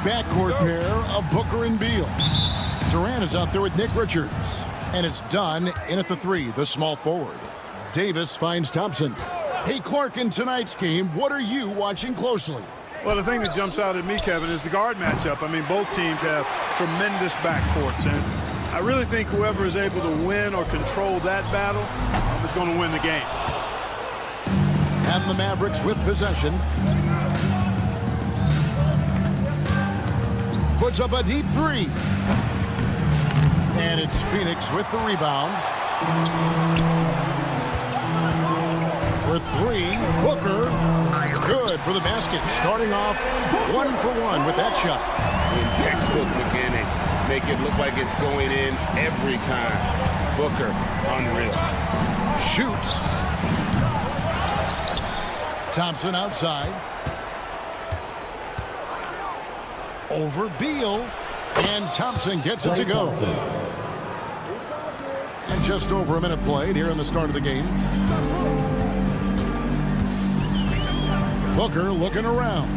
backcourt pair of Booker and Beal. Durant is out there with Nick Richards. And it's done in at the three, the small forward. Davis finds Thompson. Hey, Clark, in tonight's game, what are you watching closely? Well, the thing that jumps out at me, Kevin, is the guard matchup. I mean, both teams have tremendous backcourts, and I really think whoever is able to win or control that battle is going to win the game. And the Mavericks with possession. Puts up a deep three. And it's Phoenix with the rebound. For three, Booker. Good for the basket. Starting off 1 for 1 with that shot. In textbook mechanics, make it look like it's going in every time. Booker, unreal. Shoots. Thompson outside. Over Beal. And Thompson gets it to go. And just over a minute played here in the start of the game. Booker looking around.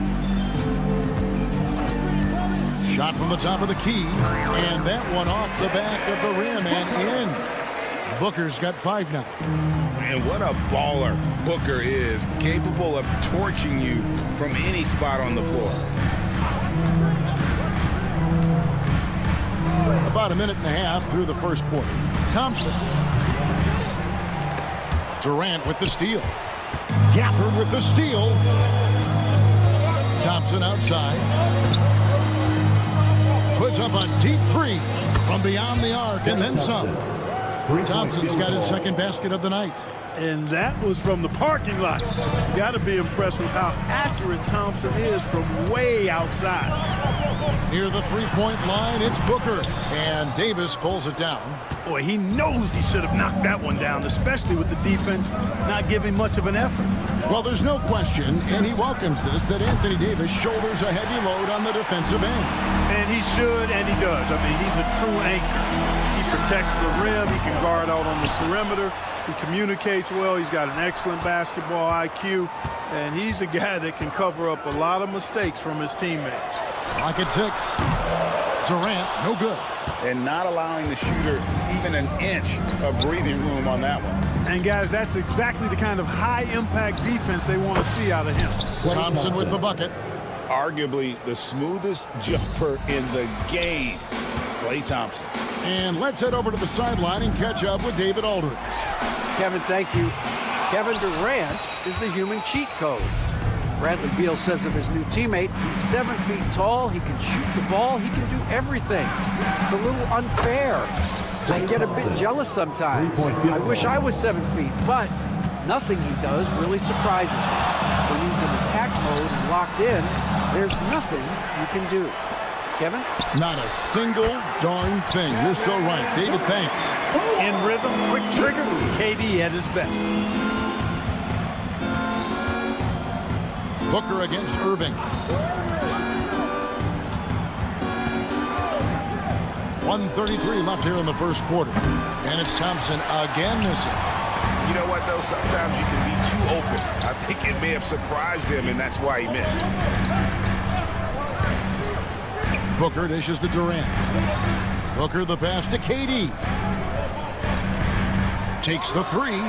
Shot from the top of the key. And that one off the back of the rim and in. Booker's got 5 now. And what a baller Booker is. Capable of torching you from any spot on the floor. About a minute and a half through the first quarter. Thompson. Durant with the steal. Gafford with the steal. Thompson outside. Puts up a deep three from beyond the arc and then some. Thompson's got his second basket of the night. And that was from the parking lot. You got to be impressed with how accurate Thompson is from way outside. Near the three-point line, it's Booker. And Davis pulls it down. Boy, he knows he should have knocked that one down, especially with the defense not giving much of an effort. Well, there's no question, and he welcomes this, that Anthony Davis shoulders a heavy load on the defensive end. And he should, and he does. I mean, he's a true anchor. He protects the rim. He can guard out on the perimeter. He communicates well. He's got an excellent basketball IQ. And he's a guy that can cover up a lot of mistakes from his teammates. Clock at 6. Durant, no good. And not allowing the shooter even an inch of breathing room on that one. And, guys, that's exactly the kind of high-impact defense they want to see out of him. Thompson with the bucket. Arguably the smoothest jumper in the game, Klay Thompson. And let's head over to the sideline and catch up with David Aldridge. Kevin, thank you. Kevin Durant is the human cheat code. Bradley Beal says of his new teammate, he's 7 feet tall, he can shoot the ball, he can do everything. It's a little unfair. I get a bit jealous sometimes. I wish I was 7 feet, but nothing he does really surprises me. When he's in attack mode and locked in, there's nothing you can do. Kevin? Not a single darn thing. You're so right. David, thanks. In rhythm, quick trigger, KD at his best. Booker against Irving. 1:33 left here in the first quarter. And it's Thompson again missing. You know what, though? Sometimes you can be too open. I think it may have surprised him, and that's why he missed. Booker dishes to Durant. Booker the pass to KD. Takes the three.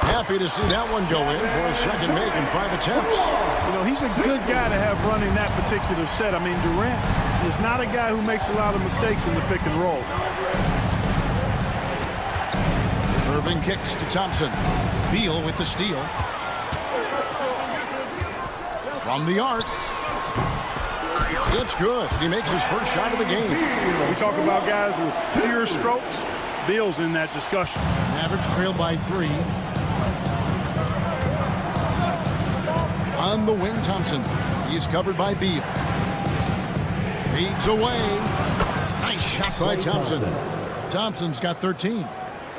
Happy to see that one go in for a second make in 5 attempts. You know, he's a good guy to have running that particular set. I mean, Durant is not a guy who makes a lot of mistakes in the pick and roll. Irving kicks to Thompson. Beal with the steal. From the arc. It's good. He makes his first shot of the game. We talk about guys with pure strokes. Beal's in that discussion. Mavericks trailed by 3. On the wing, Thompson. He's covered by Beal. Fades away. Nice shot by Thompson. Thompson's got 13.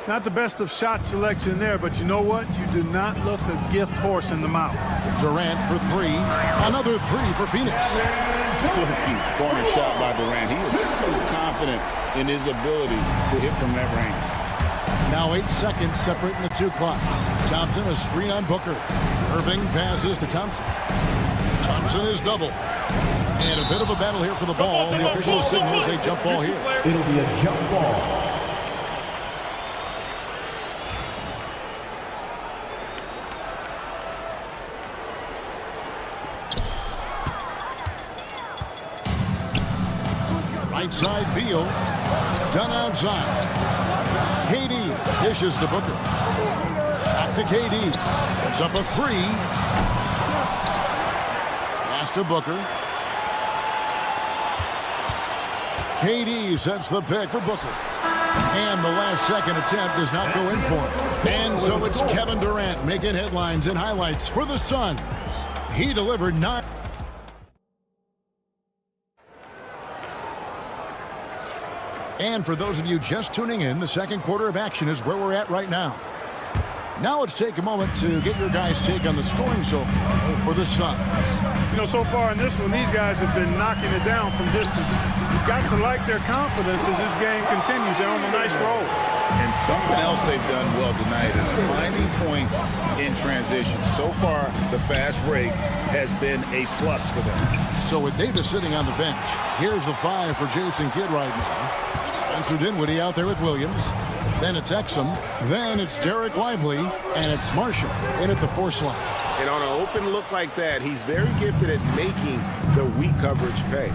Not the best of shot selection there, but you know what? You do not look a gift horse in the mouth. Durant for 3. Another 3 for Phoenix. Silky corner shot by Durant. He is so confident in his ability to hit from that range. Now 8 seconds separating the two clocks. Thompson a screen on Booker. Irving passes to Thompson. Thompson is double. And a bit of a battle here for the ball. The official signals a jump ball here. It'll be a jump ball. Right side, Beal. Done outside. KD dishes to Booker. Back to KD. Puts up a three. Pass to Booker. KD sets the pick for Booker. And the last second attempt does not go in for him. And so it's Kevin Durant making headlines and highlights for the Suns. He delivered 9. And for those of you just tuning in, the second quarter of action is where we're at right now. Now let's take a moment to get your guys' take on the scoring so far for the Suns. You know, so far in this one, these guys have been knocking it down from distance. You've got to like their confidence as this game continues. They're on a nice roll. And something else they've done well tonight is finding points in transition. So far, the fast break has been a plus for them. So with Davis sitting on the bench, here's the 5 for Jason Kidd right now. Spencer Dinwiddie out there with Williams. Then it's Exum. Then it's Derek Lively. And it's Marshall in at the 4 slot. And on an open look like that, he's very gifted at making the weak coverage pay.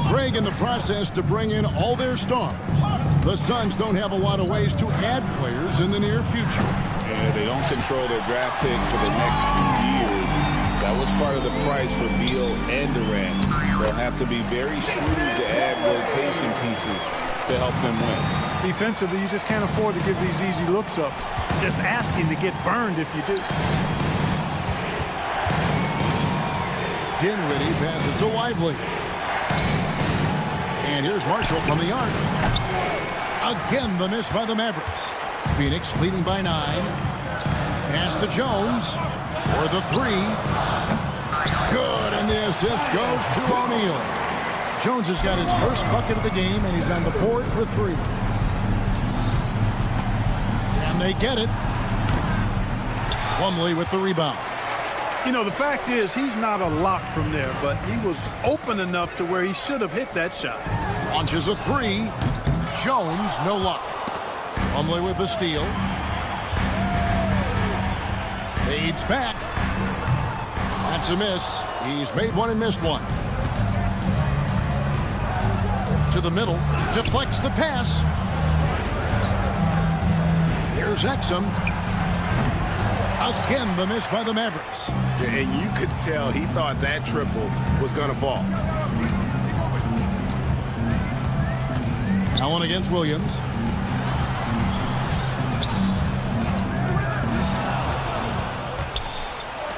Greg in the process to bring in all their stars. The Suns don't have a lot of ways to add players in the near future. And they don't control their draft picks for the next few years. That was part of the price for Beal and Durant. They'll have to be very shrewd to add rotation pieces to help them win. Defensively, you just can't afford to give these easy looks up. Just asking to get burned if you do. Dinwiddie passes to Lively. And here's Marshall from the arc. Again, the miss by the Mavericks. Phoenix leading by 9. Pass to Jones for the 3. Good, and the assist goes to O'Neal. Jones has got his first bucket of the game, and he's on the board for 3. And they get it. Plumlee with the rebound. You know, the fact is he's not a lock from there, but he was open enough to where he should have hit that shot. Launches a 3. Jones, no luck. Plumlee with the steal. Fades back. That's a miss. He's made one and missed one. To the middle. Deflects the pass. Here's Exum. Again, the miss by the Mavericks. And you could tell he thought that triple was going to fall. Allen against Williams.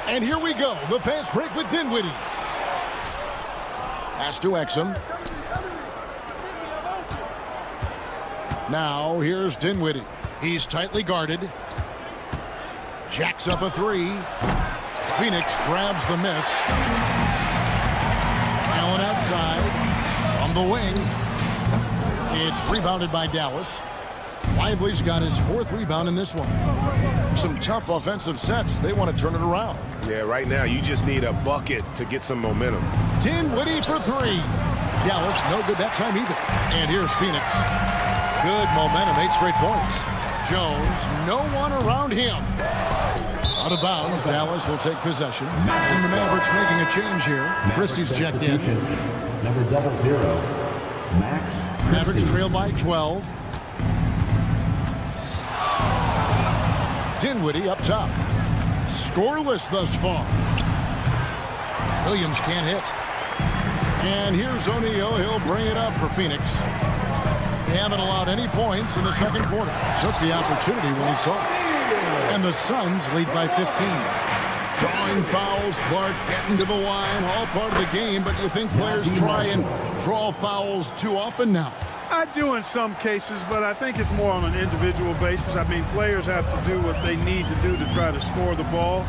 And here we go. The fast break with Dinwiddie. Pass to Exum. Now here's Dinwiddie. He's tightly guarded. Jacks up a 3. Phoenix grabs the miss. Allen outside. On the wing. It's rebounded by Dallas. Lively's got his 4th rebound in this one. Some tough offensive sets. They want to turn it around. Yeah, right now you just need a bucket to get some momentum. Dinwiddie for 3. Dallas no good that time either. And here's Phoenix. Good momentum, 8 straight points. Jones, no one around him. Out of bounds, Dallas will take possession. And the Mavericks making a change here. Christie's checked in. Number 00, Max Christie. Mavericks trail by 12. Dinwiddie up top. Scoreless thus far. Williams can't hit. And here's O'Neal. He'll bring it up for Phoenix. They haven't allowed any points in the second quarter. Took the opportunity when he saw it. And the Suns lead by 15. Drawing fouls, Clark getting to the line, all part of the game, but you think players try and draw fouls too often now? I do in some cases, but I think it's more on an individual basis. I mean, players have to do what they need to do to try to score the ball.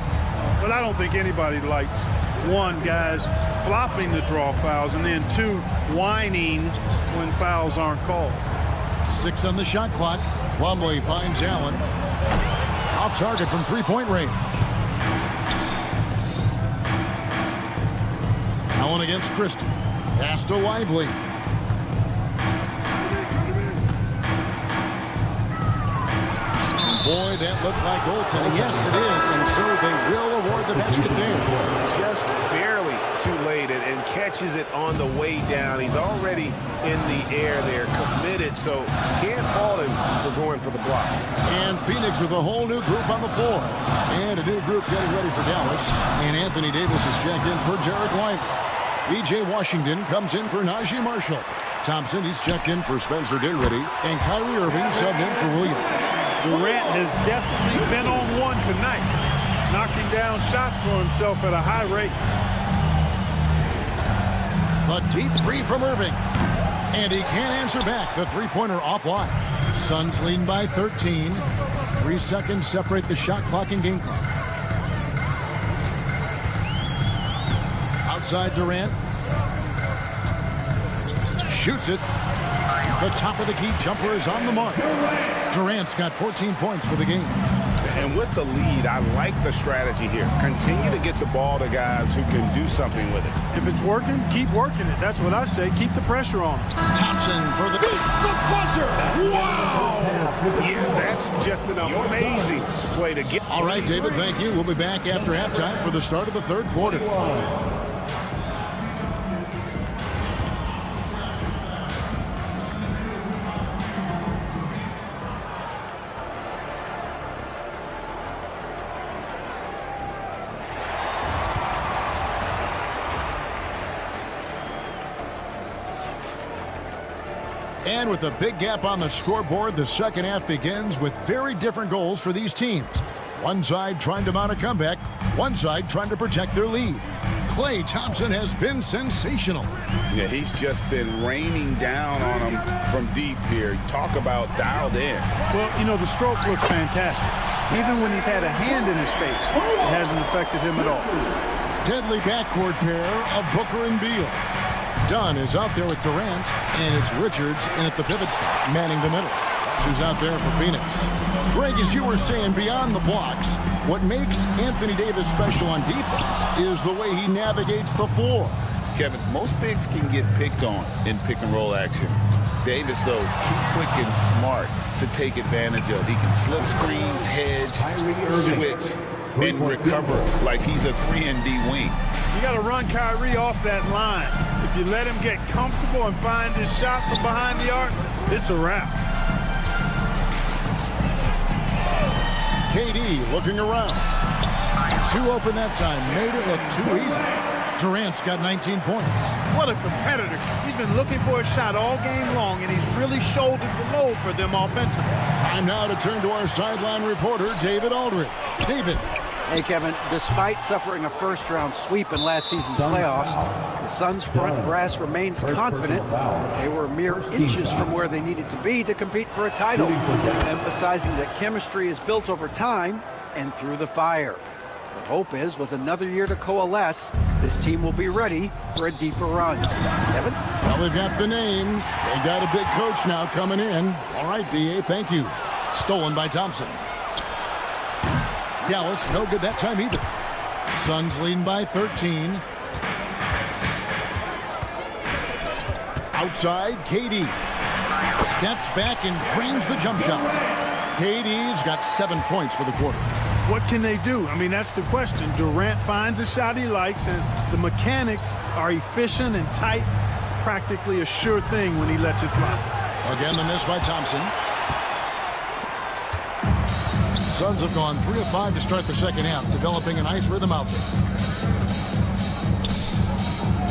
But I don't think anybody likes, 1, guys flopping to draw fouls, and then 2, whining when fouls aren't called. 6 on the shot clock. Plumlee finds Allen. Off target from 3-point range. Allen against Christie. Pass to Lively. Boy, that looked like goaltending. Yes, it is. And so they will award the basket there. Just barely too late and catches it on the way down. He's already in the air there, committed, so can't fault him for going for the block. And Phoenix with a whole new group on the floor. And a new group getting ready for Dallas. And Anthony Davis is checked in for Jared Lively. B.J. Washington comes in for Najee Marshall. Thompson, he's checked in for Spencer Dinwiddie. And Kyrie Irving subbed in for Williams. Durant has definitely been on one tonight, knocking down shots for himself at a high rate. A deep three from Irving. And he can't answer back. The three-pointer offline. Suns lead by 13. 3 seconds separate the shot clock and game clock. Outside Durant. Shoots it. The top of the key jumper is on the mark. Durant's got 14 points for the game. And with the lead, I like the strategy here. Continue to get the ball to guys who can do something with it. If it's working, keep working it. That's what I say. Keep the pressure on him. Thompson for the buzzer. Wow! Yeah, that's just an amazing play to get. All right, David, thank you. We'll be back after halftime for the start of the third quarter. And with a big gap on the scoreboard, the second half begins with very different goals for these teams. One side trying to mount a comeback, one side trying to protect their lead. Klay Thompson has been sensational. Yeah, he's just been raining down on him from deep here. Talk about dialed in. Well, you know, the stroke looks fantastic. Even when he's had a hand in his face, it hasn't affected him at all. Deadly backcourt pair of Booker and Beal. Dunn is out there with Durant, and it's Richards in at the pivot spot, manning the middle. Who's out there for Phoenix. Greg, as you were saying, beyond the blocks, what makes Anthony Davis special on defense is the way he navigates the floor. Kevin, most bigs can get picked on in pick-and-roll action. Davis, though, too quick and smart to take advantage of. He can slip screens, hedge, switch, and recover like he's a 3-and-D wing. You got to run Kyrie off that line. If you let him get comfortable and find his shot from behind the arc, it's a wrap. KD looking around. Too open that time. Made it look too easy. Durant's got 19 points. What a competitor. He's been looking for a shot all game long, and he's really shouldered the load for them offensively. Time now to turn to our sideline reporter, David Aldridge. David. Hey, Kevin, despite suffering a first-round sweep in last season's playoffs, the Suns' front brass remains confident that they were mere inches from where they needed to be to compete for a title, emphasizing that chemistry is built over time and through the fire. The hope is, with another year to coalesce, this team will be ready for a deeper run. Kevin? Well, they've got the names. They got a big coach now coming in. All right, D.A., thank you. Stolen by Thompson. Dallas, no good that time either. Suns leading by 13. Outside, KD. Steps back and drains the jump shot. KD's got 7 points for the quarter. What can they do? I mean, that's the question. Durant finds a shot he likes, and the mechanics are efficient and tight. Practically a sure thing when he lets it fly. Again, the miss by Thompson. Suns have gone 3 of 5 to start the second half, developing a nice rhythm out there.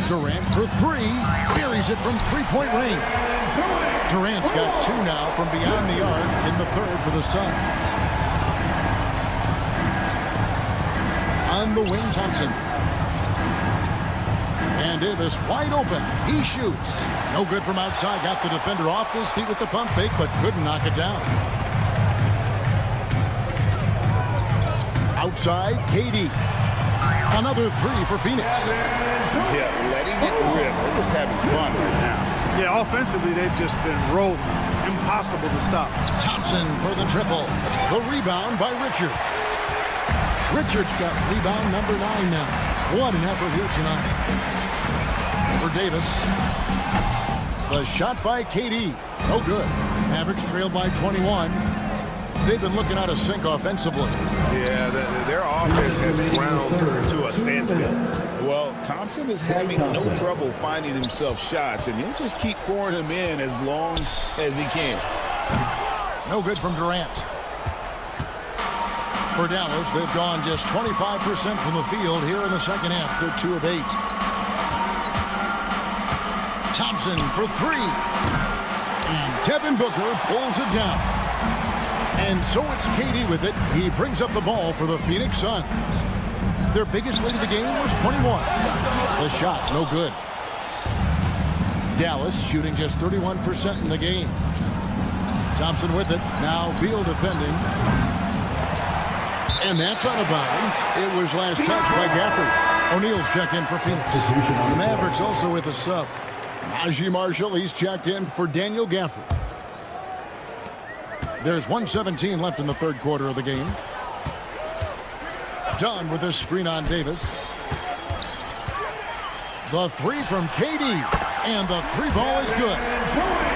Durant for 3, buries it from three-point range. Durant's got 2 now from beyond the arc in the third for the Suns. On the wing, Thompson. And Davis wide open. He shoots. No good from outside. Got the defender off his feet with the pump fake, but couldn't knock it down. Outside, KD. Another 3 for Phoenix. Yeah, letting it rip. They're just having fun right now. Yeah, offensively, they've just been rolling. Impossible to stop. Thompson for the triple. The rebound by Richard. Richard's got rebound number 9 now. What an effort here tonight. for Davis. The shot by KD. No good. Mavericks trail by 21. They've been looking out of sync offensively. Yeah, their offense has ground to a standstill. Well, Thompson is having no trouble finding himself shots, and he'll just keep pouring them in as long as he can. No good from Durant. For Dallas, they've gone just 25% from the field here in the second half. They're 2 of 8. Thompson for 3. And Devin Booker pulls it down. And so it's KD with it. He brings up the ball for the Phoenix Suns. Their biggest lead of the game was 21. The shot, no good. Dallas shooting just 31% in the game. Thompson with it. Now Beal defending. And that's out of bounds. It was last touched by Gafford. O'Neal's checked in for Phoenix. The Mavericks also with a sub. Najee Marshall, he's checked in for Daniel Gafford. There's 1:17 left in the third quarter of the game. Dunn with a screen on Davis. The 3 from KD. And the 3 ball is good.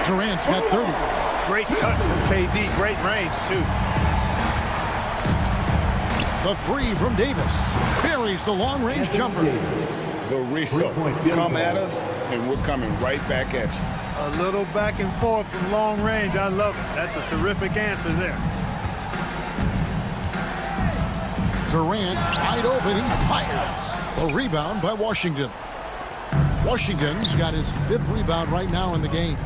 Durant's got 30. Great touch from KD. Great range, too. The 3 from Davis. Buries the long-range jumper. The real come at us, and we're coming right back at you. A little back and forth from long range. I love it. That's a terrific answer there. Durant wide open. He fires. A rebound by Washington. Washington's got his 5th rebound right now in the game.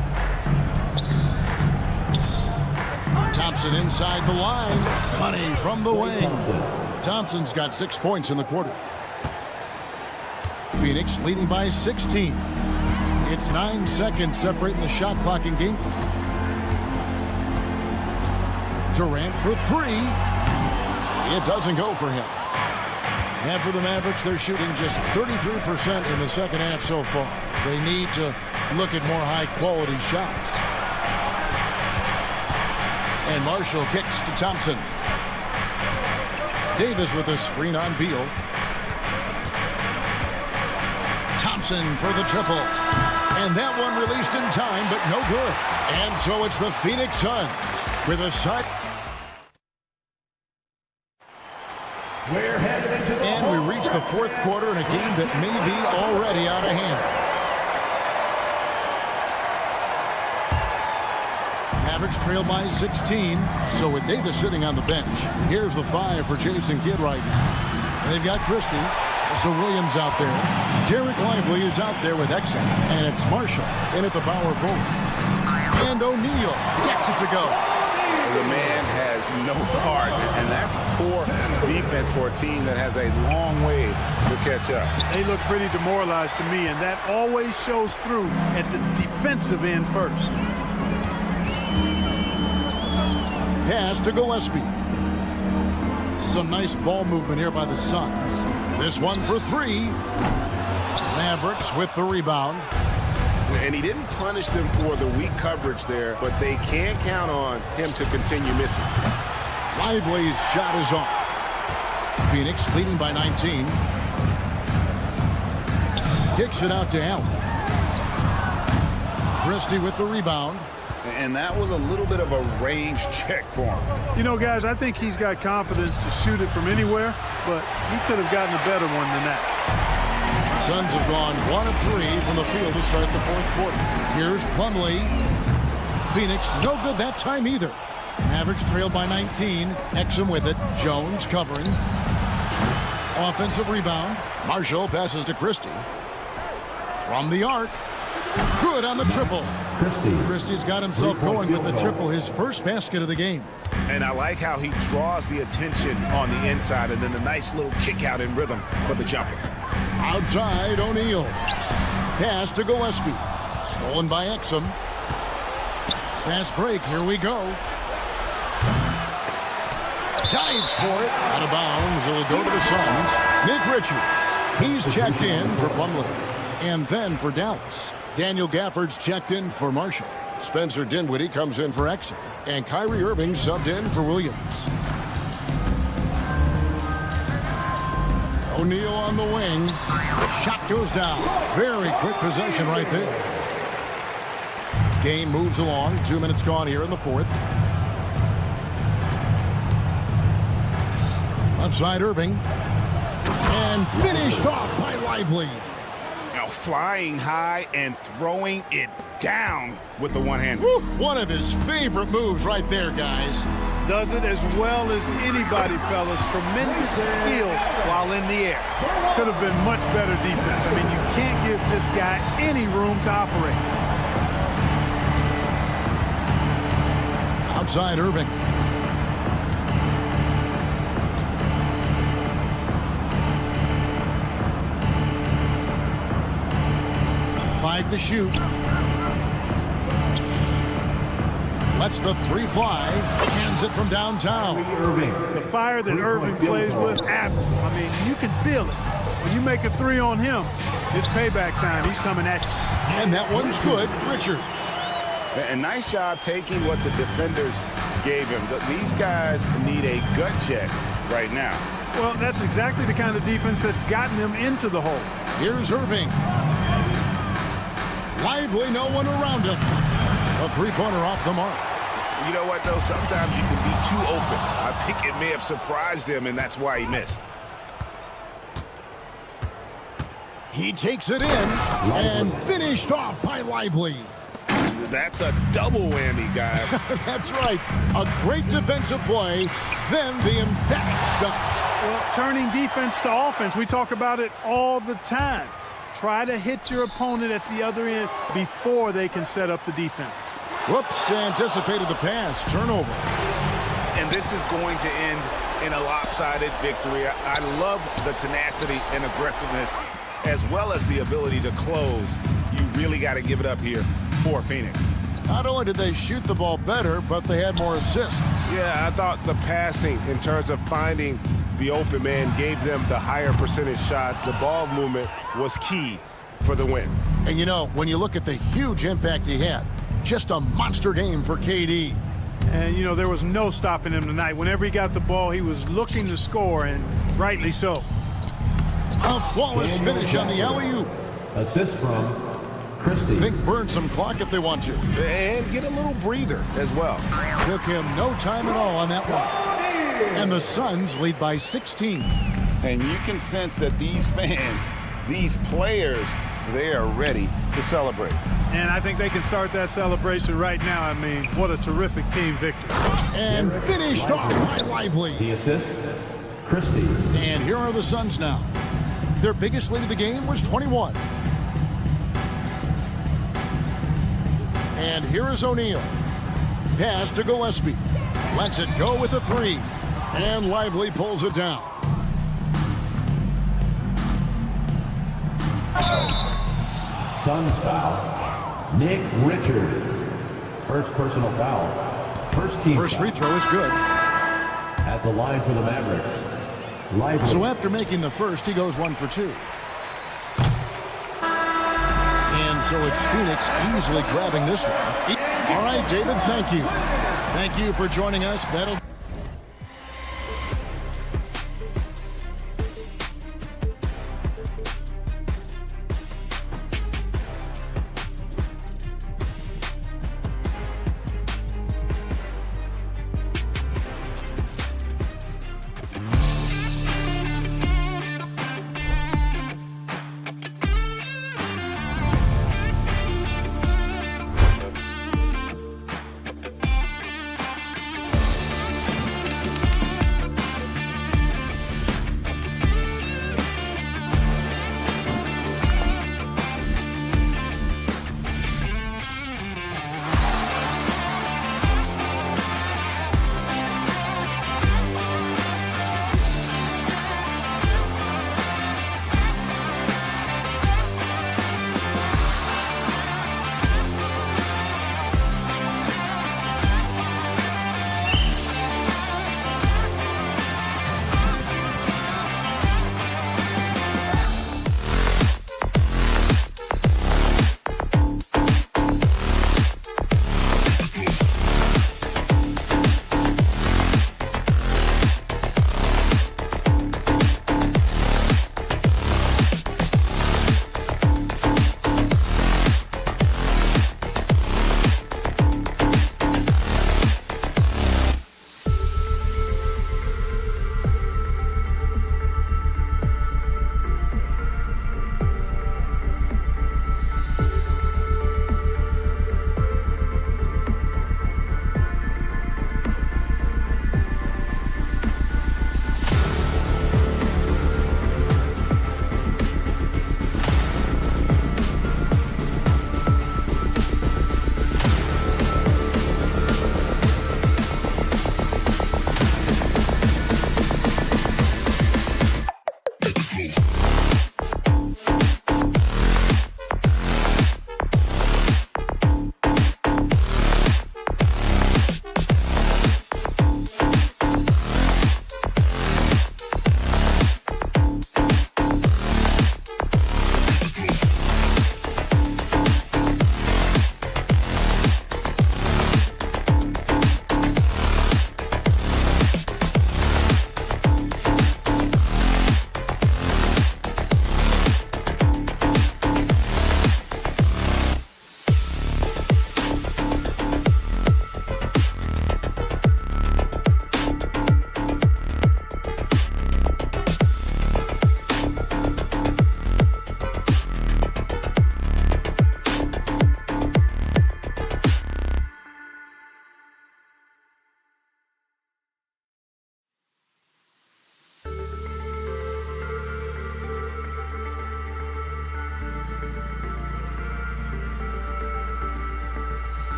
Thompson inside the line. Money from the wing. Thompson's got 6 points in the quarter. Phoenix leading by 16. It's 9 seconds separating the shot clock and game clock. Durant for 3. It doesn't go for him. And for the Mavericks, they're shooting just 33% in the second half so far. They need to look at more high-quality shots. And Marshall kicks to Thompson. Davis with a screen on Beal. Thompson for the triple. And that one released in time, but no good. And so it's the Phoenix Suns with a side. And we reach the fourth quarter in a game that may be already out of hand. Mavericks trail by 16. So with Davis sitting on the bench, here's the 5 for Jason Kidd right now. They've got Christie. So Williams out there. Derek Lively is out there with Exum. And it's Marshall in at the power forward. And O'Neal gets it to go. The man has no heart, and that's poor defense for a team that has a long way to catch up. They look pretty demoralized to me, and that always shows through at the defensive end first. Pass to Gillespie. Some nice ball movement here by the Suns. This one for 3. Mavericks with the rebound. And he didn't punish them for the weak coverage there, but they can't count on him to continue missing. Lively's shot is off. Phoenix leading by 19. Kicks it out to Allen. Christie with the rebound. And that was a little bit of a range check for him. You know, guys, I think he's got confidence to shoot it from anywhere, but he could have gotten a better one than that. Suns have gone 1 of 3 from the field to start the fourth quarter. Here's Plumlee. Phoenix, no good that time either. Mavericks trail by 19. Exum with it. Jones covering. Offensive rebound. Marshall passes to Christie. From the arc. Good on the triple. Christie's got himself going with the triple, his first basket of the game. And I like how he draws the attention on the inside, and then a nice little kick out in rhythm for the jumper. Outside, O'Neal. Pass to Gillespie. Stolen by Exum. Fast break, here we go. Dives for it. Out of bounds, it'll go to the Suns. Nick Richards, he's checked in for Plumlee. And then for Dallas, Daniel Gafford's checked in for Marshall. Spencer Dinwiddie comes in for Exum. And Kyrie Irving subbed in for Williams. O'Neal on the wing. shot goes down. Very quick possession right there. Game moves along. 2 minutes gone here in the fourth. Left side Irving. And finished off by Lively. Now flying high and throwing it down with the one-hander. One of his favorite moves right there, guys. Does it as well as anybody, fellas. Tremendous skill while in the air. Could have been much better defense. I mean, you can't give this guy any room to operate. Outside Irving. Five to shoot. Lets the three fly. Hands it from downtown. The fire that Irving plays with, I mean, you can feel it. When you make a three on him, it's payback time. He's coming at you. And that one's good. Richards. A nice job taking what the defenders gave him. These guys need a gut check right now. Well, that's exactly the kind of defense that's gotten them into the hole. Here's Irving. Lively, no one around him. A three-pointer off the mark. You know what, though? Sometimes you can be too open. I think it may have surprised him, and that's why he missed. He takes it in and finished off by Lively. That's a double whammy, guys. That's right. A great defensive play, then the emphatic stuff. Well, turning defense to offense, we talk about it all the time. Try to hit your opponent at the other end before they can set up the defense. Whoops, anticipated the pass. Turnover. And this is going to end in a lopsided victory. I love the tenacity and aggressiveness as well as the ability to close. You really got to give it up here for Phoenix. Not only did they shoot the ball better, but they had more assists. Yeah, I thought the passing in terms of finding the open man gave them the higher percentage shots. The ball movement was key for the win. And you know, when you look at the huge impact he had, just a monster game for KD. And, you know, there was no stopping him tonight. Whenever he got the ball, he was looking to score, and rightly so. A flawless finish on the alley-oop. Assist from Christie. Think burn some clock if they want to. And get a little breather as well. Took him no time at all on that one. And the Suns lead by 16. And you can sense that these fans, these players, they are ready to celebrate. And I think they can start that celebration right now. I mean, what a terrific team victory. And finished off by Lively. The assist, Christie. And here are the Suns now. Their biggest lead of the game was 21. And here is O'Neal. Pass to Gillespie. Lets it go with a three. And Lively pulls it down. Suns foul. Nick Richards. First personal foul. First team First free throw is good. at the line for the Mavericks. Lively. So after making the first, he goes 1 for 2. And so it's Phoenix easily grabbing this one. All right, David, thank you. Thank you for joining us. That'll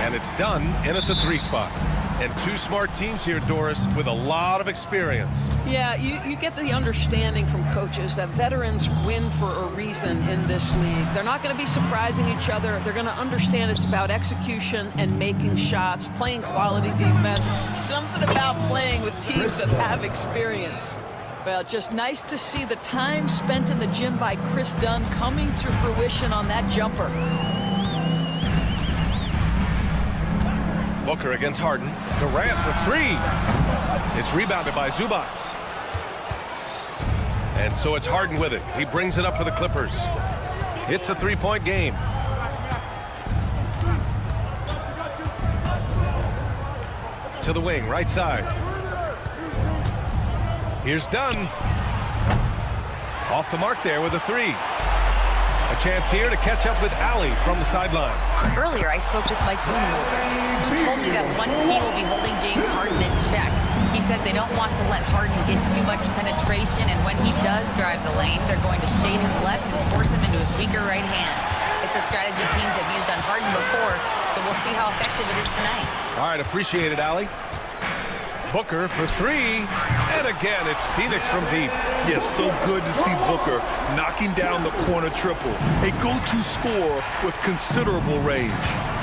And it's done in at the 3 spot. And 2 smart teams here, Doris, with a lot of experience. Yeah, you get the understanding from coaches that veterans win for a reason in this league. They're not going to be surprising each other. They're going to understand it's about execution and making shots, playing quality defense, something about playing with teams that have experience. Well, just nice to see the time spent in the gym by Chris Dunn coming to fruition on that jumper. Booker against Harden. Durant for 3. It's rebounded by Zubac. And so it's Harden with it. He brings it up for the Clippers. It's a 3-point game. To the wing, right side. Here's Dunn. Off the mark there with a 3. A chance here to catch up with Allie from the sideline. Earlier, I spoke with Mike Budenholzer, who told me that one key will be holding James Harden in check. He said they don't want to let Harden get too much penetration, and when he does drive the lane, they're going to shade him left and force him into his weaker right hand. It's a strategy teams have used on Harden before, so we'll see how effective it is tonight. All right, appreciate it, Allie. Booker for 3, and again, it's Phoenix from deep. Yes, so good to see Booker knocking down the corner triple. A go-to scorer with considerable range.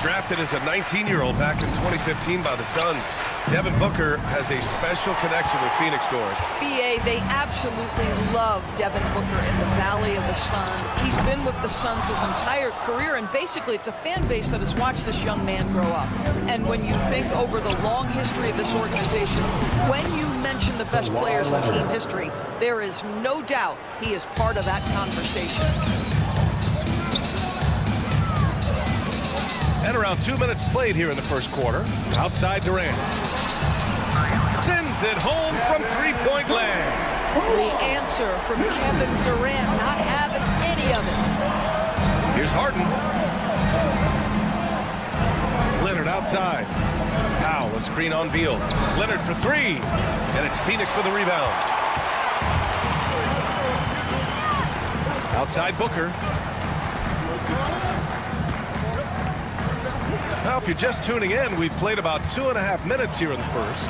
Drafted as a 19-year-old back in 2015 by the Suns, Devin Booker has a special connection with Phoenix, Doris. BA, they absolutely love Devin Booker in the Valley of the Sun. He's been with the Suns his entire career, and basically it's a fan base that has watched this young man grow up. And when you think over the long history of this organization, when you mention the best players in team history, there is no doubt he is part of that conversation. And around 2 minutes played here in the first quarter. Outside Durant. Sends it home from 3-point land. The answer from Kevin Durant, not having any of it. Here's Harden. Leonard outside. Powell, a screen on Beal. Leonard for 3. And it's Phoenix with a rebound. Outside Booker. Now, if you're just tuning in, we've played about 2.5 minutes here in the first.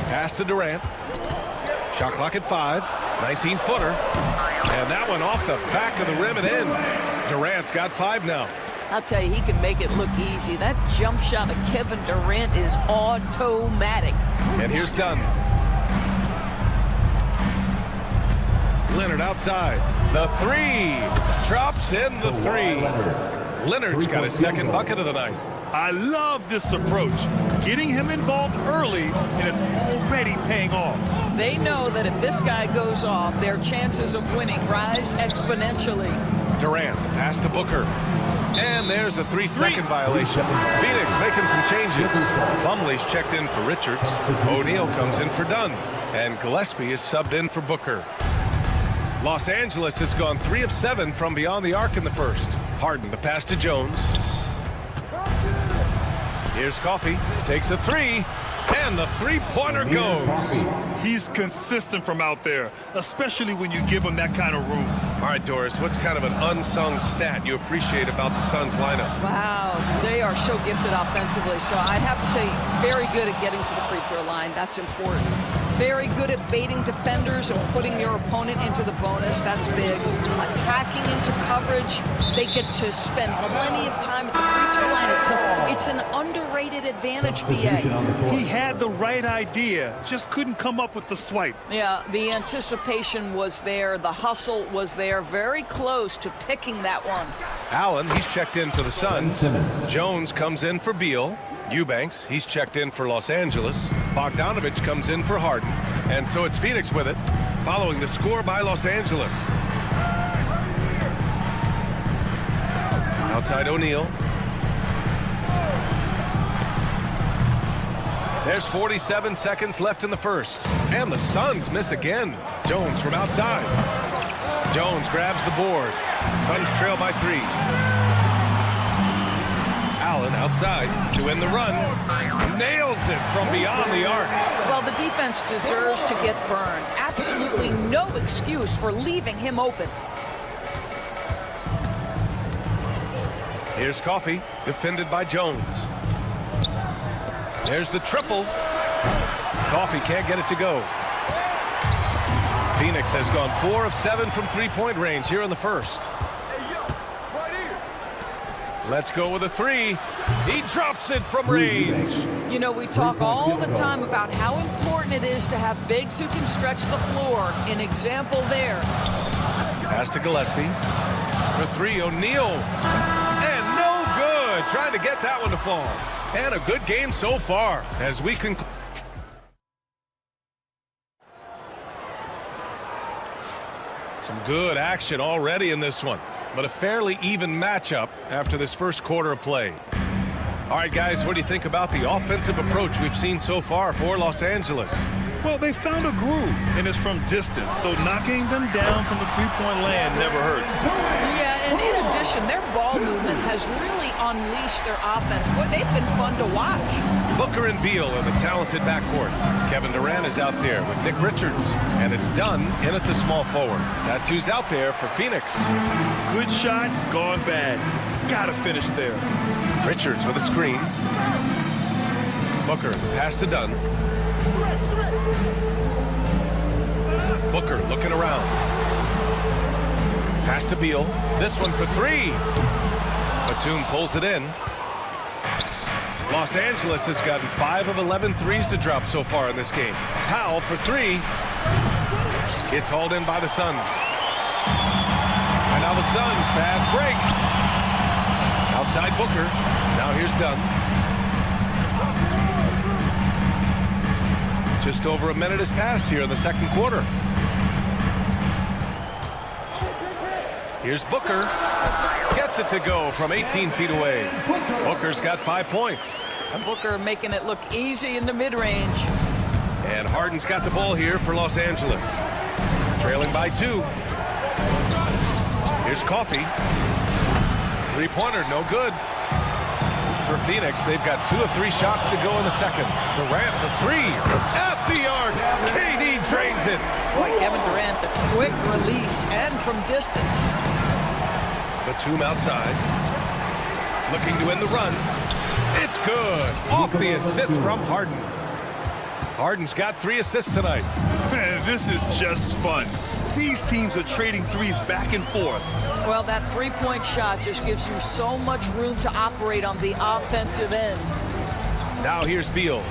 Pass to Durant. Shot clock at 5. 19-footer. And that one off the back of the rim and in. Durant's got 5 now. I'll tell you, he can make it look easy. That jump shot of Kevin Durant is automatic. And here's Dunn. Leonard outside. The 3. Drops in the 3. Leonard's got his second bucket of the night. I love this approach. Getting him involved early, and it's already paying off. They know that if this guy goes off, their chances of winning rise exponentially. Durant, pass to Booker. And there's a 3-second violation. Phoenix making some changes. Plumlee's checked in for Richards. O'Neal comes in for Dunn. And Gillespie is subbed in for Booker. Los Angeles has gone 3 of 7 from beyond the arc in the first. Harden, the pass to Jones. Here's Coffey, takes a 3, and the 3-pointer goes. He's consistent from out there, especially when you give him that kind of room. All right, Doris, what's kind of an unsung stat you appreciate about the Suns lineup? Wow, they are so gifted offensively, so I'd have to say very good at getting to the free throw line. That's important. Very good at baiting defenders and putting your opponent into the bonus. That's big. Attacking into coverage. They get to spend plenty of time at the free throw line. It's an underrated advantage, BA. He had the right idea, just couldn't come up with the swipe. Yeah, the anticipation was there. The hustle was there. Very close to picking that one. Allen, he's checked in for the Suns. Jones comes in for Beal. Eubanks, he's checked in for Los Angeles. Bogdanovich comes in for Harden. And so it's Phoenix with it, following the score by Los Angeles. Outside O'Neal. There's 47 seconds left in the first. And the Suns miss again. Jones from outside. Jones grabs the board. Suns trail by 3. Allen outside to win the run. Nails it from beyond the arc. Well, the defense deserves to get burned. Absolutely no excuse for leaving him open. Here's Coffee, defended by Jones. There's the triple. Coffee can't get it to go. Phoenix has gone 4 of 7 from three-point range here in the first. Let's go with a three. He drops it from range. You know, we talk all the time about how important it is to have bigs who can stretch the floor. An example there. Pass to Gillespie. For three, O'Neal. And no good. Trying to get that one to fall. And a good game so far as we conclude. Some good action already in this one, but a fairly even matchup after this first quarter of play. All right, guys, what do you think about the offensive approach we've seen so far for Los Angeles? Well, they found a groove, and it's from distance, so knocking them down from the three-point land never hurts. Yeah, and in addition, their ball movement has really unleashed their offense. Boy, they've been fun to watch. Booker and Beal in the talented backcourt. Kevin Durant is out there with Nick Richards, and it's Dunn in at the small forward. That's who's out there for Phoenix. Good shot, gone bad. Gotta finish there. Richards with a screen. Booker, the pass to Dunn. Booker looking around. Pass to Beal. This one for three. Batum pulls it in. Los Angeles has gotten 5 of 11 threes to drop so far in this game. Powell for three. It's hauled in by the Suns. And now the Suns fast break. Outside Booker. Now here's Dunn. Just over a minute has passed here in the second quarter. Here's Booker. Gets it to go from 18 feet away. Booker's got 5 points. And Booker making it look easy in the mid-range. And Harden's got the ball here for Los Angeles. Trailing by 2. Here's Coffee. Three-pointer, no good. For Phoenix, they've got 2 of 3 shots to go in the second. Durant for 3. At the arc. KD drains it. Boy, Kevin Durant, the quick release and from distance. Batum outside. Looking to end the run. It's good. Off the assist from Harden. Harden's got 3 assists tonight. Man, this is just fun. These teams are trading threes back and forth. Well, that three-point shot just gives you so much room to operate on the offensive end. Now here's Beal.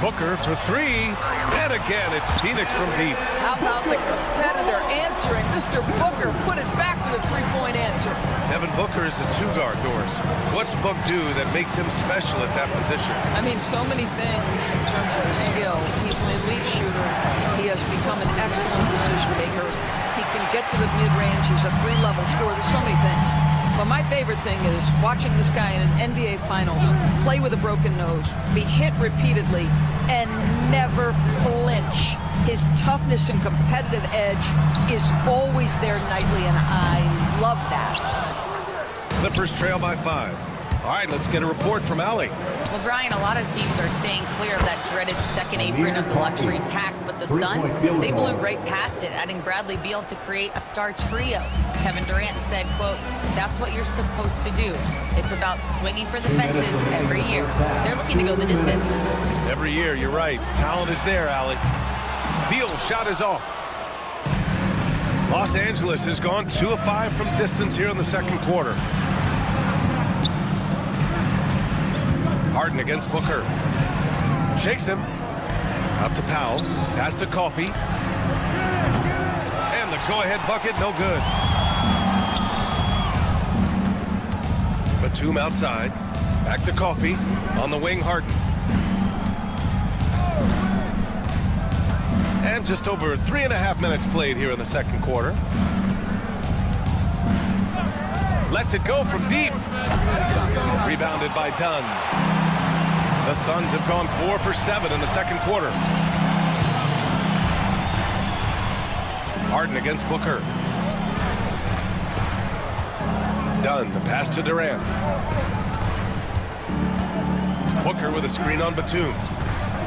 Booker for 3. And again, it's Phoenix from deep. How about the competitor answering? Mr. Booker put it back with a three-point answer. Devin Booker is a 2-guard, Doors. What's Book do that makes him special at that position? I mean, so many things in terms of his skill. He's an elite shooter. He has become an excellent decision maker. He can get to the mid-range. He's a 3-level scorer. There's so many things. But my favorite thing is watching this guy in an NBA Finals play with a broken nose, be hit repeatedly, and never flinch. His toughness and competitive edge is always there nightly, and I love that. Clippers trail by 5. All right, let's get a report from Allie. Well, Brian, a lot of teams are staying clear of that dreaded second apron of the luxury tax, but the Suns, they blew right past it, adding Bradley Beal to create a star trio. Kevin Durant said, quote, "That's what you're supposed to do. It's about swinging for the fences every year." They're looking to go the distance. Every year, you're right. Talent is there, Allie. Beal's shot is off. Los Angeles has gone 2 of 5 from distance here in the second quarter. Harden against Booker. Shakes him. Out to Powell. Pass to Coffee. And the go-ahead bucket, no good. Batum outside. Back to Coffee. On the wing, Harden. And just over 3.5 minutes played here in the second quarter. Lets it go from deep. Rebounded by Dunn. The Suns have gone 4 for 7 in the second quarter. Harden against Booker. Dunn, the pass to Durant. Booker with a screen on Batum.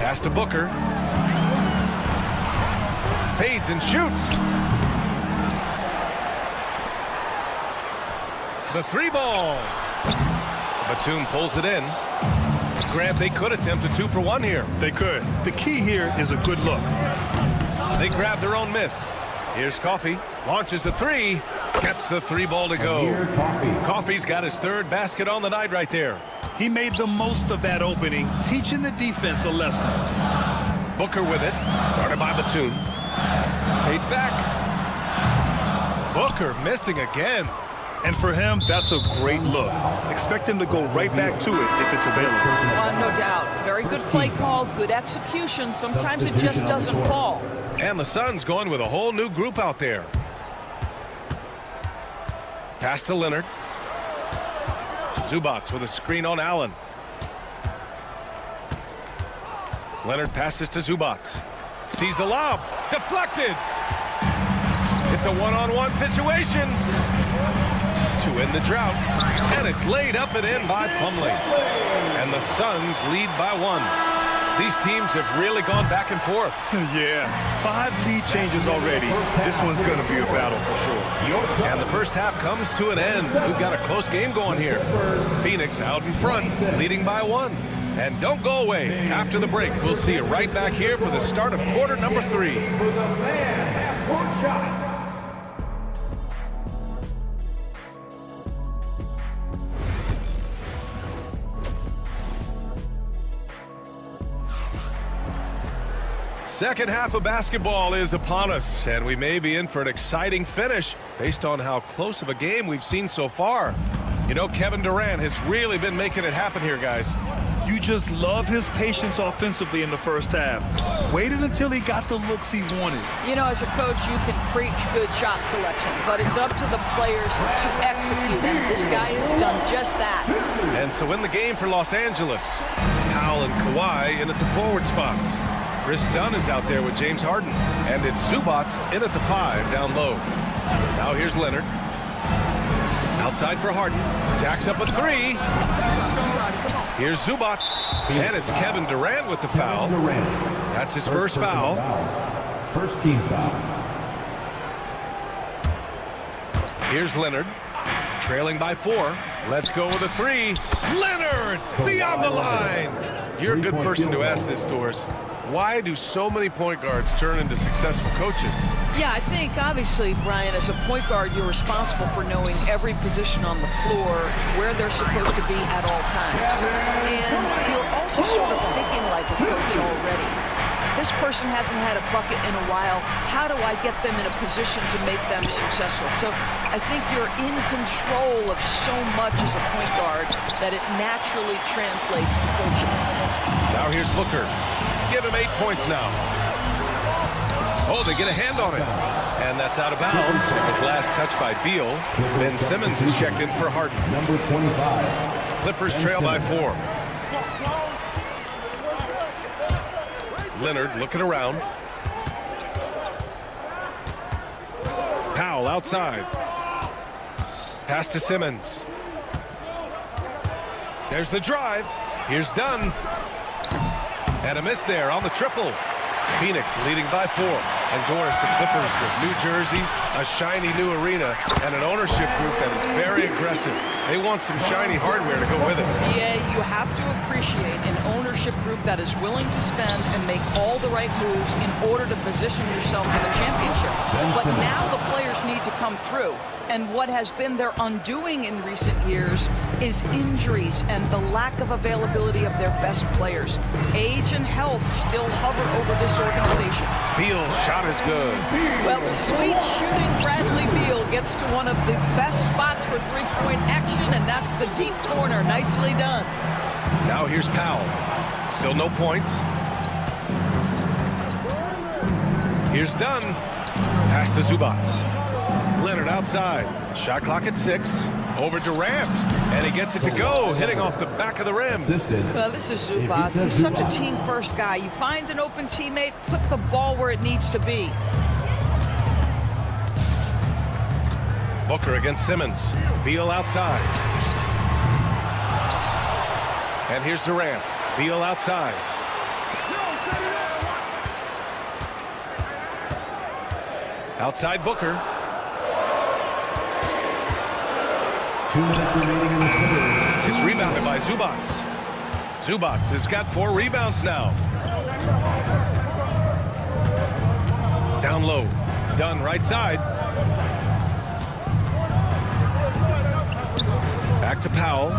Pass to Booker. Fades and shoots. The 3 ball. Batum pulls it in. Grant, they could attempt a 2-for-1 here. They could. The key here is a good look. They grab their own miss. Here's Coffee. Launches a three. Gets the 3-ball to go. Coffee's got his 3rd basket on the night right there. He made the most of that opening, teaching the defense a lesson. Booker with it. Guarded by Batum. Fades back. Booker missing again. And for him, that's a great look. Expect him to go right back to it if it's available. No doubt. Very good play call, good execution. Sometimes it just doesn't fall. And the Suns going with a whole new group out there. Pass to Leonard. Zubac with a screen on Allen. Leonard passes to Zubac. Sees the lob. Deflected. It's a one-on-one situation. To end the drought. And it's laid up and in by Plumlee. And the Suns lead by 1. These teams have really gone back and forth. Yeah, 5 lead changes already. This one's going to be a battle for sure. And the first half comes to an end. We've got a close game going here. Phoenix out in front, leading by 1. And don't go away. After the break, we'll see you right back here for the start of quarter number 3. Second half of basketball is upon us, and we may be in for an exciting finish based on how close of a game we've seen so far. You know, Kevin Durant has really been making it happen here, guys. You just love his patience offensively in the first half. Waited until he got the looks he wanted. You know, as a coach, you can preach good shot selection, but it's up to the players to execute, and this guy has done just that. And so in the game for Los Angeles, Powell and Kawhi in at the forward spots. Chris Dunn is out there with James Harden, and it's Zubac in at the 5 down low. Now here's Leonard. Outside for Harden. Jacks up a 3. Here's Zubac, and it's Kevin Durant with the foul. That's his first foul. First team foul. Here's Leonard, trailing by 4. Let's go with a 3. Leonard, beyond the line. You're a good person to ask this, Doris. Why do so many point guards turn into successful coaches? Yeah, I think, obviously, Brian, as a point guard, you're responsible for knowing every position on the floor, where they're supposed to be at all times. And you're also sort of thinking like a coach already. This person hasn't had a bucket in a while. How do I get them in a position to make them successful? So I think you're in control of so much as a point guard that it naturally translates to coaching. Now here's Booker. Give him 8 points now. Oh, they get a hand on it. And that's out of bounds. It was last touched by Beal. Ben Simmons is checked in for Harden. Number 25. Clippers trail by 4. Leonard looking around. Powell outside. Pass to Simmons. There's the drive. Here's Dunn. And a miss there on the triple. Phoenix leading by 4. And Doris, the Clippers with new jerseys, a shiny new arena, and an ownership group that is very aggressive. They want some shiny hardware to go with it. Yeah, you have to appreciate an ownership group that is willing to spend and make all the right moves in order to position yourself for the championship. But now the players need to come through. And what has been their undoing in recent years is injuries and the lack of availability of their best players. Age and health still hover over this organization. Beal's shot is good. Well, the sweet shooting Bradley Beal gets to one of the best spots for three-point action, and that's the deep corner. Nicely done. Now here's Powell. Still no points. Here's Dunn. Pass to Zubac. Leonard outside. Shot clock at 6. Over Durant. And he gets it to go, hitting off the back of the rim. Well, this is Zubac. He's such a team-first guy. You find an open teammate, put the ball where it needs to be. Booker against Simmons. Beal outside. And here's Durant. Beal outside. Outside Booker. 2 minutes remaining in the third. It's rebounded by Zubats. Zubats has got 4 rebounds now. Down low. Dunn right side. Back to Powell.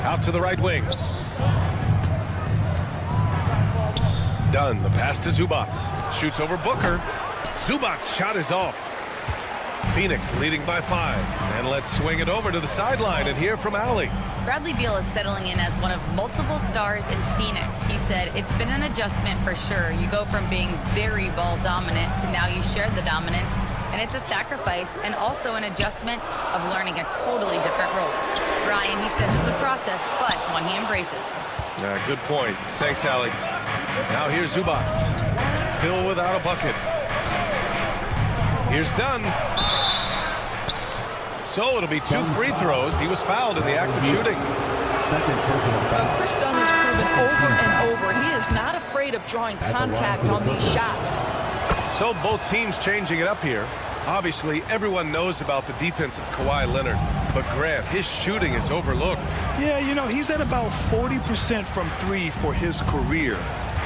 Out to the right wing. Dunn, the pass to Zubats. Shoots over Booker. Zubats' shot is off. Phoenix leading by 5. And let's swing it over to the sideline and hear from Allie. Bradley Beal is settling in as one of multiple stars in Phoenix. He said, it's been an adjustment for sure. You go from being very ball dominant to now you share the dominance. And it's a sacrifice and also an adjustment of learning a totally different role. Brian, he says it's a process, but one he embraces. Good point. Thanks, Allie. Now here's Zubats. Still without a bucket. Here's Dunn. So it'll be 2 free throws. He was fouled in the act of shooting. Chris Dunn has proven over and over he is not afraid of drawing contact on these shots. So both teams changing it up here. Obviously, everyone knows about the defense of Kawhi Leonard, but Grant, his shooting is overlooked. Yeah, you know, he's at about 40% from 3 for his career.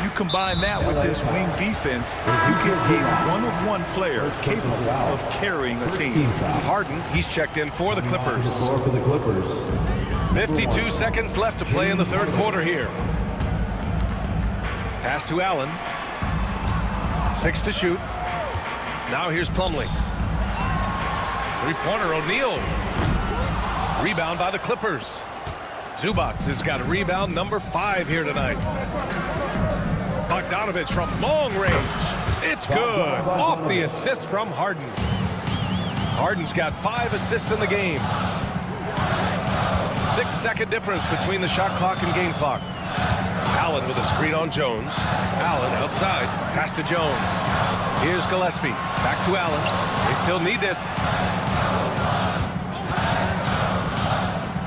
You combine that with his wing defense, you get a one-of-one player capable of carrying a team. Harden, he's checked in for the Clippers. 52 seconds left to play in the third quarter here. Pass to Allen. 6 to shoot. Now here's Plumlee. Three-pointer, O'Neal. Rebound by the Clippers. Zubats has got a rebound number 5 here tonight. Bogdanovich from long range. It's good. Off the assist from Harden. Harden's got 5 assists in the game. 6-second difference between the shot clock and game clock. Allen with a screen on Jones. Allen outside. Pass to Jones. Here's Gillespie. Back to Allen. They still need this.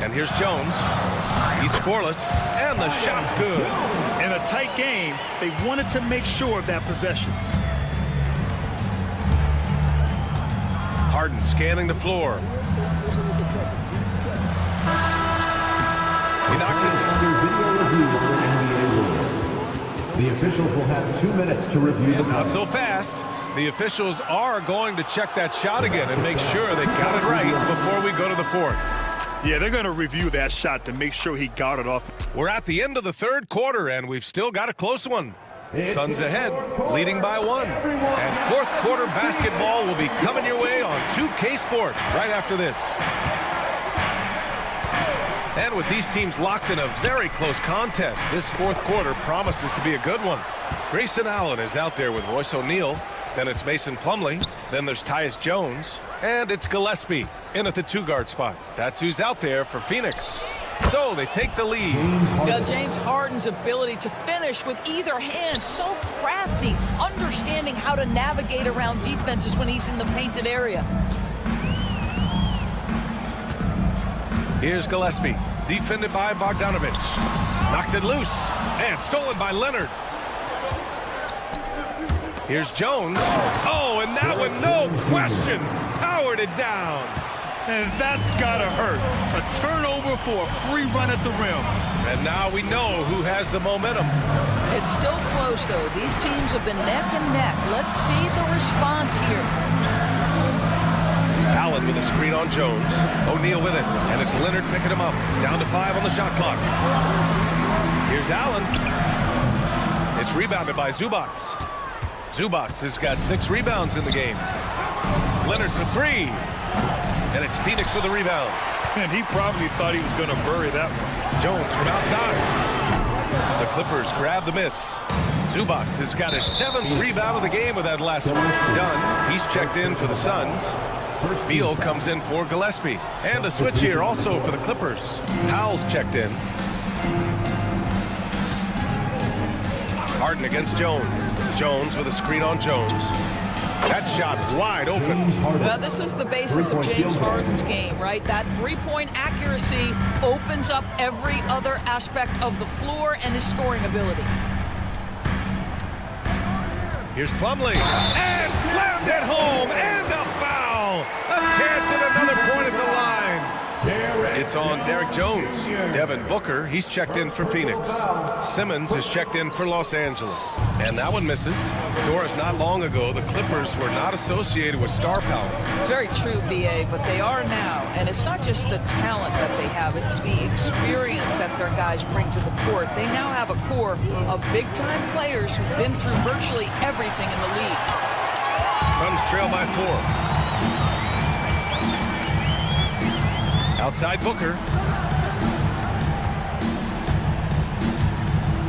And here's Jones. He's scoreless. And the shot's good. In a tight game, they wanted to make sure of that possession. Harden scanning the floor. He knocks it. The officials will have 2 minutes to review the Not so fast. The officials are going to check that shot again and make sure they got it right before we go to the fourth. Yeah, they're going to review that shot to make sure he got it off. We're at the end of the third quarter, and we've still got a close one. Suns ahead, leading by 1. And fourth quarter basketball will be coming your way on 2K Sports right after this. And with these teams locked in a very close contest, this fourth quarter promises to be a good one. Grayson Allen is out there with Royce O'Neal. Then it's Mason Plumlee. Then there's Tyus Jones. And it's Gillespie in at the 2-guard spot. That's who's out there for Phoenix. So they take the lead. James Harden's ability to finish with either hand, so crafty, understanding how to navigate around defenses when he's in the painted area. Here's Gillespie, defended by Bogdanovich. Knocks it loose, and stolen by Leonard. Here's Jones. Oh, and that one, no question, powered it down. And that's got to hurt. A turnover for a free run at the rim. And now we know who has the momentum. It's still close, though. These teams have been neck and neck. Let's see the response here. Allen with a screen on Jones. O'Neal with it, and it's Leonard picking him up. Down to 5 on the shot clock. Here's Allen. It's rebounded by Zubats. Zubats has got 6 rebounds in the game. Leonard for 3. And it's Phoenix with a rebound. And he probably thought he was going to bury that one. Jones from outside. The Clippers grab the miss. Zubats has got his 7th rebound of the game with that last one. Dunn, he's checked in for the Suns. Beal comes in for Gillespie. And a switch here also for the Clippers. Powell's checked in. Harden against Jones. Jones with a screen on Jones. That shot wide open. Well, this is the basis of James Harden's game, right? That three-point accuracy opens up every other aspect of the floor and his scoring ability. Here's Plumlee. And slammed it home. And a foul. A chance at another point on Derek Jones. Devin Booker, he's checked in for Phoenix. Simmons is checked in for Los Angeles. And that one misses. Doris, not long ago, the Clippers were not associated with star power. It's very true, B.A., but they are now. And it's not just the talent that they have, it's the experience that their guys bring to the court. They now have a core of big-time players who've been through virtually everything in the league. Suns trail by 4. Outside Booker.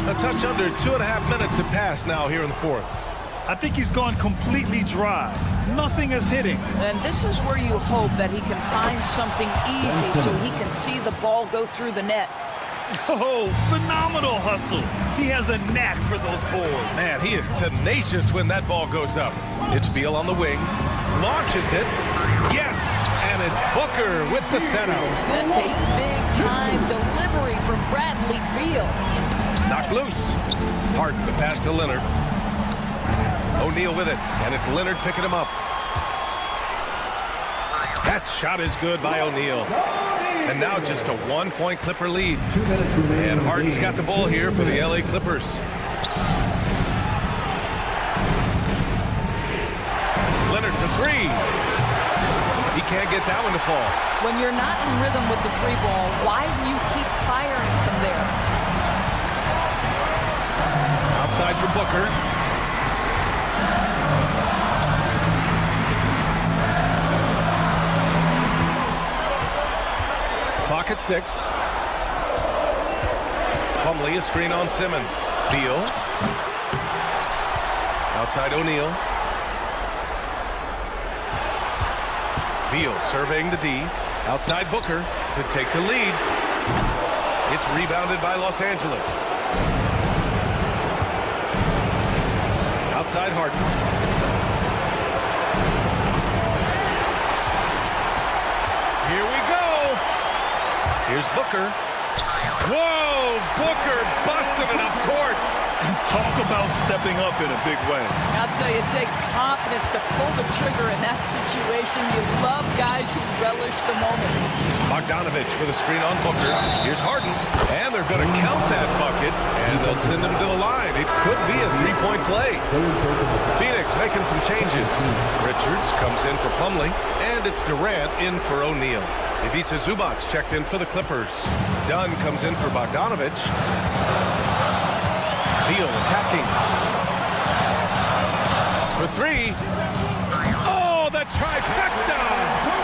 A touch under 2.5 minutes have passed now here in the fourth. I think he's gone completely dry. Nothing is hitting. And this is where you hope that he can find something easy so he can see the ball go through the net. Oh, phenomenal hustle. He has a knack for those balls. Man, he is tenacious when that ball goes up. It's Beal on the wing. Launches it. Yes! And it's Booker with the setup. That's a big-time delivery from Bradley Beal. Knocked loose. Harden, the pass to Leonard. O'Neal with it, and it's Leonard picking him up. That shot is good by O'Neal. And now just a 1-point Clipper lead. And Harden's got the ball here for the LA Clippers. Leonard for 3. He can't get that one to fall. When you're not in rhythm with the 3-ball, why do you keep firing from there? Outside for Booker. Clock at 6. Plumlee, a screen on Simmons. Beal. Outside O'Neal. Beal surveying the D. Outside Booker to take the lead. It's rebounded by Los Angeles. Outside Harden. Here we go. Here's Booker. Whoa! Booker busting it up court. Talk about stepping up in a big way. I'll tell you, it takes confidence to pull the trigger in that situation. You love guys who relish the moment. Bogdanovich with a screen on Booker. Here's Harden. And they're going to count that bucket, and they'll send him to the line. It could be a 3-point play. Phoenix making some changes. Richards comes in for Plumlee, and it's Durant in for O'Neal. Ivica Zubac checked in for the Clippers. Dunn comes in for Bogdanovich. Beal attacking. For 3. Oh, the trifecta!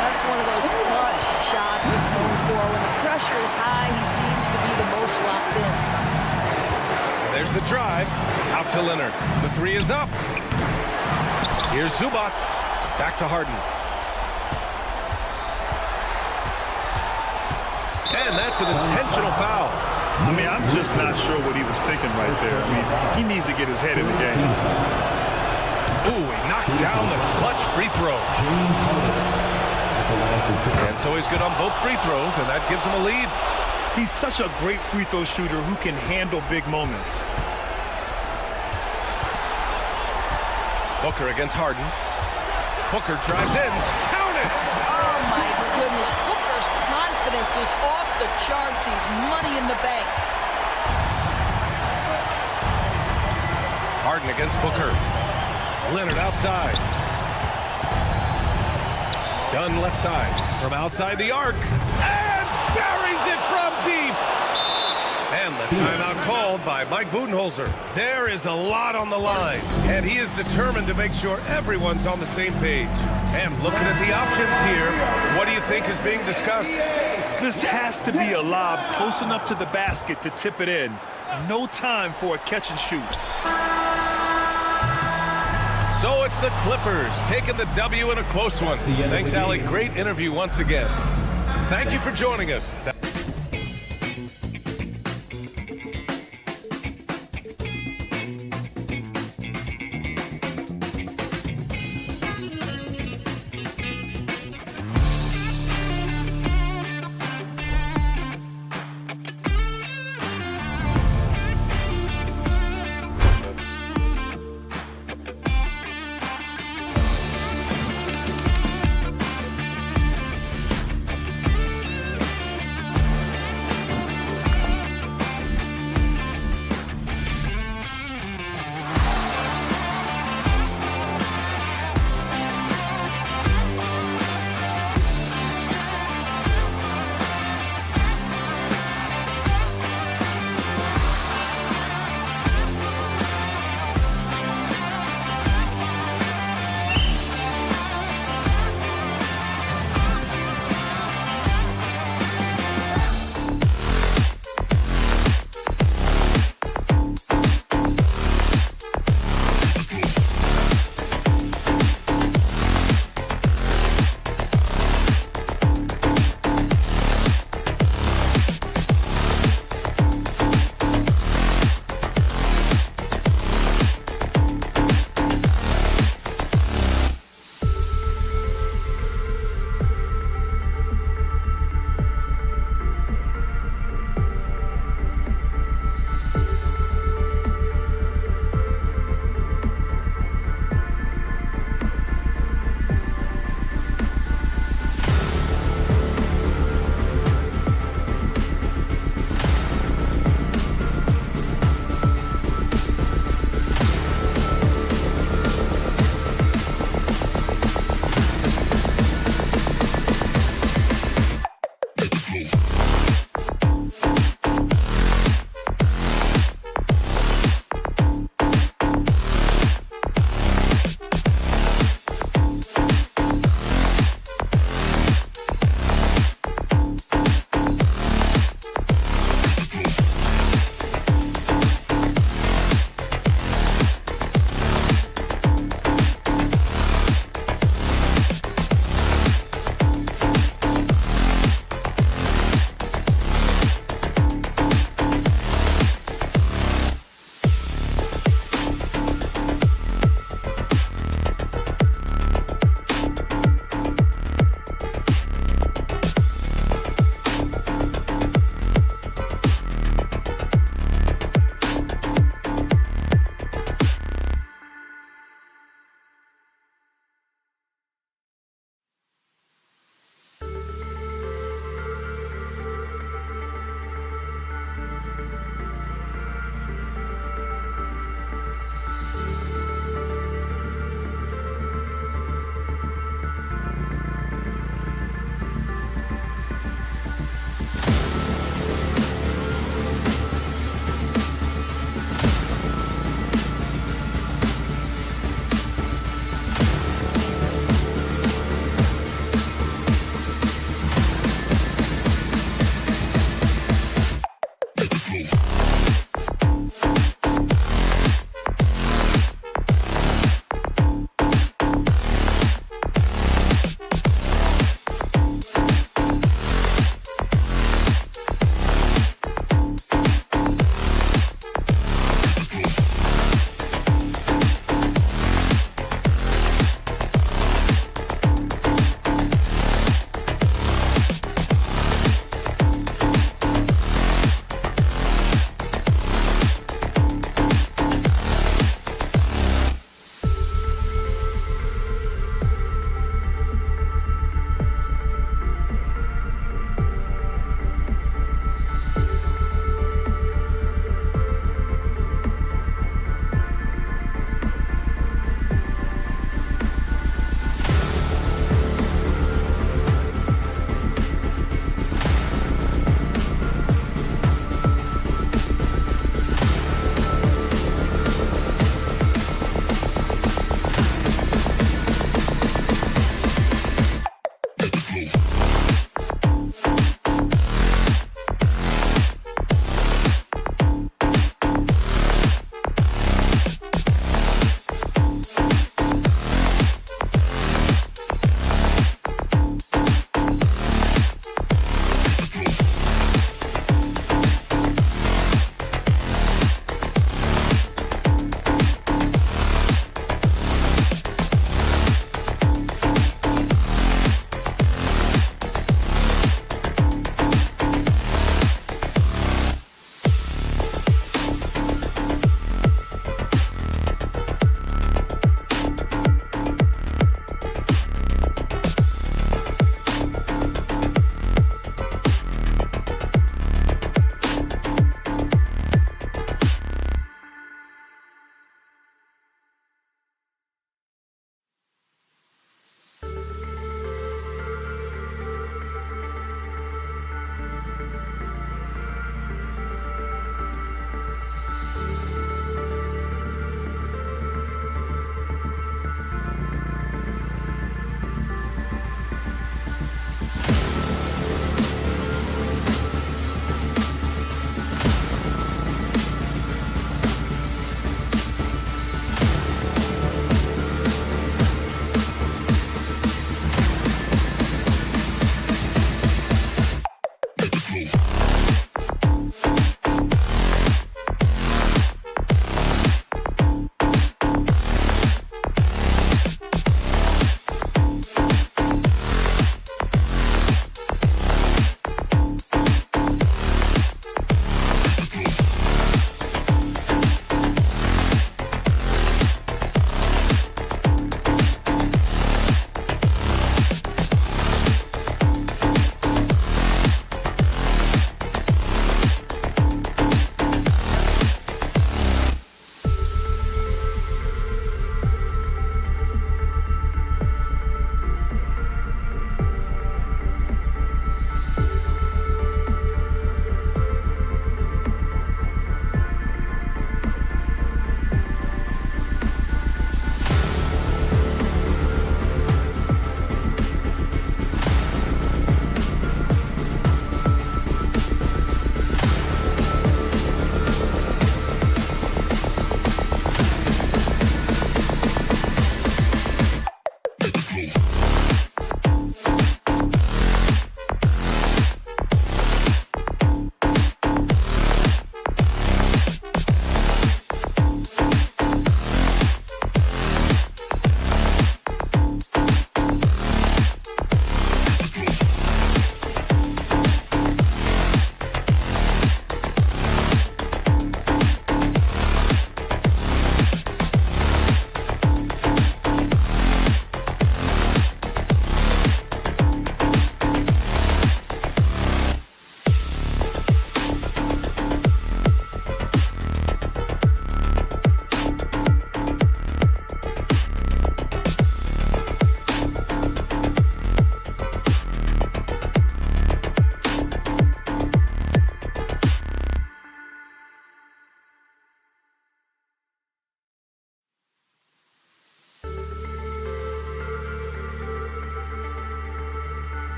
That's one of those clutch shots he's known for. When the pressure is high, he seems to be the most locked in. And there's the drive. Out to Leonard. The 3 is up. Here's Zubac. Back to Harden. And that's an intentional foul. I mean, I'm just not sure what he was thinking right there. I mean, he needs to get his head in the game. Ooh, he knocks down the clutch free throw. And so he's good on both free throws, and that gives him a lead. He's such a great free throw shooter who can handle big moments. Booker against Harden. Booker drives in. Count it! Oh, my goodness. Booker's confidence is off the charts. He's money in the bank. Harden against Booker. Leonard outside. Dunn left side. From outside the arc. And buries it from deep. And the timeout called by Mike Budenholzer. There is a lot on the line, and he is determined to make sure everyone's on the same page. And looking at the options here, what do you think is being discussed? This has to be a lob close enough to the basket to tip it in. No time for a catch and shoot. So it's the Clippers taking the W in a close one. Thanks, Allie. Great interview once again. Thank you for joining us.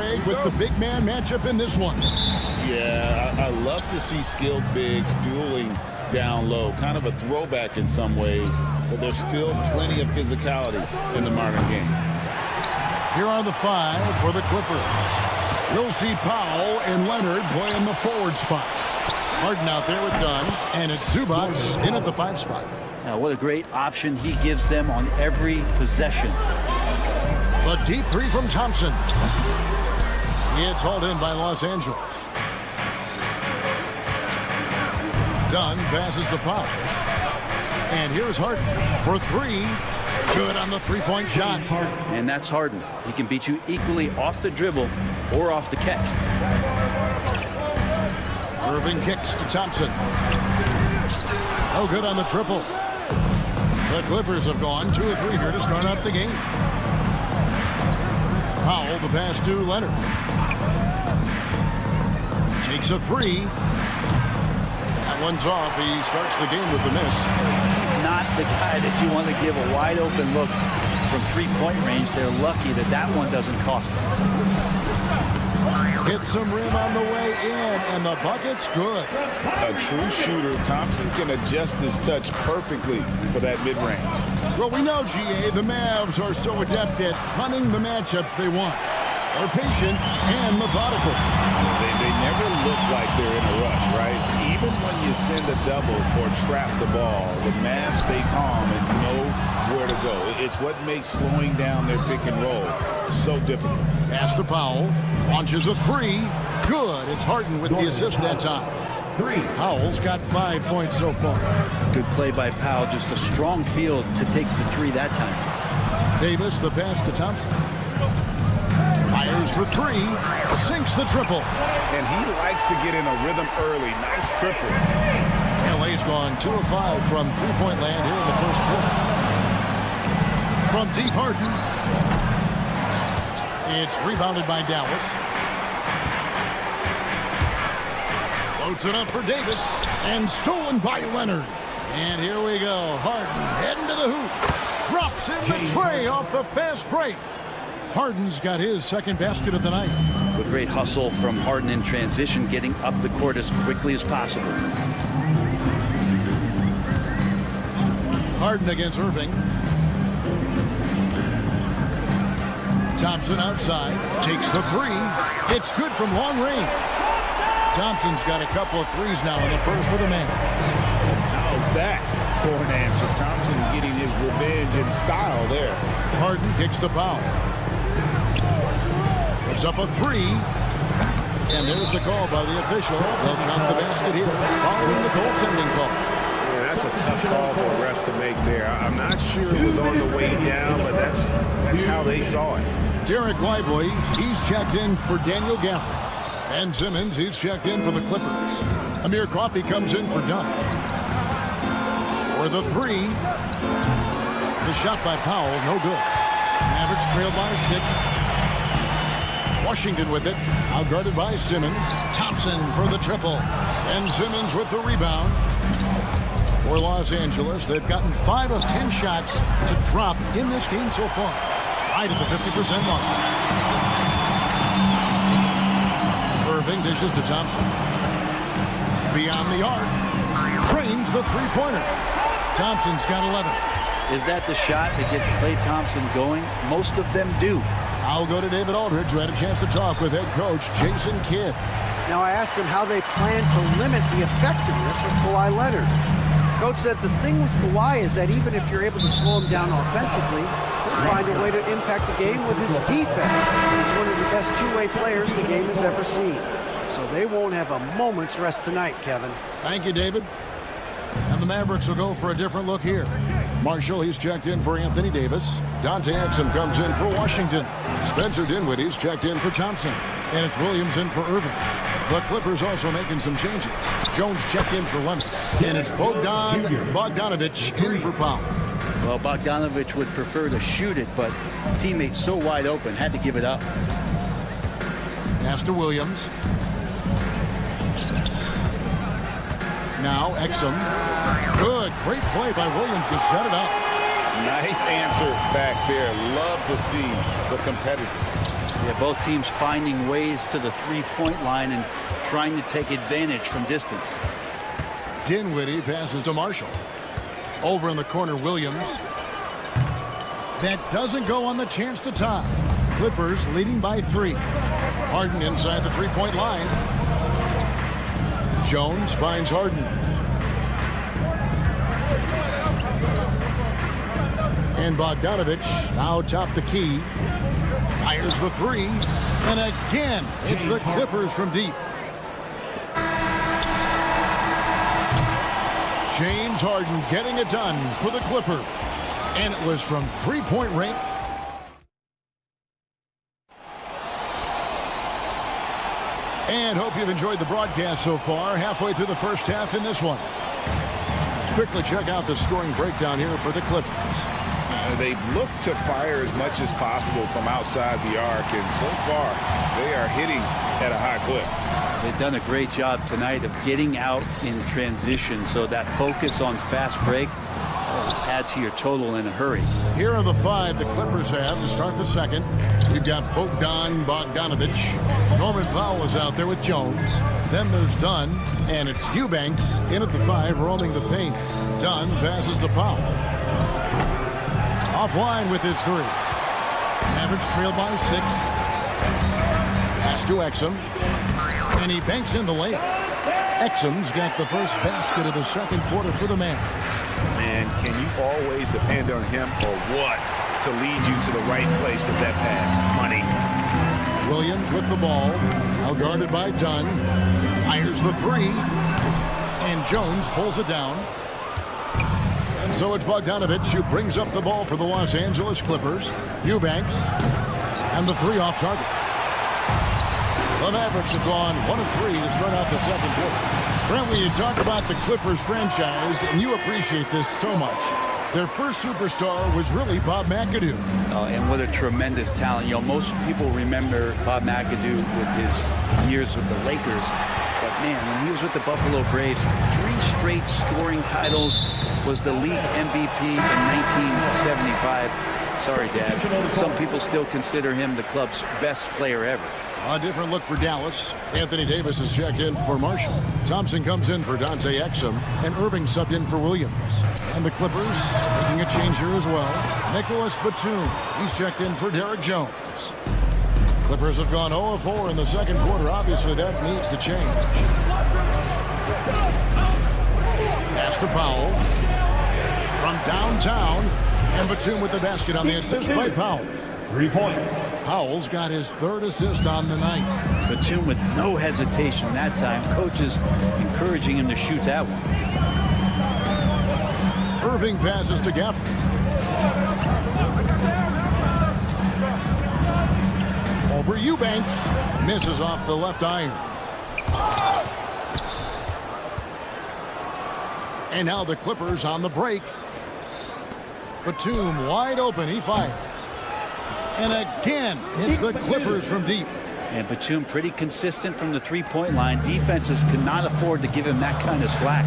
Greg, with the big man matchup in this one. Yeah, I love to see skilled bigs dueling down low. Kind of a throwback in some ways, but there's still plenty of physicality in the modern game. Here are the 5 for the Clippers. We'll see Powell and Leonard playing the forward spots. Harden out there with Dunn, and it's Zubac in at the 5 spot. Now, what a great option he gives them on every possession. The deep 3 from Thompson. It's hauled in by Los Angeles. Dunn passes to Powell. And here's Harden for 3. Good on the 3-point shot. And that's Harden. He can beat you equally off the dribble or off the catch. Irving kicks to Thompson. Oh, good on the triple. The Clippers have gone 2 of 3 here to start out the game. Powell, the pass to Leonard. Takes a 3. That one's off. He starts the game with the miss. He's not the guy that you want to give a wide open look from 3-point range. They're lucky that that one doesn't cost them. Hits some rim on the way in, and the bucket's good. A true shooter, Thompson can adjust his touch perfectly for that mid-range. Well, we know, GA, the Mavs are so adept at hunting the matchups they want. They're patient and methodical. They never look like they're in a rush, right? Even when you send a double or trap the ball, the Mavs stay calm and know where to go. It's what makes slowing down their pick and roll so difficult. Pass to Powell. Launches a 3. Good. It's Harden with the assist that time. 3. Powell's got 5 points so far. Good play by Powell. Just a strong field to take the 3 that time. Davis, the pass to Thompson. Fires for 3. Sinks the triple. And he likes to get in a rhythm early. Nice triple. LA's gone 2 of 5 from 3-point land here in the first quarter. From deep, Harden. It's rebounded by Dallas. Floats it up for Davis. And stolen by Leonard. And here we go. Harden heading to the hoop. Drops in the tray off the fast break. Harden's got his second basket of the night. A great hustle from Harden in transition, getting up the court as quickly as possible. Harden against Irving. Thompson outside, takes the 3. It's good from long range. Thompson's got a couple of 3s now in the first for the Mavs. How's that for an answer? Thompson getting his revenge in style there. Harden kicks to Powell. Puts up a 3. And there's the call by the official. They'll count the basket here, following the goaltending call. Yeah, that's a tough call for a ref to make there. I'm not sure it was on the way down, but that's how they saw it. Derek Lively, he's checked in for Daniel Gafford. And Simmons, he's checked in for the Clippers. Amir Coffey comes in for Dunn. For the 3. The shot by Powell, no good. Mavericks trailed by 6. Washington with it, outguarded by Simmons. Thompson for the triple. And Simmons with the rebound. For Los Angeles, they've gotten 5 of 10 shots to drop in this game so far. Right at the 50% mark. Irving dishes to Thompson. Beyond the arc. Trains the 3-pointer. Thompson's got 11. Is that the shot that gets Klay Thompson going? Most of them do. I'll go to David Aldridge, who had a chance to talk with head coach Jason Kidd. Now I asked him how they plan to limit the effectiveness of Kawhi Leonard. Coach said the thing with Kawhi is that even if you're able to slow him down offensively, he'll find a way to impact the game with his defense. He's one of the best two-way players the game has ever seen. So they won't have a moment's rest tonight, Kevin. Thank you, David. And the Mavericks will go for a different look here. Marshall, he's checked in for Anthony Davis. Dante Exum comes in for Washington. Spencer Dinwiddie's checked in for Thompson. And it's Williams in for Irving. The Clippers also making some changes. Jones checked in for Leonard. And it's Bogdanovich in for Powell. Well, Bogdanovich would prefer to shoot it, but teammates so wide open, had to give it up. Pass to Williams. Now Exum. Good, great play by Williams to set it up. Nice answer back there. Love to see the competitors. Yeah, both teams finding ways to the three-point line and trying to take advantage from distance. Dinwiddie passes to Marshall. Over in the corner, Williams. That doesn't go on the chance to tie. Clippers leading by 3. Harden inside the three-point line. Jones finds Harden. And Bogdanovich now top the key. Fires the 3. And again, it's the Clippers from deep. James Harden getting it done for the Clippers. And it was from three-point range. And hope you've enjoyed the broadcast so far. Halfway through the first half in this one. Let's quickly check out the scoring breakdown here for the Clippers. They've looked to fire as much as possible from outside the arc, and so far they are hitting at a high clip. They've done a great job tonight of getting out in transition, so that focus on fast break will add to your total in a hurry. Here are the 5 the Clippers have to start the second. You've got Bogdanovich. Norman Powell is out there with Jones. Then there's Dunn, and it's Eubanks in at the 5, roaming the paint. Dunn passes to Powell. Offline with his 3. Mavericks trail by 6. Pass to Exum. And he banks in the layup. Exum's got the first basket of the second quarter for the Mavericks. Man, can you always depend on him or what to lead you to the right place with that pass? Money. Williams with the ball. Now guarded by Dunn. Fires the 3. And Jones pulls it down. So it's Bogdanovich who brings up the ball for the Los Angeles Clippers. Eubanks. And the 3 off target. The Mavericks have gone 1 of 3 to start out the second quarter. Brantley, you talk about the Clippers franchise, and you appreciate this so much. Their first superstar was really Bob McAdoo. And what a tremendous talent. You know, most people remember Bob McAdoo with his years with the Lakers. But man, when he was with the Buffalo Braves, 3 straight scoring titles, was the league MVP in 1975. Sorry, Dad. Some people still consider him the club's best player ever. A different look for Dallas. Anthony Davis is checked in for Marshall. Thompson comes in for Dante Exum, and Irving subbed in for Williams. And the Clippers making a change here as well. Nicholas Batum, he's checked in for Derek Jones. Clippers have gone 0 of 4 in the second quarter. Obviously, that needs to change. Pass to Powell from downtown, and Batum with the basket on the assist by Powell. 3 points. Powell's got his 3rd assist on the night. Batum with no hesitation that time. Coaches encouraging him to shoot that one. Irving passes to Gafford. Over Eubanks. Misses off the left iron. And now the Clippers on the break. Batum wide open. He fires. And again, it's the Clippers from deep. And Batum pretty consistent from the three-point line. Defenses cannot afford to give him that kind of slack.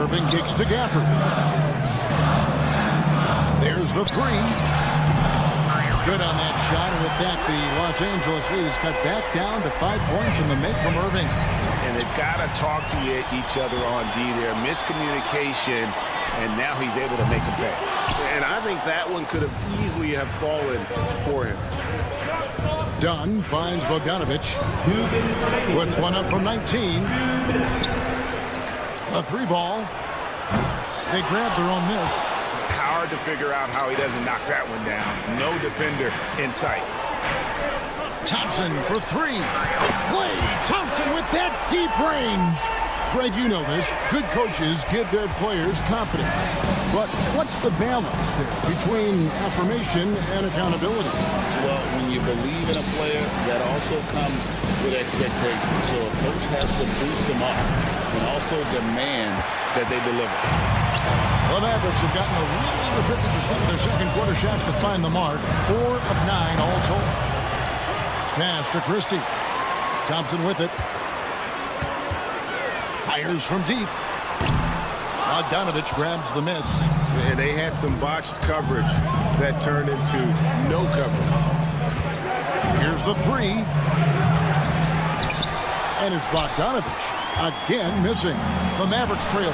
Irving kicks to Gafford. There's the 3. Good on that shot. And with that, the Los Angeles lead is cut back down to 5 points in the make from Irving. And they've got to talk to each other on D there. Miscommunication, and now he's able to make a pay. And I think that one could have easily have fallen for him. Dunn finds Bogdanovich. Puts one up from 19. A 3 ball. They grab their own miss. Hard to figure out how he doesn't knock that one down. No defender in sight. Thompson for 3. Klay Thompson with that deep range. Greg, you know this. Good coaches give their players confidence. But what's the balance there between affirmation and accountability? Well, when you believe in a player, that also comes with expectations. So a coach has to boost them up and also demand that they deliver. The Mavericks have gotten a little under 50% of their second quarter shots to find the mark. 4 of 9 all told. Pass to Christie. Thompson with it. Fires from deep. Bogdanovich grabs the miss. And they had some botched coverage that turned into no coverage. Here's Here's the three. And it's Bogdanovich. Again missing. The Mavericks trail.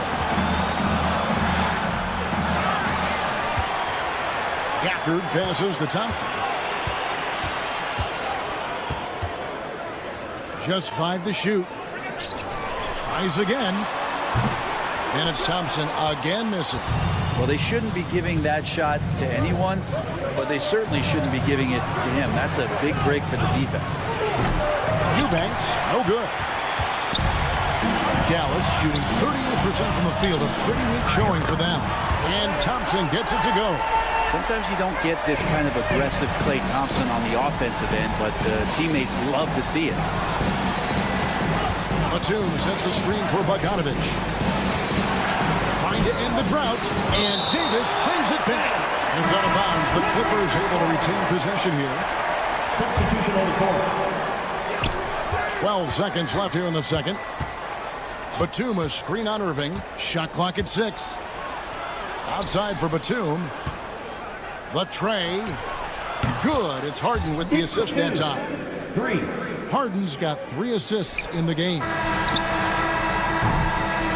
Gafford passes to Thompson. Just 5 to shoot. Tries again. And it's Thompson again missing. Well, they shouldn't be giving that shot to anyone, but they certainly shouldn't be giving it to him. That's a big break for the defense. Eubanks, no good. Dallas shooting 38% from the field. A pretty weak showing for them. And Thompson gets it to go. Sometimes you don't get this kind of aggressive Klay Thompson on the offensive end, but the teammates love to see it. Batum sets a screen for Bogdanovich. Trying to end the drought, and Davis sends it back. It's out of bounds. The Clippers able to retain possession here. Substitution on the court. 12 seconds left here in the second. Batum a screen on Irving. Shot clock at 6. Outside for Batum. The tray. Good. It's Harden with the assist that time. 3. Harden's got 3 assists in the game.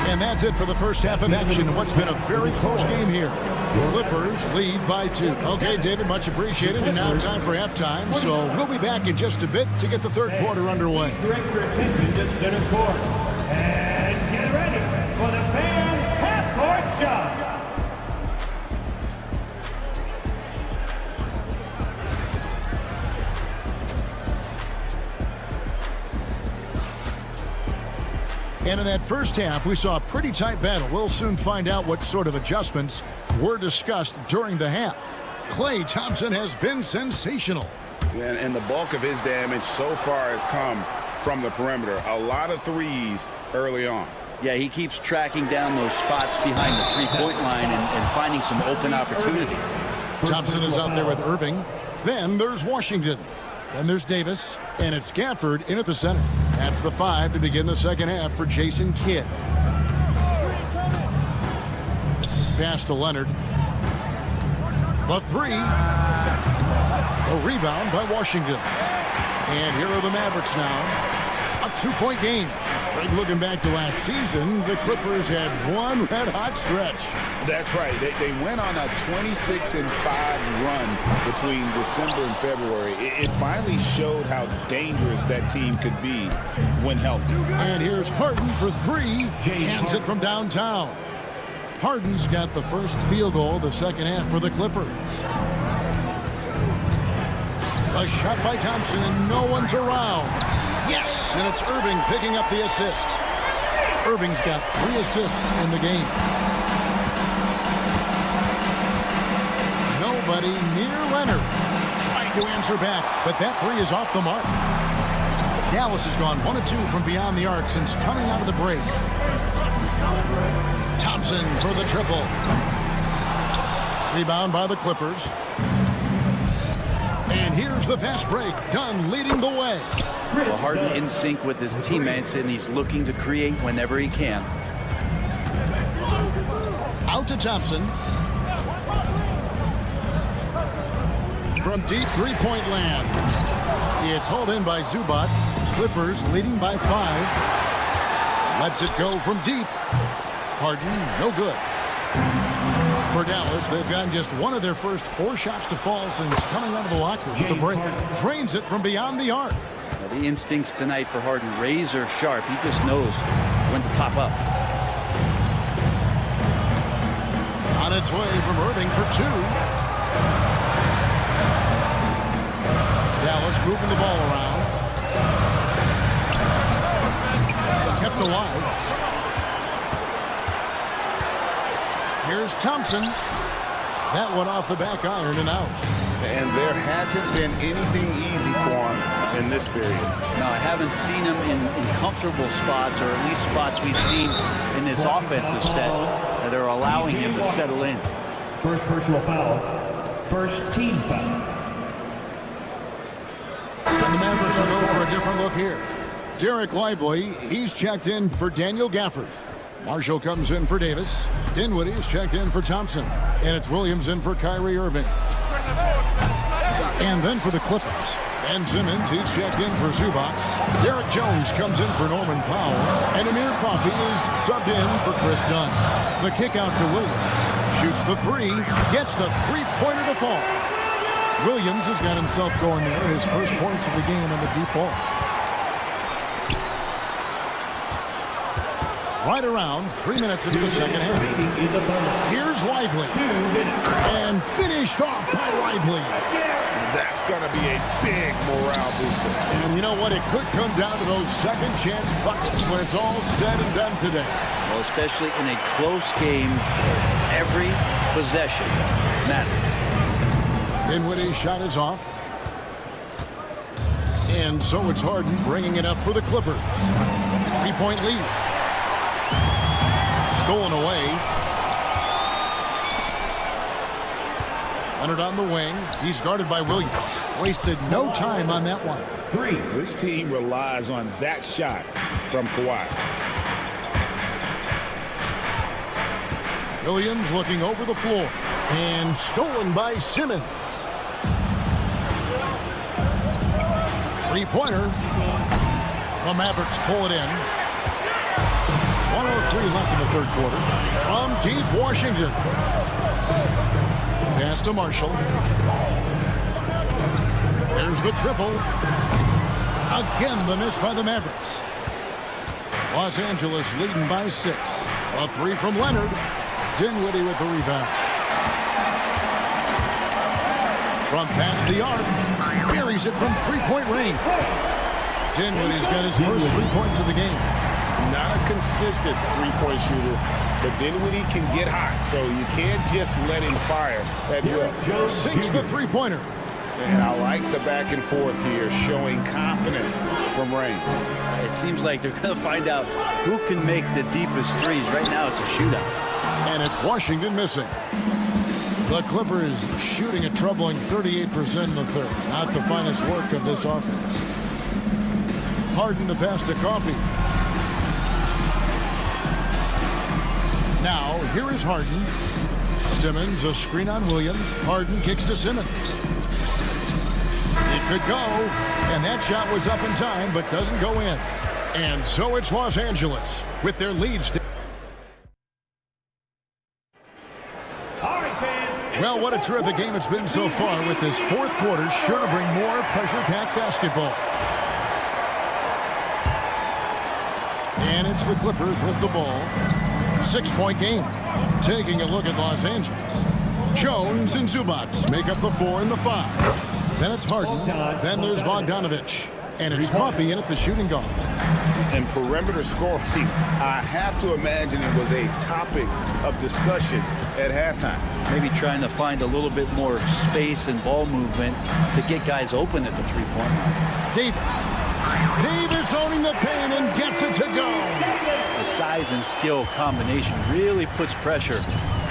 And that's it for the first half of action. What's been a very close game here. Clippers lead by 2. Okay, David, much appreciated. And now time for halftime. So we'll be back in just a bit to get the third quarter underway. Direct your attention to center court. And get ready for the fan half-court shot. And in that first half, we saw a pretty tight battle. We'll soon find out what sort of adjustments were discussed during the half. Klay Thompson has been sensational. And the bulk of his damage so far has come from the perimeter. A lot of threes early on. Yeah, he keeps tracking down those spots behind the three-point line and finding some open opportunities. Thompson is out there with Irving. Then there's Washington. Then there's Davis. And it's Gafford in at the center. That's the 5 to begin the second half for Jason Kidd. Pass to Leonard. The 3. A rebound by Washington. And here are the Mavericks now. A 2-point game. Right, looking back to last season, the Clippers had one red-hot stretch. That's right. They went on a 26-5 run between December and February. It finally showed how dangerous that team could be when healthy. And here's Harden for 3. Hands it from downtown. Harden's got the first field goal of the second half for the Clippers. A shot by Thompson, and no one's around. Yes, and it's Irving picking up the assist. Irving's got 3 assists in the game. Nobody near Leonard. Trying to answer back, but that 3 is off the mark. Dallas has gone 1 of 2 from beyond the arc since coming out of the break. Thompson for the triple. Rebound by the Clippers. And here's the fast break. Dunn leading the way. Well, Harden in sync with his teammates, and he's looking to create whenever he can. Out to Thompson. From deep three-point land. It's hauled in by Zubac. Clippers leading by 5. Lets it go from deep. Harden, no good. For Dallas, they've gotten just 1 of their first 4 shots to fall since coming out of the locker with the break. Drains it from beyond the arc. Well, the instincts tonight for Harden, razor sharp. He just knows when to pop up. On its way from Irving for 2. Dallas moving the ball around. Kept alive. Here's Thompson. That one off the back iron and out. And there hasn't been anything easy for him in this period. No, I haven't seen him in comfortable spots, or at least spots we've seen in this offensive set that are allowing him to settle in. First personal foul. First team foul. So the Mavericks will go for a different look here. Derek Lively, he's checked in for Daniel Gafford. Marshall comes in for Davis. Dinwiddie's checked in for Thompson. And it's Williams in for Kyrie Irving. And then for the Clippers, And Simmons, he's checked in for Zubac. Derek Jones comes in for Norman Powell. And Amir Coffey is subbed in for Chris Dunn. The kick out to Williams. Shoots the three. Gets the three-pointer to fall. Williams has got himself going there. His first points of the game on the deep ball. Right around 3 minutes into the second half. Here's Lively. And finished off by Lively. That's going to be a big morale booster. And you know what? It could come down to those second chance buckets when it's all said and done today. Well, especially in a close game, every possession matters. Dinwiddie's shot is off. And so it's Harden bringing it up for the Clippers. 3-point lead. Stolen away. Leonard on the wing. He's guarded by Williams. Wasted no time on that one. This team relies on that shot from Kawhi. Williams looking over the floor. And stolen by Simmons. Three-pointer. The Mavericks pull it in. 1:03 left in the third quarter. From deep Washington. Pass to Marshall. There's the triple. Again, the miss by the Mavericks. Los Angeles leading by 6. A three from Leonard. Dinwiddie with the rebound. From past the arc. Buries it from three-point range. Dinwiddie's got his first 3 points of the game. Not a consistent three-point shooter, but Dinwiddie can get hot, so you can't just let him fire at will. Sinks the three-pointer. And I like the back and forth here, showing confidence from Rain. It seems like they're going to find out who can make the deepest threes. Right now, it's a shootout. And it's Washington missing. The Clippers shooting a troubling 38% in the third. Not the finest work of this offense. Harden to pass to Coffey. Now, here is Harden. Simmons, a screen on Williams. Harden kicks to Simmons. It could go, and that shot was up in time, but doesn't go in. And so it's Los Angeles with their lead. Well, what a terrific game it's been so far, with this fourth quarter sure to bring more pressure-packed basketball. And it's the Clippers with the ball. 6-point game. Taking a look at Los Angeles. Jones and Zubac make up the 4 and the 5. Then it's Harden. Then there's Bogdanovich. And it's Coffey in at the shooting guard. And perimeter scoring, I have to imagine it was a topic of discussion at halftime. Maybe trying to find a little bit more space and ball movement to get guys open at the three-point line. Davis owning the paint and gets it to go. The size and skill combination really puts pressure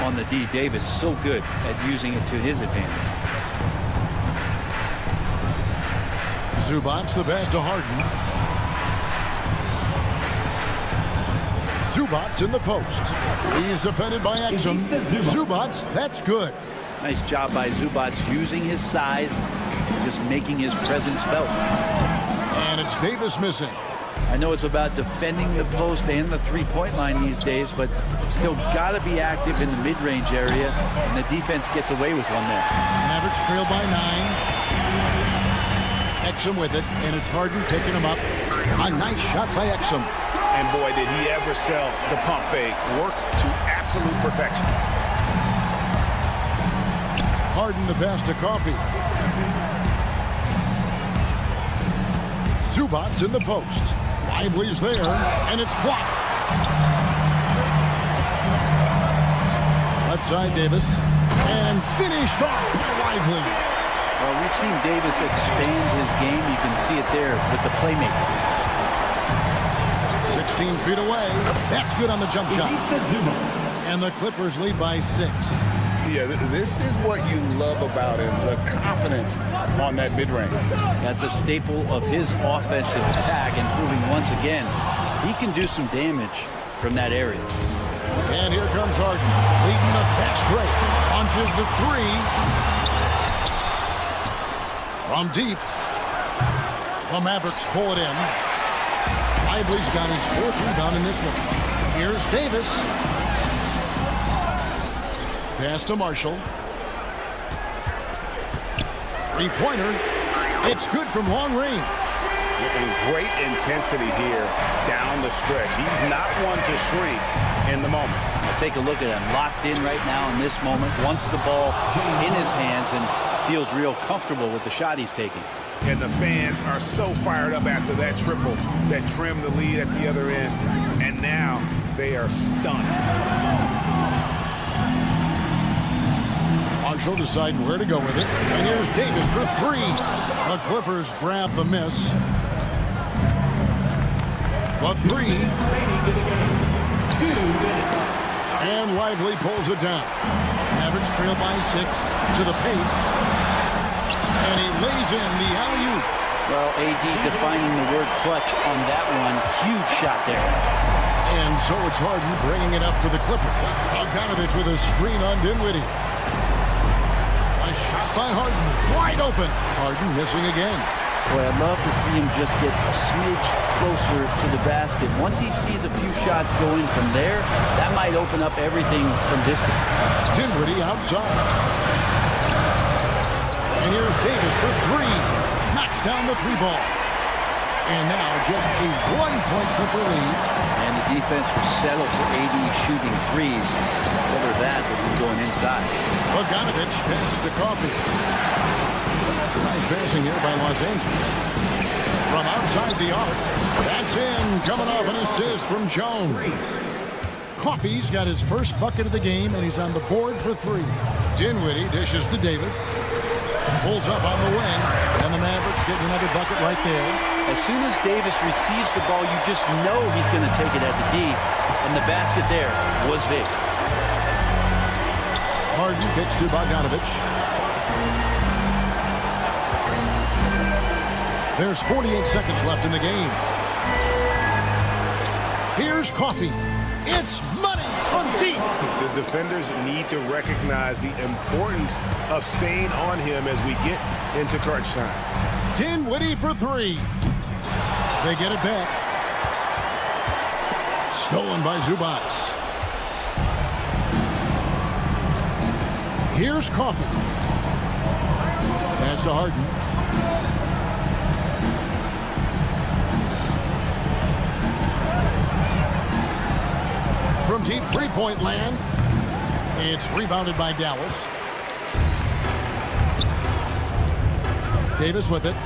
on the D. Davis so good at using it to his advantage. Zubac the pass to Harden. Zubac in the post. He's defended by Exum. Zubac, that's good. Nice job by Zubac using his size, just making his presence felt. And it's Davis missing. I know it's about defending the post and the three-point line these days, but still got to be active in the mid-range area, and the defense gets away with one there. Mavericks trail by 9. Exum with it, and it's Harden taking him up. A nice shot by Exum. And boy, did he ever sell the pump fake. Worked to absolute perfection. Harden the pass to Coffey. Zubac in the post. Lively's there, and it's blocked. Left side, Davis. And finished off by Lively. Well, we've seen Davis expand his game. You can see it there with the playmaking. 16 feet away. That's good on the jump shot. And the Clippers lead by 6. Yeah, this is what you love about him, the confidence on that mid-range. That's a staple of his offensive attack, and proving once again he can do some damage from that area. And here comes Harden, leading the fast break. Launches the 3. From deep. The Mavericks pull it in. Lively's got his 4th rebound in this one. Here's Davis. Pass to Marshall. Three-pointer. It's good from long range. And great intensity here down the stretch. He's not one to shrink in the moment. Now take a look at him, locked in right now in this moment. Wants the ball in his hands and feels real comfortable with the shot he's taking. And the fans are so fired up after that triple that trimmed the lead at the other end. And now they are stunned. Marshall deciding where to go with it. And here's Davis for 3. The Clippers grab the miss. The 3. And Lively pulls it down. Mavericks trail by 6 to the paint. And he lays in the alley-oop. Well, AD defining the word clutch on that one. Huge shot there. And so it's Harden bringing it up to the Clippers. Bogdanovich with a screen on Dinwiddie. A shot by Harden. Wide open. Harden missing again. Boy, I'd love to see him just get a smidge closer to the basket. Once he sees a few shots going from there, that might open up everything from distance. Dinwiddie outside. And here's Davis for 3. Knocks down the 3-ball. And now just a 1-point Clipper lead. And the defense was settled for AD shooting threes. Whether that or him going inside. Bogdanovich passes to Coffey. Nice passing here by Los Angeles. From outside the arc. That's in. Coming off an assist from Jones. Coffey's got his first bucket of the game, and he's on the board for 3. Dinwiddie dishes to Davis. Pulls up on the wing, and the Mavericks get another bucket right there. As soon as Davis receives the ball, you just know he's going to take it at the D, and the basket there was big. Harden kicks to Bogdanovich. There's 48 seconds left in the game. Here's Coffey. It's money from deep. The defenders need to recognize the importance of staying on him as we get into crunch time. Dinwiddie for 3. They get it back. Stolen by Zubac. Here's Coffey. Pass to Harden. From deep 3-point land. It's rebounded by Dallas. Davis with it.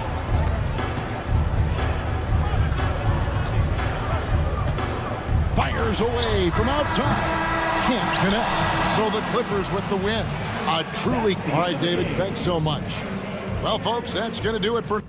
Fires away from outside. Can't connect. So the Clippers with the win. A truly... All right, David, thanks so much. Well, folks, that's going to do it for...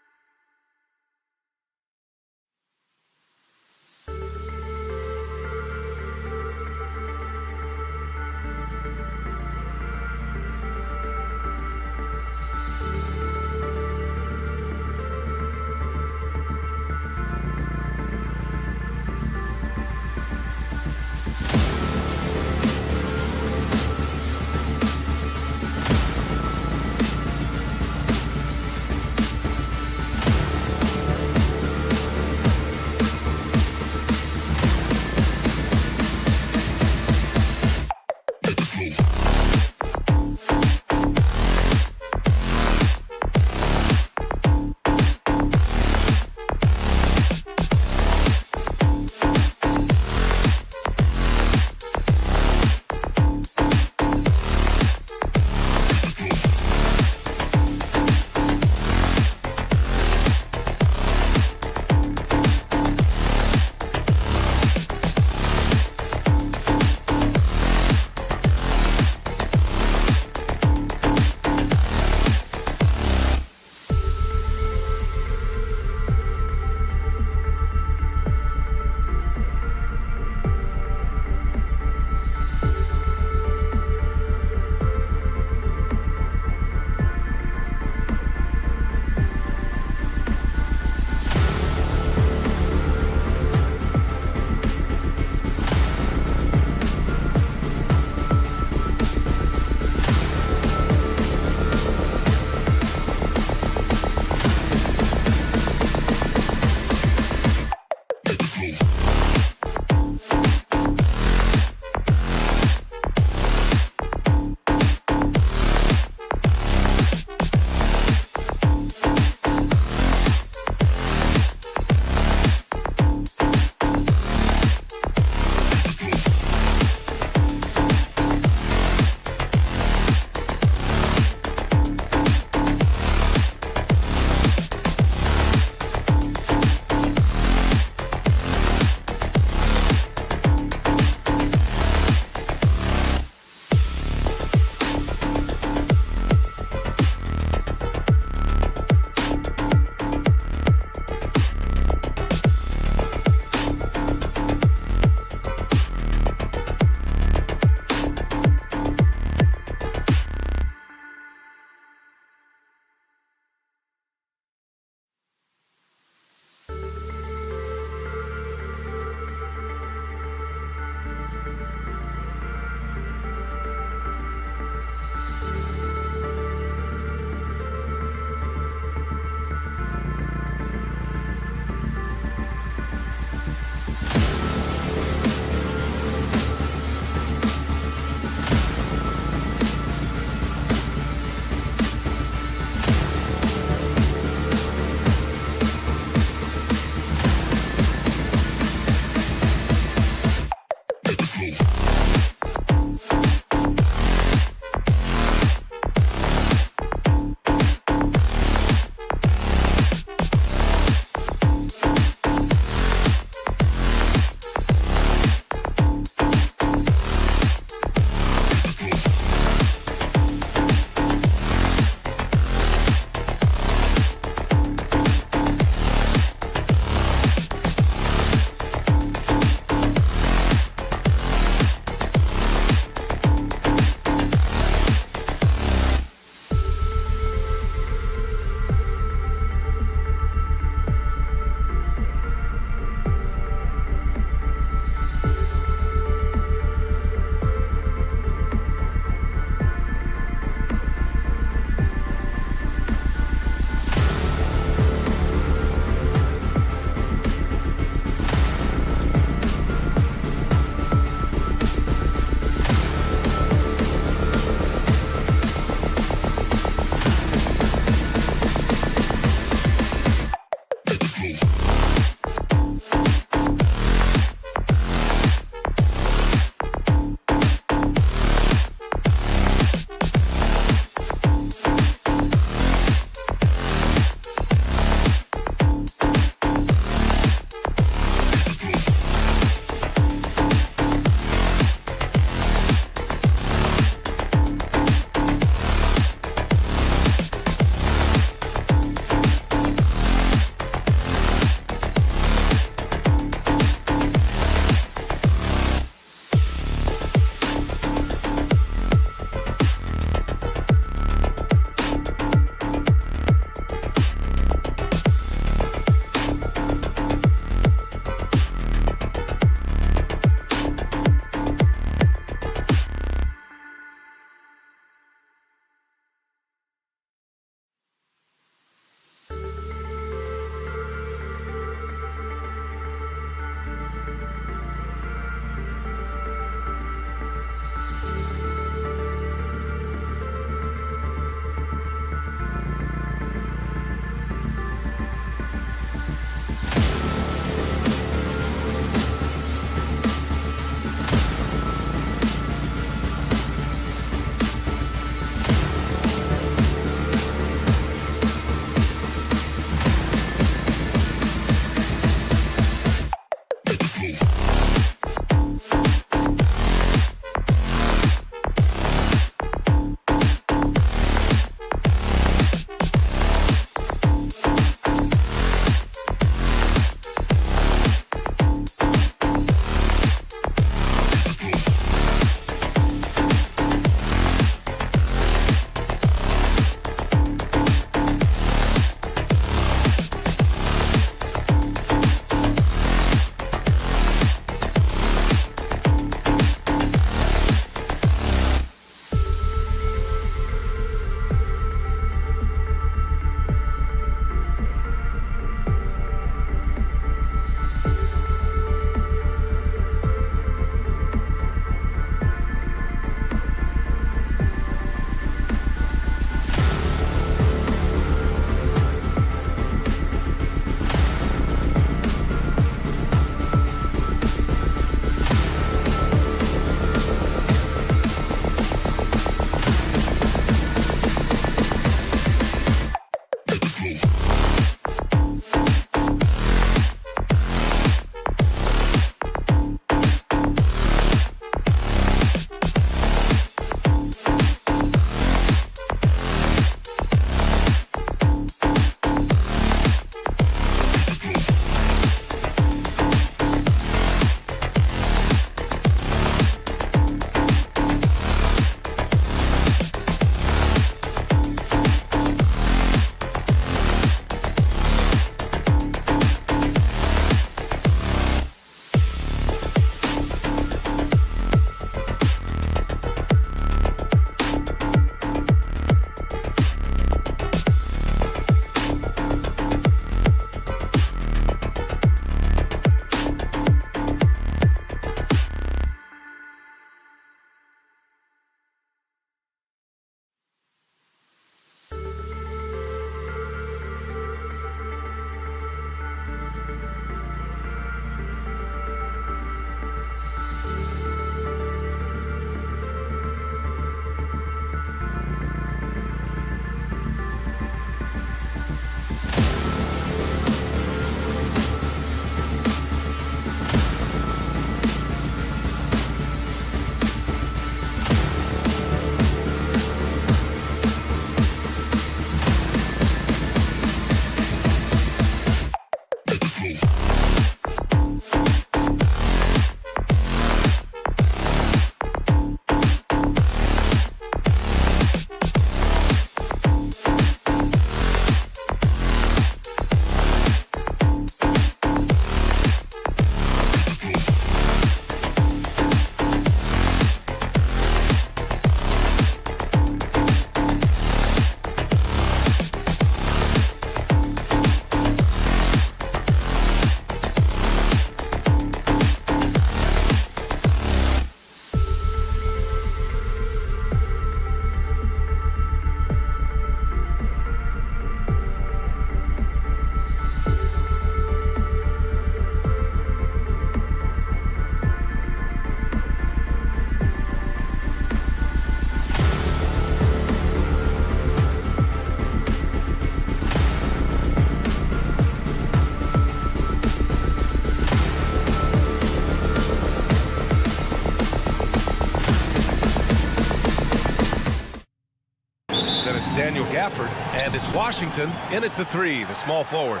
Daniel Gafford, and it's Washington in at the 3, the small forward.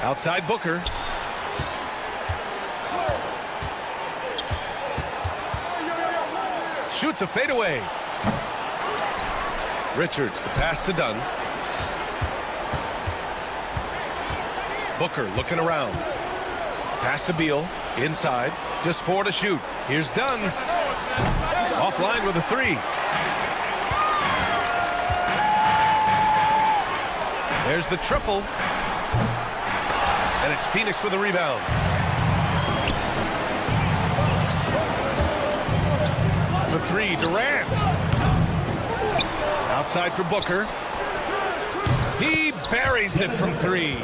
Outside Booker. Shoots a fadeaway. Richards, the pass to Dunn. Booker looking around. Pass to Beal, inside, just 4 to shoot. Here's Dunn. Offline with a 3. There's the triple. And it's Phoenix with a rebound. The 3, Durant. Outside for Booker. He buries it from 3.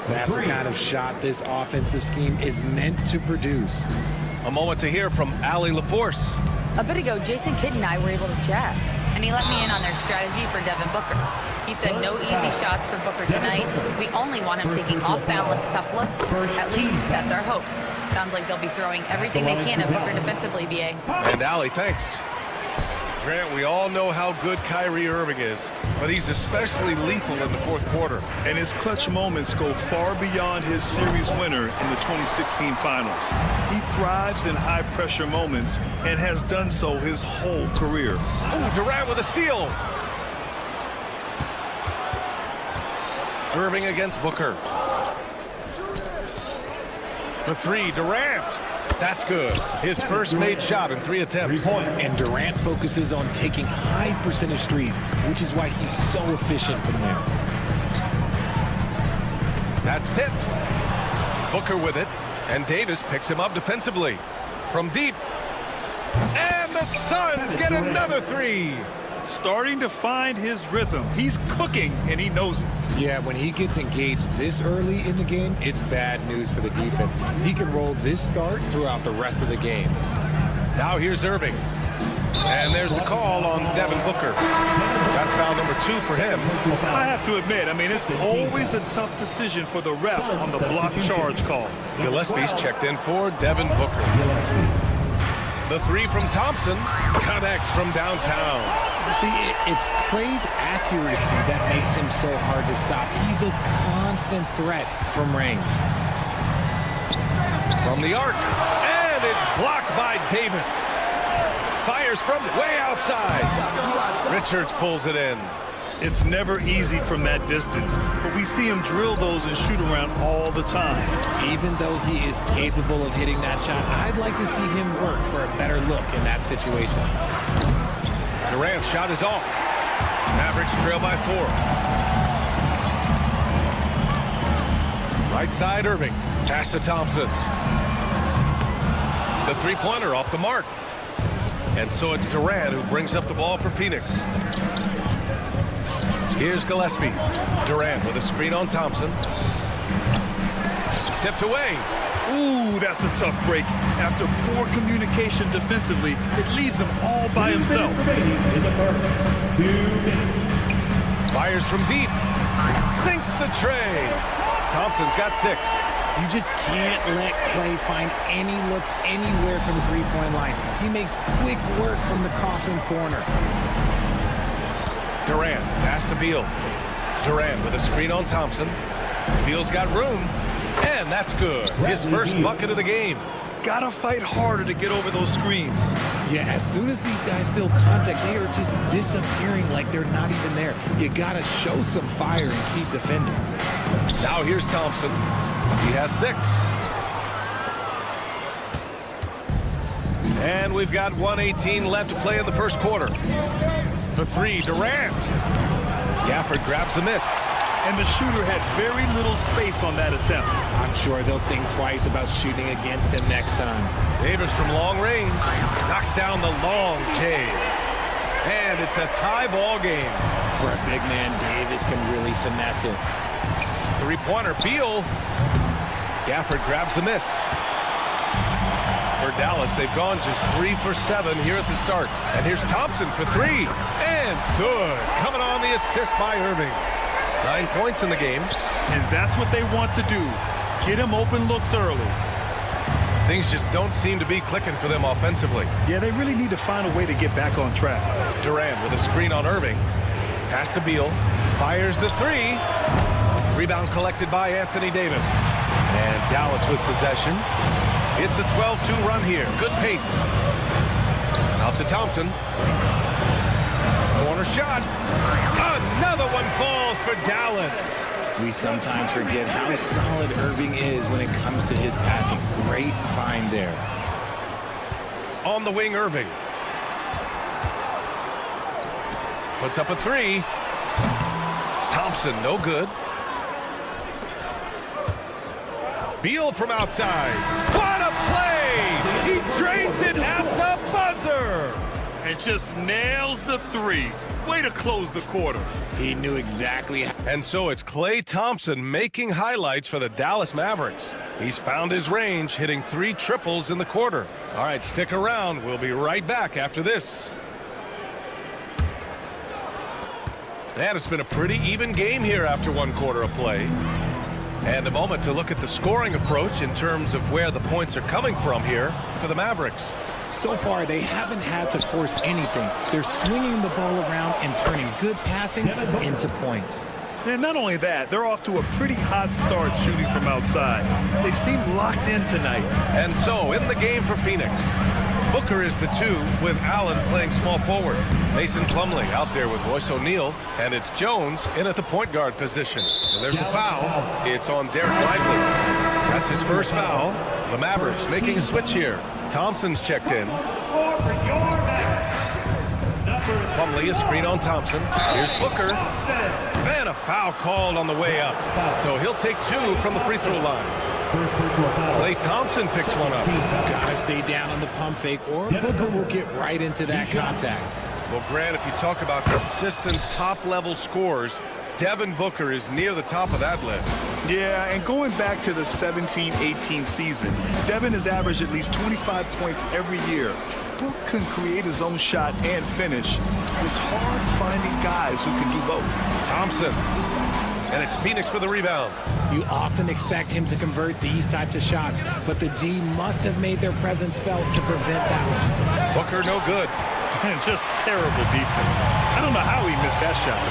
That's the kind of shot this offensive scheme is meant to produce. A moment to hear from Allie LaForce. A bit ago, Jason Kidd and I were able to chat, and he let me in on their strategy for Devin Booker. He said no easy shots for Booker tonight. We only want him taking off-balance tough looks. At least that's our hope. Sounds like they'll be throwing everything they can at Booker defensively, B.A. And Allie, thanks. Grant, we all know how good Kyrie Irving is, but he's especially lethal in the fourth quarter. And his clutch moments go far beyond his series winner in the 2016 finals. He thrives in high-pressure moments and has done so his whole career. Oh, Durant with a steal. Irving against Booker. For 3, Durant. That's good. His first made shot in 3 attempts. And Durant focuses on taking high percentage threes, which is why he's so efficient from there. That's tipped. Booker with it, and Davis picks him up defensively. From deep. And the Suns get another 3. Starting to find his rhythm. He's cooking, and he knows it. Yeah, when he gets engaged this early in the game, it's bad news for the defense. He can roll this start throughout the rest of the game. Now here's Irving. And there's the call on Devin Booker. That's foul number 2 for him. I have to admit, it's always a tough decision for the ref on the block charge call. Gillespie's checked in for Devin Booker. The 3 from Thompson connects from downtown. See, it's Clay's accuracy that makes him so hard to stop. He's a constant threat from range. From the arc, and it's blocked by Davis. Fires from way outside. Richards pulls it in. It's never easy from that distance, but we see him drill those and shoot around all the time. Even though he is capable of hitting that shot, I'd like to see him work for a better look in that situation. Durant's shot is off. Mavericks trail by 4. Right side, Irving. Pass to Thompson. The 3-pointer off the mark. And so it's Durant who brings up the ball for Phoenix. Here's Gillespie. Durant with a screen on Thompson. Tipped away. Ooh, that's a tough break. After poor communication defensively, it leaves him all by himself. Fires from deep. Sinks the tray. Thompson's got 6. You just can't let Clay find any looks anywhere from the 3-point line. He makes quick work from the coffin corner. Durant, pass to Beal. Durant with a screen on Thompson. Beal's got room, and that's good. His first bucket of the game. Gotta fight harder to get over those screens. Yeah, as soon as these guys build contact, they are just disappearing like they're not even there. You gotta show some fire and keep defending. Now here's Thompson. He has 6. And we've got 1:18 left to play in the first quarter. For 3, Durant. Gafford grabs the miss. And the shooter had very little space on that attempt. I'm sure they'll think twice about shooting against him next time. Davis from long range knocks down the long J. And it's a tie ball game. For a big man, Davis can really finesse it. 3-pointer, Beal. Gafford grabs the miss. For Dallas, they've gone just 3 for 7 here at the start. And here's Thompson for 3. And good. Coming on the assist by Irving. 9 points in the game. And that's what they want to do. Get him open looks early. Things just don't seem to be clicking for them offensively. Yeah, they really need to find a way to get back on track. Durant with a screen on Irving. Pass to Beal. Fires the three. Rebound collected by Anthony Davis. And Dallas with possession. It's a 12-2 run here. Good pace. Out to Thompson. Corner shot. Another one falls for Dallas. We sometimes forget how solid Irving is when it comes to his passing. Great find there. On the wing, Irving. Puts up a three. Thompson, no good. Beal from outside. What a play! He drains it at the buzzer! And just nails the three. Way to close the quarter. He knew exactly. And so it's Klay Thompson making highlights for the Dallas Mavericks. He's found his range, hitting 3 triples in the quarter. All right, stick around. We'll be right back after this. And it's been a pretty even game here after 1 quarter of play. And a moment to look at the scoring approach in terms of where the points are coming from here for the Mavericks. So far, they haven't had to force anything. They're swinging the ball around and turning good passing into points. And not only that, they're off to a pretty hot start shooting from outside. They seem locked in tonight. And so in the game for Phoenix, Booker is the 2 with Allen playing small forward. Mason Plumlee out there with Royce O'Neal, and it's Jones in at the point guard position. And there's the foul. It's on Derek Lively. That's his first foul. The Mavericks making a switch here. Thompson's checked in. Plumlee, a screen on Thompson. Here's Booker. And a foul called on the way up. So he'll take 2 from the free throw line. Klay Thompson picks one up. Gotta stay down on the pump fake, or Booker will get right into that contact. Well, Grant, if you talk about consistent top-level scores, Devin Booker is near the top of that list. Yeah, and going back to the 17-18 season, Devin has averaged at least 25 points every year. Book can create his own shot and finish. It's hard finding guys who can do both. Thompson. And it's Phoenix with a rebound. You often expect him to convert these types of shots, but the D must have made their presence felt to prevent that one. Booker no good. And just terrible defense. I don't know how he missed that shot.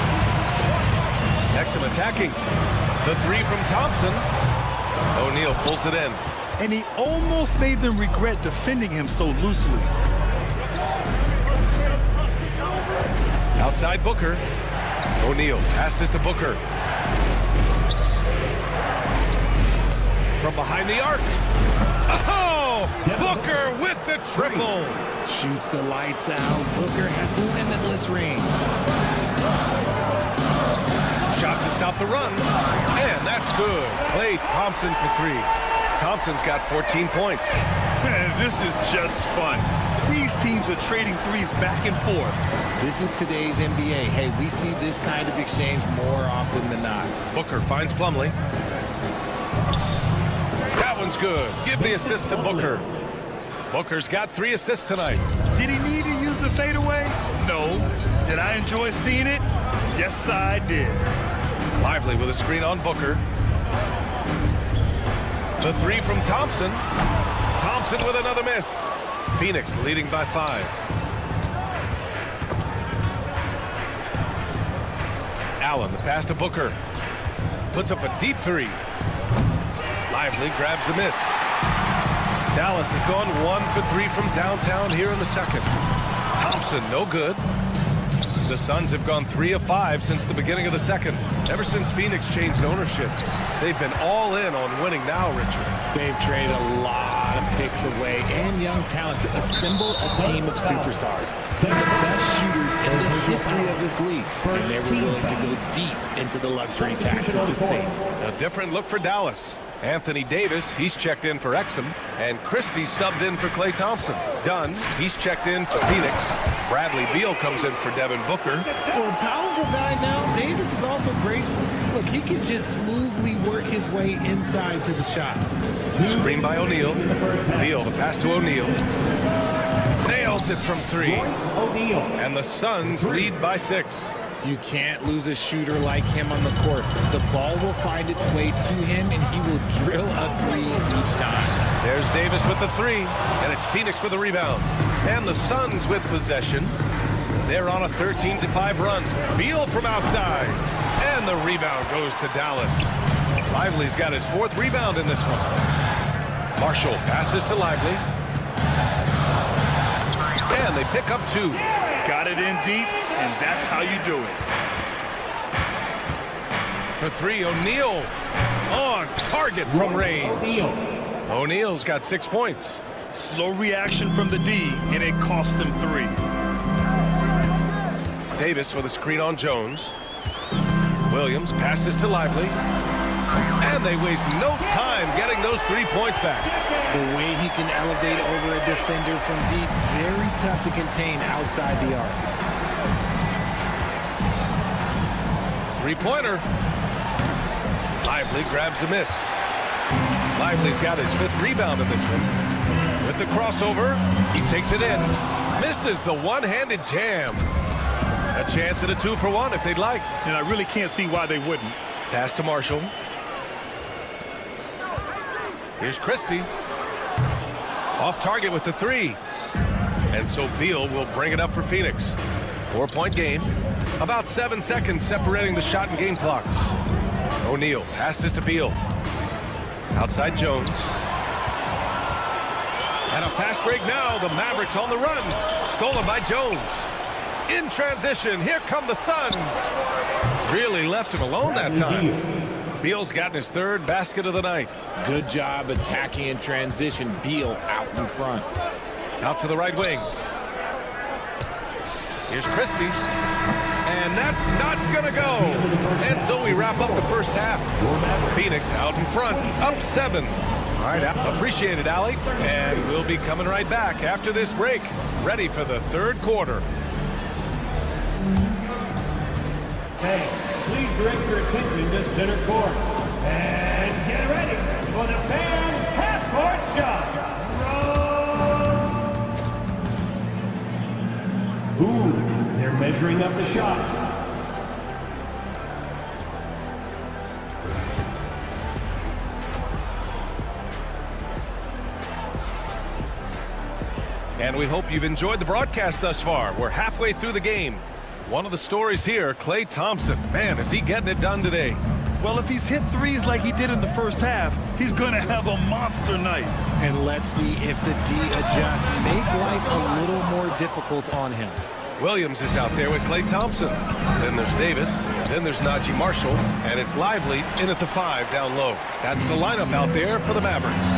Exum attacking. The 3 from Thompson. O'Neal pulls it in. And he almost made them regret defending him so loosely. Outside Booker. O'Neal passes to Booker. From behind the arc. Oh! Booker with the triple. Shoots the lights out. Booker has limitless range. Shot to stop the run. And that's good. Klay Thompson for 3. Thompson's got 14 points. This is just fun. These teams are trading threes back and forth. This is today's NBA. Hey, we see this kind of exchange more often than not. Booker finds Plumlee. That one's good. Give the assist to Booker. Booker's got 3 assists tonight. Did he need to use the fadeaway? No. Did I enjoy seeing it? Yes, I did. Lively with a screen on Booker. The 3 from Thompson. Thompson with another miss. Phoenix leading by 5. Allen, the pass to Booker. Puts up a deep 3. Lively grabs the miss. Dallas has gone 1 for 3 from downtown here in the second. Thompson, no good. The Suns have gone 3 of 5 since the beginning of the second. Ever since Phoenix changed ownership, they've been all in on winning now, Richard. They've traded a lot of picks away and young talent to assemble a team of superstars. Some of the best shooters in the history of this league. And they were willing to go deep into the luxury tax to sustain. A different look for Dallas. Anthony Davis, he's checked in for Exum, and Christie subbed in for Klay Thompson. Dunn, he's checked in for Phoenix. Bradley Beal comes in for Devin Booker. For a powerful guy now, Davis is also graceful. Look, he can just smoothly work his way inside to the shot. Screen by O'Neal. Beal, the pass to O'Neal. Nails it from 3. And the Suns lead by 6. You can't lose a shooter like him on the court. The ball will find its way to him, and he will drill a 3 each time. There's Davis with the 3, and it's Phoenix with the rebound. And the Suns with possession. They're on a 13-5 run. Beal from outside. And the rebound goes to Dallas. Lively's got his 4th rebound in this one. Marshall passes to Lively. And they pick up 2. Got it in deep, and that's how you do it. For 3, O'Neal on target from range. O'Neal's got 6 points. Slow reaction from the D, and it cost him 3. Davis with a screen on Jones. Williams passes to Lively. And they waste no time getting those 3 points back. The way he can elevate over a defender from deep, very tough to contain outside the arc. 3-pointer. Lively grabs a miss. Lively's got his 5th rebound in this one. With the crossover, he takes it in. Misses the one-handed jam. A chance at a 2-for-1 if they'd like. And I really can't see why they wouldn't. Pass to Marshall. Here's Christie. Off target with the 3. And so Beal will bring it up for Phoenix. 4-point game. About 7 seconds separating the shot and game clocks. O'Neal passes to Beal. Outside Jones. And a fast break now. The Mavericks on the run. Stolen by Jones. In transition, here come the Suns. Really left him alone that time. Beal's gotten his 3rd basket of the night. Good job attacking in transition. Beal out in front. Out to the right wing. Here's Christie. And that's not going to go. And so we wrap up the first half. Phoenix out in front, up 7. All right, appreciate it, Allie. And we'll be coming right back after this break, ready for the 3rd quarter. Hey, please direct your attention to center court. And get ready for the fan half-court shot. Ooh, they're measuring up the shot. And we hope you've enjoyed the broadcast thus far. We're halfway through the game. One of the stories here, Klay Thompson. Man, is he getting it done today. Well, if he's hit threes like he did in the first half, he's going to have a monster night. And let's see if the D adjusts, make life a little more difficult on him. Williams is out there with Klay Thompson. Then there's Davis. Then there's Najee Marshall. And it's Lively in at the 5 down low. That's the lineup out there for the Mavericks.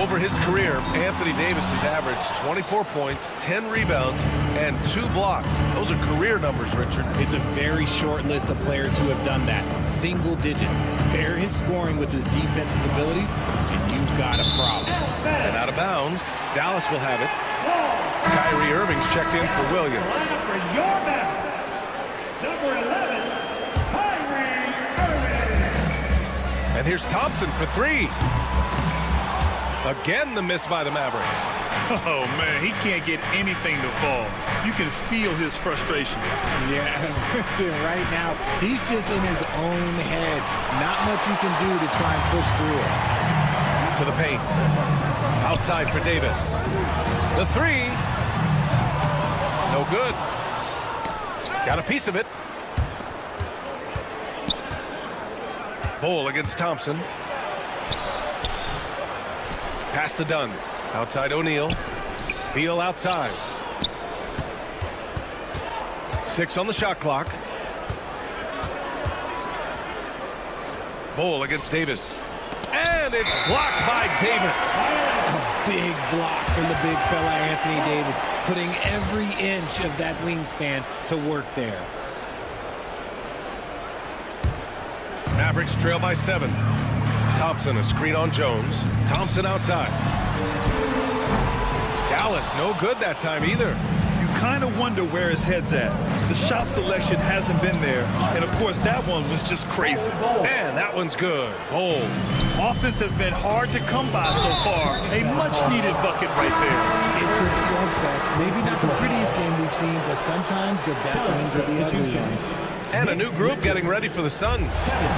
Over his career, Anthony Davis has averaged 24 points, 10 rebounds, and 2 blocks. Those are career numbers, Richard. It's a very short list of players who have done that. Single digit. Pair his scoring with his defensive abilities, and you've got a problem. And out of bounds, Dallas will have it. Kyrie Irving's checked in for Williams. For your Mavericks, number 11, Kyrie Irving. And here's Thompson for 3. Again, the miss by the Mavericks. Oh, man, he can't get anything to fall. You can feel his frustration. Yeah, right now, he's just in his own head. Not much you can do to try and push through it. To the paint. Outside for Davis. The 3. No good. Got a piece of it. Bull against Thompson. Pass to Dunn. Outside O'Neal. Beal outside. 6 on the shot clock. Bull against Davis. And it's blocked by Davis. A big block from the big fella Anthony Davis, putting every inch of that wingspan to work there. Mavericks trail by 7. Thompson, a screen on Jones. Thompson outside. Dallas, no good that time either. You kind of wonder where his head's at. The shot selection hasn't been there. And, of course, that one was just crazy. And that one's good. Bold. Offense has been hard to come by so far. A much-needed bucket right there. It's a slugfest. Maybe not the prettiest game we've seen, but sometimes the best ones are the ugly ones. And a new group getting ready for the Suns.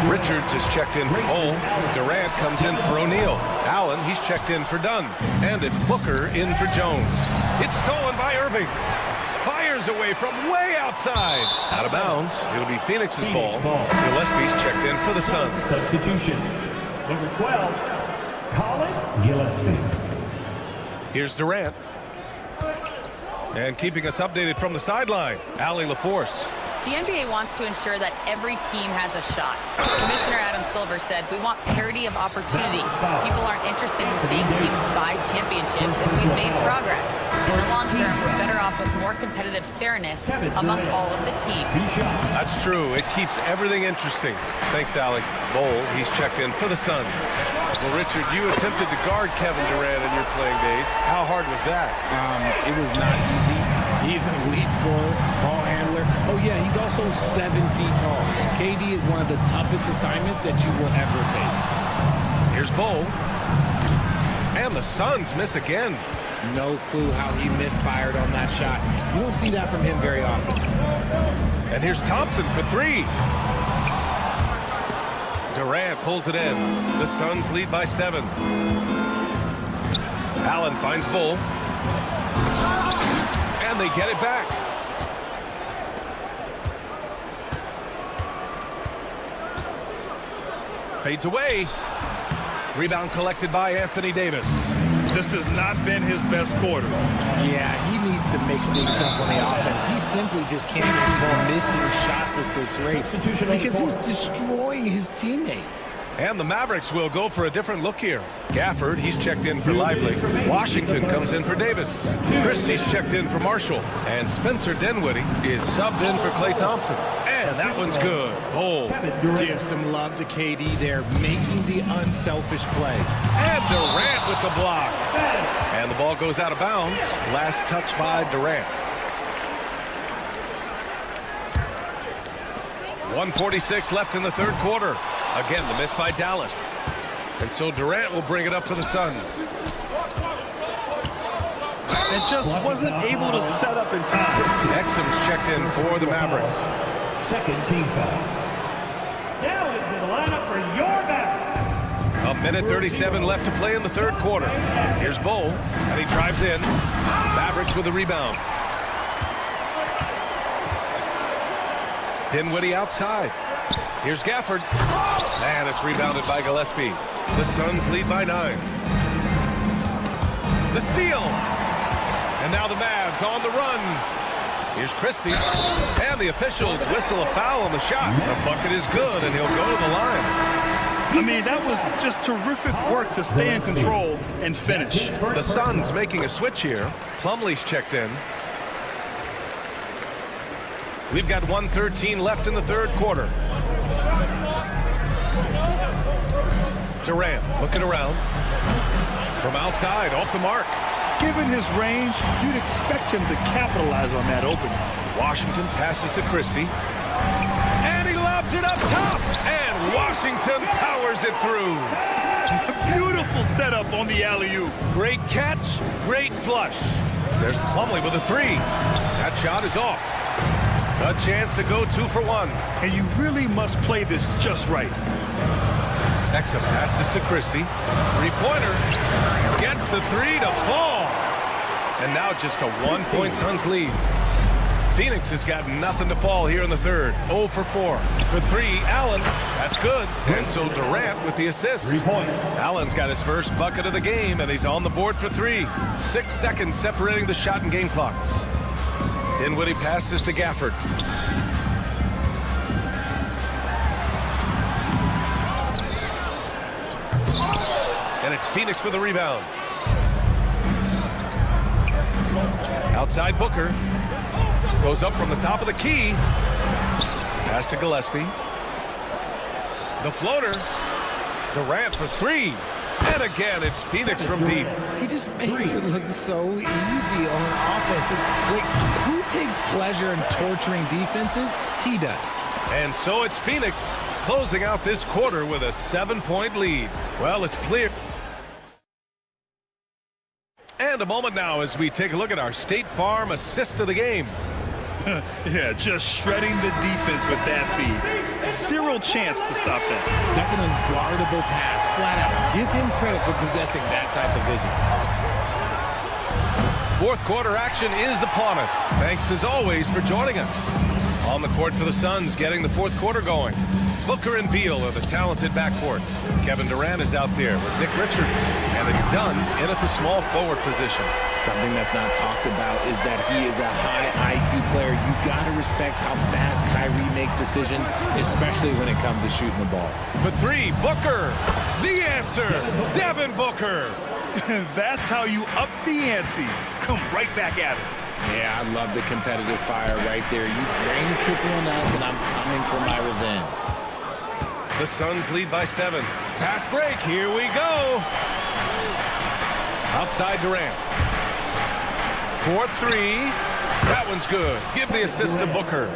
Richards is checked in for Bull. Durant comes in for O'Neal. Allen, he's checked in for Dunn. And it's Booker in for Jones. It's stolen by Irving. fires away from way outside. Out of bounds. It'll be Phoenix's ball. Gillespie's checked in for the Suns. Substitution. Number 12, Colin Gillespie. Here's Durant. And keeping us updated from the sideline, Allie LaForce. The NBA wants to ensure that every team has a shot. Commissioner Adam Silver said, we want parity of opportunity. People aren't interested in seeing teams buy championships, and we've made progress. In the long term, we're better off with more competitive fairness among all of the teams. That's true. It keeps everything interesting. Thanks, Allie. Bowl, he's checked in for the Suns. Well, Richard, you attempted to guard Kevin Durant in your playing days. How hard was that? It was not easy. He's an elite scorer, ball handler. Oh, yeah, he's also 7 feet tall. KD is one of the toughest assignments that you will ever face. Here's Bowl. And the Suns miss again. No clue how he misfired on that shot. You don't see that from him very often. And here's Thompson for 3. Durant pulls it in. The Suns lead by 7. Allen finds Bull. And they get it back. Fades away. Rebound collected by Anthony Davis. This has not been his best quarter. Yeah, he needs to mix things up on the offense. He simply just can't keep on missing shots at this rate because he's destroying his teammates. And the Mavericks will go for a different look here. Gafford, he's checked in for Lively. Washington comes in for Davis. Christie's checked in for Marshall. And Spencer Dinwiddie is subbed in for Klay Thompson. And that one's good. Bowl. Give some love to KD there, making the unselfish play. And Durant with the block. And the ball goes out of bounds. Last touch by Durant. 1:46 left in the third quarter. Again, the miss by Dallas. And so Durant will bring it up for the Suns. And just wasn't able to set up in time. Exum's checked in for the Mavericks. Second team foul. Now into the lineup for your Mavericks. A minute 37 left to play in the third quarter. Here's Bowl, and he drives in. Mavericks with the rebound. Dinwiddie outside. Here's Gafford. And it's rebounded by Gillespie. The Suns lead by 9. The steal. And now the Mavs on the run. Here's Christie. And the officials whistle a foul on the shot. The bucket is good, and he'll go to the line. I mean, that was just terrific work to stay in control and finish. The Suns making a switch here. Plumlee's checked in. We've got 1:13 left in the third quarter. Durant looking around. From outside, off the mark. Given his range, you'd expect him to capitalize on that opening. Washington passes to Christie. And he lobs it up top. And Washington powers it through. Beautiful setup on the alley-oop. Great catch, great flush. There's Plumlee with a 3. That shot is off. A chance to go 2 for 1. And you really must play this just right. Exum passes to Christie. 3-pointer. Gets the 3 to fall. And now just a 1-point Suns lead. Phoenix has got nothing to fall here in the third. 0 for 4. For 3, Allen. That's good. And so Durant with the assist. 3 points. Allen's got his first bucket of the game, and he's on the board for 3. 6 seconds separating the shot and game clocks. Dinwiddie passes to Gafford. And it's Phoenix with a rebound. Outside Booker. Goes up from the top of the key. Pass to Gillespie. The floater. Durant for 3. And again, it's Phoenix from deep. He just makes it look so easy on offense. Like, who takes pleasure in torturing defenses? He does. And so it's Phoenix closing out this quarter with a 7-point lead. Well, it's clear. And a moment now as we take a look at our State Farm assist of the game. Yeah, just shredding the defense with that feed. Zero chance to stop that. That's an unguardable pass, flat out. Give him credit for possessing that type of vision. Fourth quarter action is upon us. Thanks as always for joining us. On the court for the Suns, getting the fourth quarter going. Booker and Beal are the talented backcourt. Kevin Durant is out there with Nick Richards, and it's done in at the small forward position. Something that's not talked about is that he is a high IQ player. You got to respect how fast Kyrie makes decisions, especially when it comes to shooting the ball. For three, Booker. The answer, Devin Booker. That's how you up the ante. Come right back at it. Yeah, I love the competitive fire right there. You drain triple on us, and I'm coming for my revenge. The Suns lead by 7. Fast break, here we go. Outside Durant. 4-3. That one's good. Give the assist to Booker.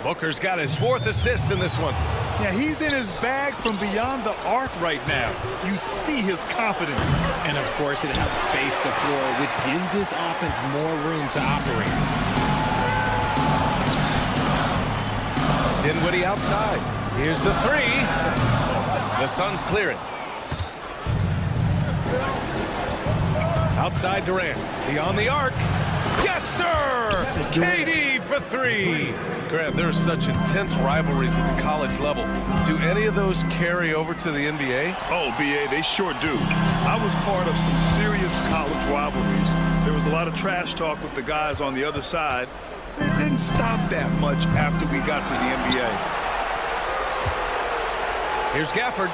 Booker's got his 4th assist in this one. Yeah, he's in his bag from beyond the arc right now. You see his confidence. And, of course, it helps space the floor, which gives this offense more room to operate. Dinwiddie outside. Here's the 3. The Suns clear it. Outside Durant. Beyond the arc. Yes, sir! KD for 3. Grant, there's such intense rivalries at the college level. Do any of those carry over to the NBA? Oh, BA, they sure do. I was part of some serious college rivalries. There was a lot of trash talk with the guys on the other side. It didn't stop that much after we got to the NBA. Here's Gafford.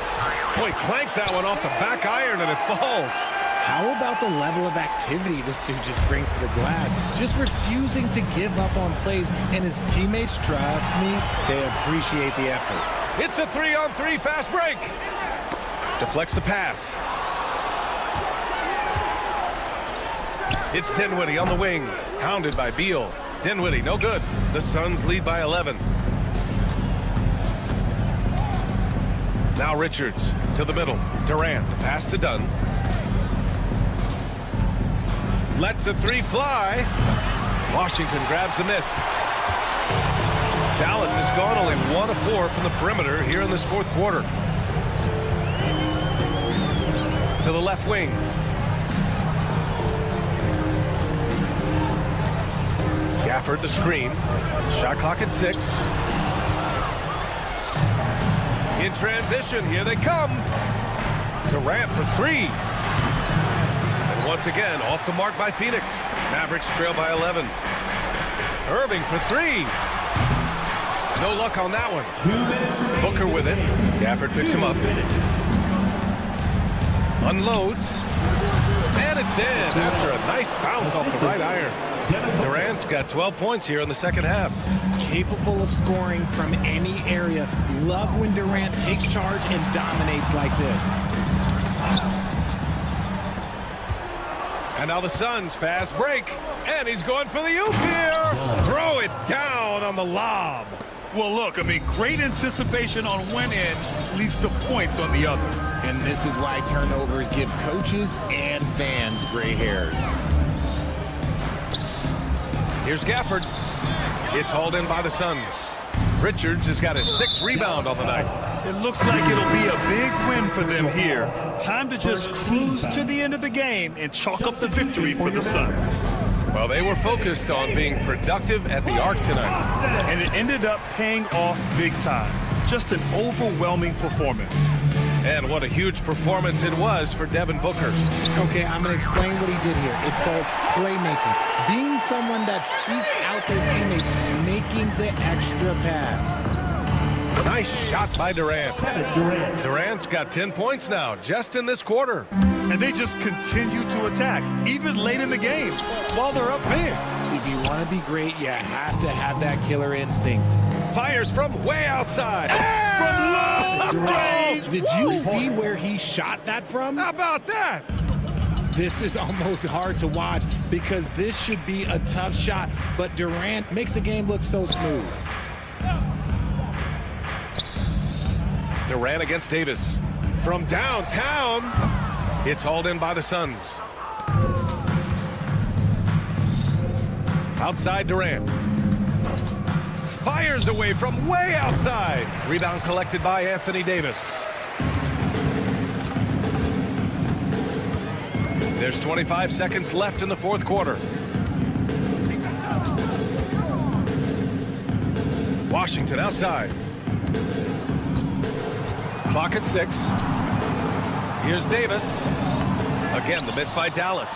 Boy, clanks that one off the back iron and it falls. How about the level of activity this dude just brings to the glass? Just refusing to give up on plays, and his teammates, trust me, they appreciate the effort. It's a 3-on-3 fast break. Deflects the pass. It's Dinwiddie on the wing, hounded by Beal. Dinwiddie, no good. The Suns lead by 11. Now Richards to the middle. Durant, the pass to Dunn. Lets the 3 fly. Washington grabs the miss. Dallas has gone only 1 of 4 from the perimeter here in this fourth quarter. To the left wing. Gafford the screen. Shot clock at 6. In transition, here they come. Durant for 3. And once again, off the mark by Phoenix. Mavericks trail by 11. Irving for 3. No luck on that one. Booker with it. Gafford picks him up. Unloads. And it's in after a nice bounce off the right iron. Durant's got 12 points here in the second half. Capable of scoring from any area. Love when Durant takes charge and dominates like this. And now the Suns fast break. And he's going for the oop here. Throw it down on the lob. Well, look, I mean, great anticipation on one end leads to points on the other. And this is why turnovers give coaches and fans gray hairs. Here's Gafford. It's hauled in by the Suns. Richards has got his 6th rebound on the night. It looks like it'll be a big win for them here. Time to just cruise to the end of the game and chalk up the victory for the Suns. Well, they were focused on being productive at the arc tonight. And it ended up paying off big time. Just an overwhelming performance. And what a huge performance it was for Devin Booker. Okay, I'm going to explain what he did here. It's called playmaking. Being someone that seeks out their teammates, making the extra pass. Nice shot by Durant. Durant's got 10 points now, just in this quarter. And they just continue to attack, even late in the game, while they're up big. If you want to be great, you have to have that killer instinct. Fires from way outside. From long range. Did you see where he shot that from? How about that? This is almost hard to watch because this should be a tough shot, but Durant makes the game look so smooth. Durant against Davis. From downtown, it's hauled in by the Suns. Outside Durant. Fires away from way outside. Rebound collected by Anthony Davis. There's 25 seconds left in the fourth quarter. Washington outside. Clock at 6. Here's Davis. Again, the miss by Dallas.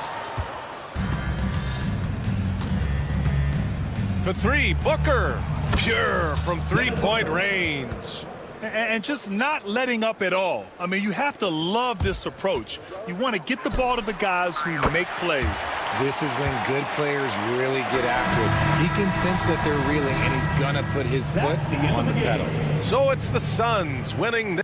For 3, Booker. Pure from three-point range. And just not letting up at all. I mean, you have to love this approach. You want to get the ball to the guys who make plays. This is when good players really get after it. He can sense that they're reeling, and he's going to put his foot on the pedal. So it's the Suns winning.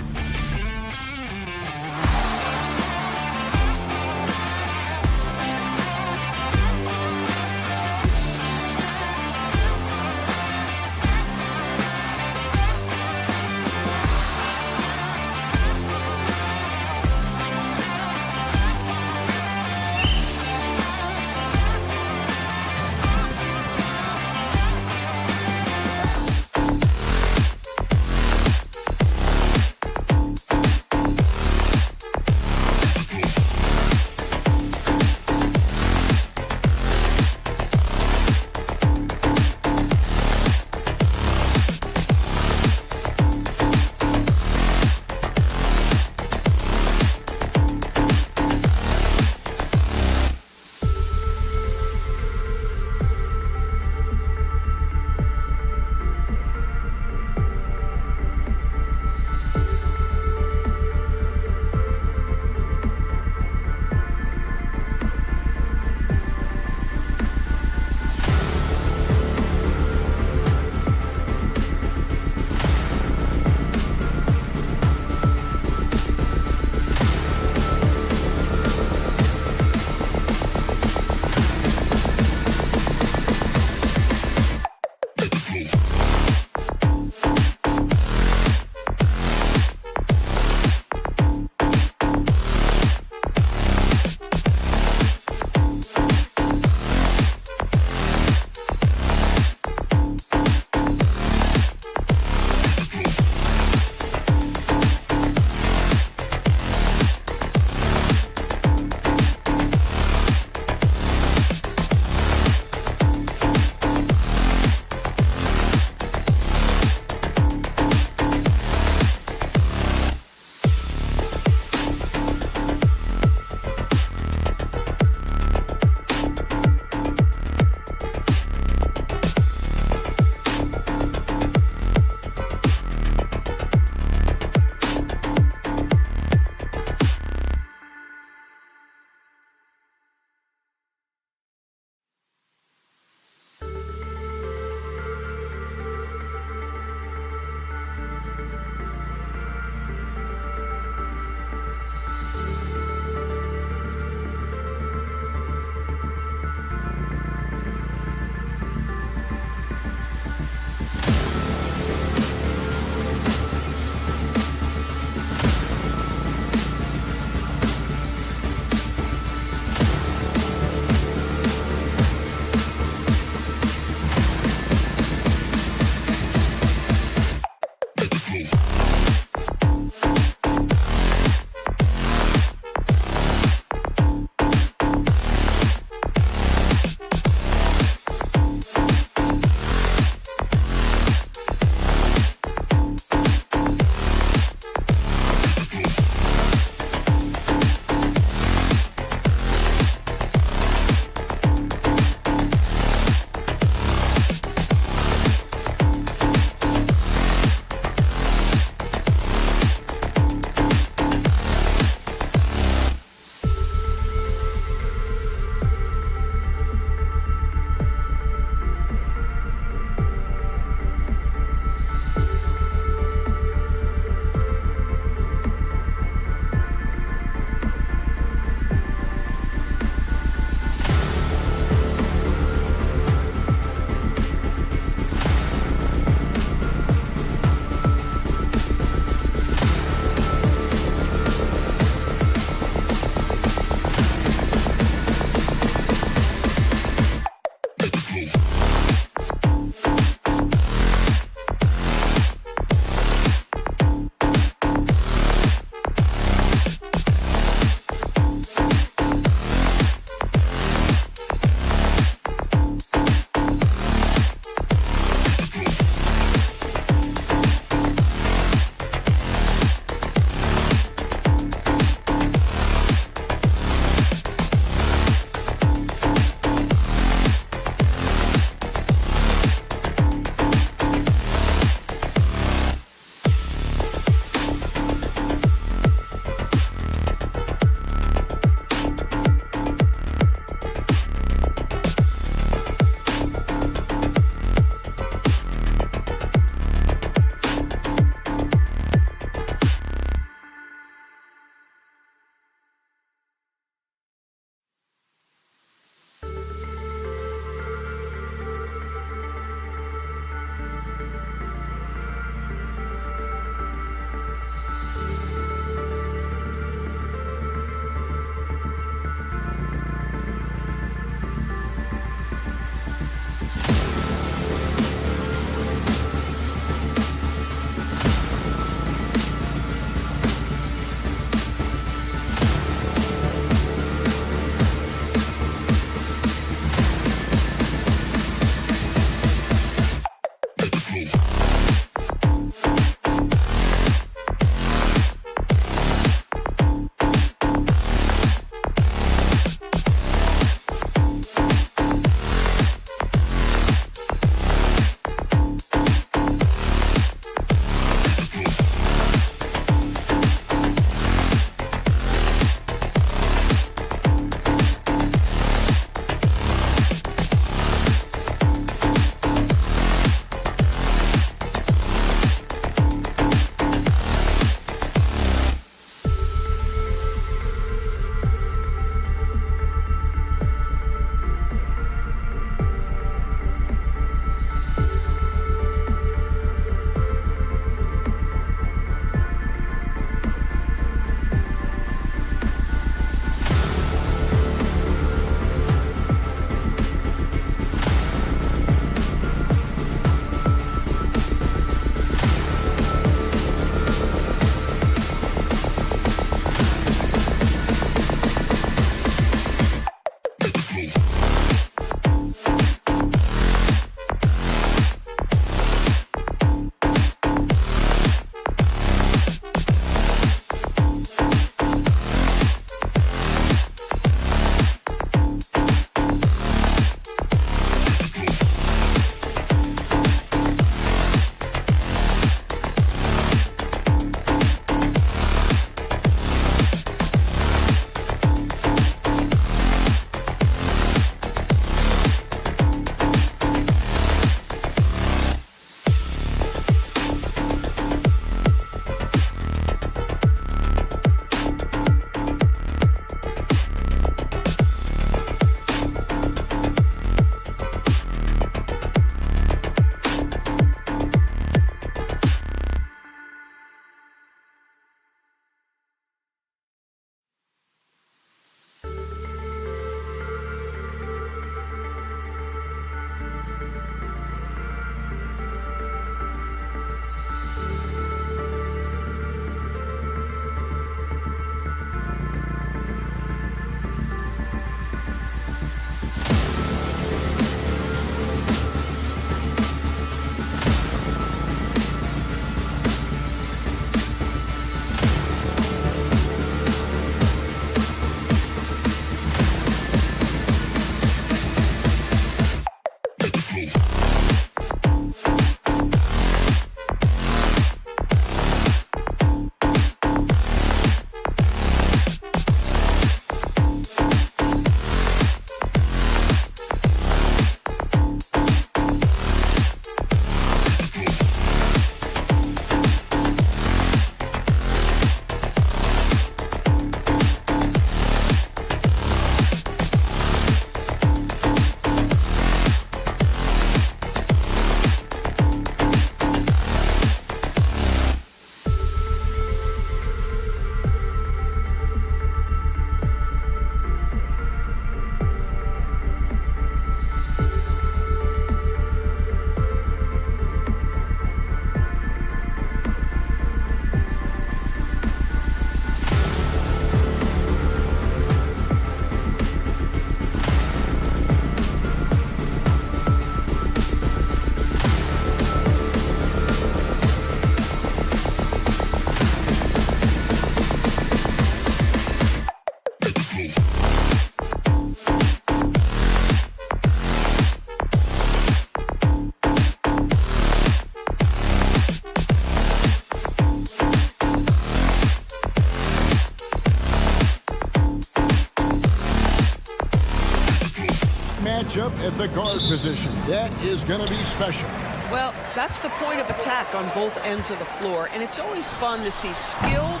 Matchup at the guard position. That is going to be special. Well, that's the point of attack on both ends of the floor, and it's always fun to see skilled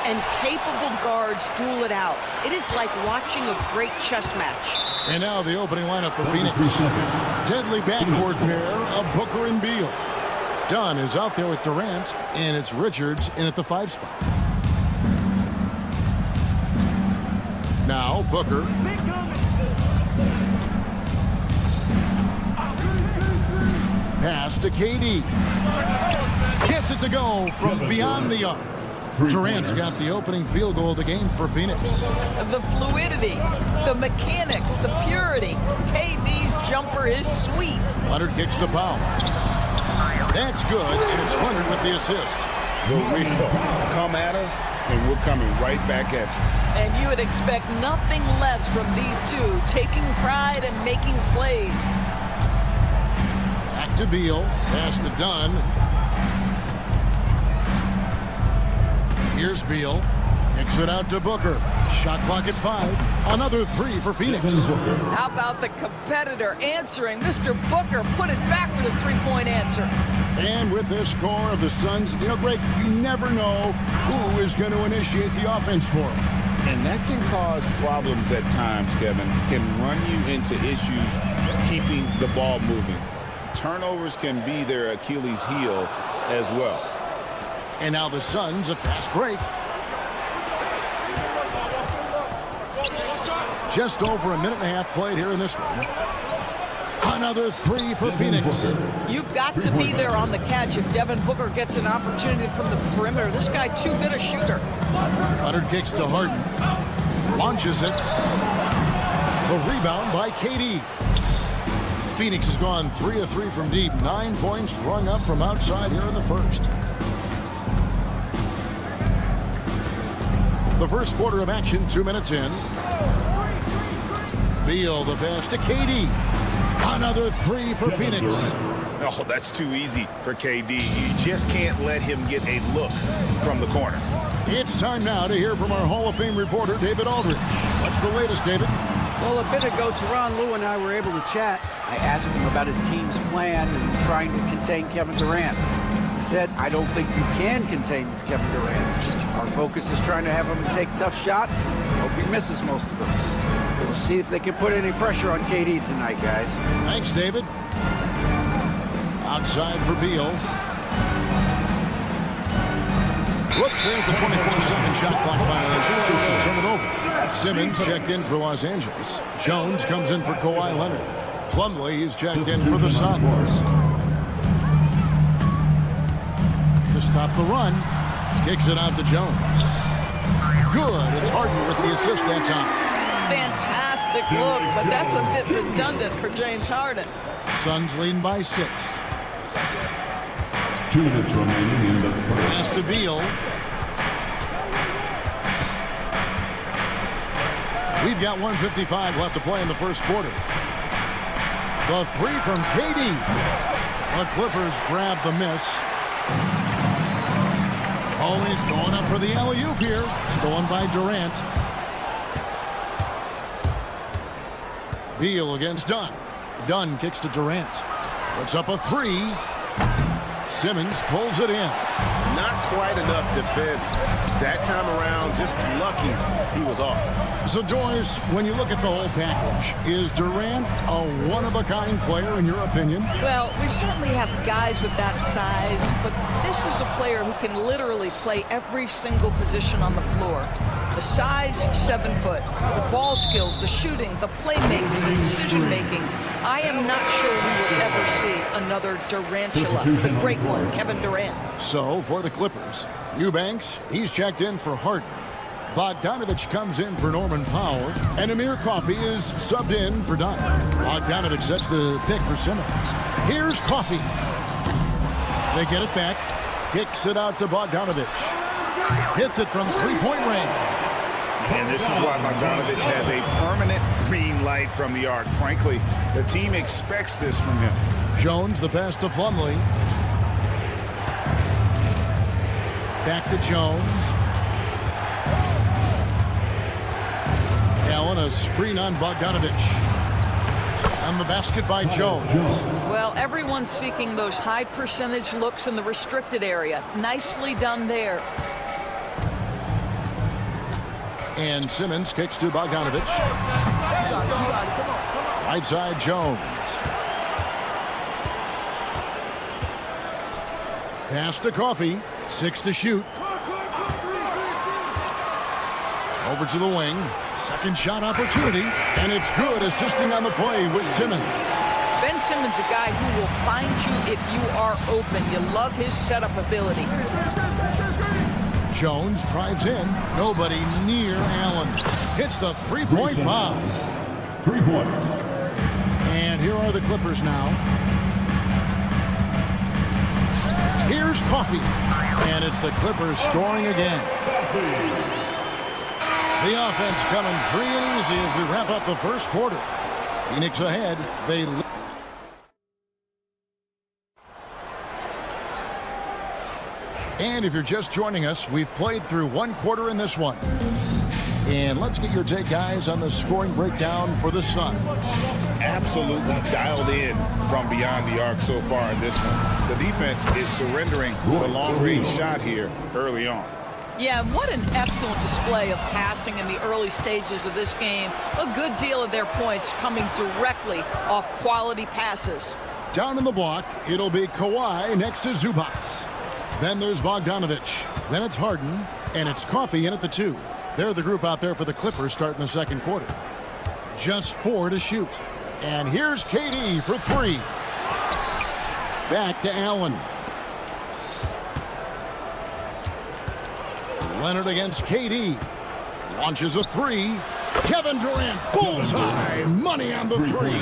and capable guards duel it out. It is like watching a great chess match. And now the opening lineup for Phoenix. Deadly backcourt pair of Booker and Beal. Dunn is out there with Durant, and it's Richards in at the 5 spot. Now Booker. Pass to KD. Gets it to go from beyond the arc. Durant's got the opening field goal of the game for Phoenix. The fluidity, the mechanics, the purity. KD's jumper is sweet. Leonard kicks to Powell. That's good, and it's Leonard with the assist. The real. Come at us, and we're coming right back at you. And you would expect nothing less from these two, taking pride and making plays. Back to Beal. Pass to Dunn. Here's Beal. Kicks it out to Booker. Shot clock at 5. Another 3 for Phoenix. How about the competitor answering? Mr. Booker put it back with a 3-point answer. And with this score of the Suns, Greg, you never know who is going to initiate the offense for them. And that can cause problems at times, Kevin. Can run you into issues keeping the ball moving. Turnovers can be their Achilles heel as well. And now the Suns, a fast break. Just over a minute and a half played here in this one. Another 3 for Phoenix. You've got to be there on the catch if Devin Booker gets an opportunity from the perimeter. This guy too good a shooter. Leonard kicks to Harden. Launches it. The rebound by KD. Phoenix has gone 3 of 3 from deep. 9 points rung up from outside here in the first. The first quarter of action, 2 minutes in. Beal, the pass to KD. Another 3 for Phoenix. Oh, that's too easy for KD. You just can't let him get a look from the corner. It's time now to hear from our Hall of Fame reporter, David Aldridge. What's the latest, David? Well, a bit ago, Teron Lue and I were able to chat. I asked him about his team's plan in trying to contain Kevin Durant. He said, I don't think you can contain Kevin Durant. Our focus is trying to have him take tough shots. Hope he misses most of them. We'll see if they can put any pressure on KD tonight, guys. Thanks, David. Outside for Beal. Whoops, there's the 24-second shot clock violation, so he'll turn it over. Simmons checked in for Los Angeles. Jones comes in for Kawhi Leonard. Plumlee is checked in for the Suns. To stop the run, kicks it out to Jones. Good, it's Harden with the assist that time. Fantastic look, but that's a bit redundant for James Harden. Suns leading by 6. 2 minutes remaining in the first. Pass to Beal. We've got 1:55 left to play in the first quarter. The 3 from KD. The Clippers grab the miss. Always going up for the alley-oop here. Stolen by Durant. Beal against Dunn. Dunn kicks to Durant. Puts up a 3. Simmons pulls it in. Not quite enough defense that time around. Just lucky he was off. So, Joyce, when you look at the whole package, is Durant a one-of-a-kind player in your opinion? Well, we certainly have guys with that size, but this is a player who can literally play every single position on the floor. The size, 7 foot. The ball skills, the shooting, the playmaking, the decision-making. I am not sure we will ever see another Durantula, the great one, Kevin Durant. So, for the Clippers, Eubanks, he's checked in for Harden. Bogdanovich comes in for Norman Powell, and Amir Coffey is subbed in for Dunn. Bogdanovich sets the pick for Simmons. Here's Coffey. They get it back. Kicks it out to Bogdanovich. Hits it from 3-point range. And this is why Bogdanovich has a permanent green light from the arc. Frankly, the team expects this from him. Jones, the pass to Plumlee. Back to Jones. Allen, a screen on Bogdanovich. And the basket by Jones. Well, everyone's seeking those high percentage looks in the restricted area. Nicely done there. And Simmons kicks to Bogdanovich. Right side, Jones. Pass to Coffey. 6 to shoot. Over to the wing. Second shot opportunity. And it's good, assisting on the play with Simmons. Ben Simmons, a guy who will find you if you are open. You love his setup ability. Jones drives in. Nobody near Allen. Hits the three-point bomb. 3 points. And here are the Clippers now. Here's Coffey. And it's the Clippers scoring again. The offense coming free and easy as we wrap up the first quarter. Phoenix ahead. And if you're just joining us, we've played through 1 quarter in this one. And let's get your take, guys, on the scoring breakdown for the Suns. Absolutely dialed in from beyond the arc so far in this one. The defense is surrendering the long-range shot here early on. Yeah, what an excellent display of passing in the early stages of this game. A good deal of their points coming directly off quality passes. Down in the block, it'll be Kawhi next to Zubac. Then there's Bogdanovich. Then it's Harden, and it's Coffey in at the 2. They're the group out there for the Clippers starting the second quarter. Just 4 to shoot. And here's KD for 3. Back to Allen. Leonard against KD. Launches a 3. Kevin Durant, bullseye. Money on the 3.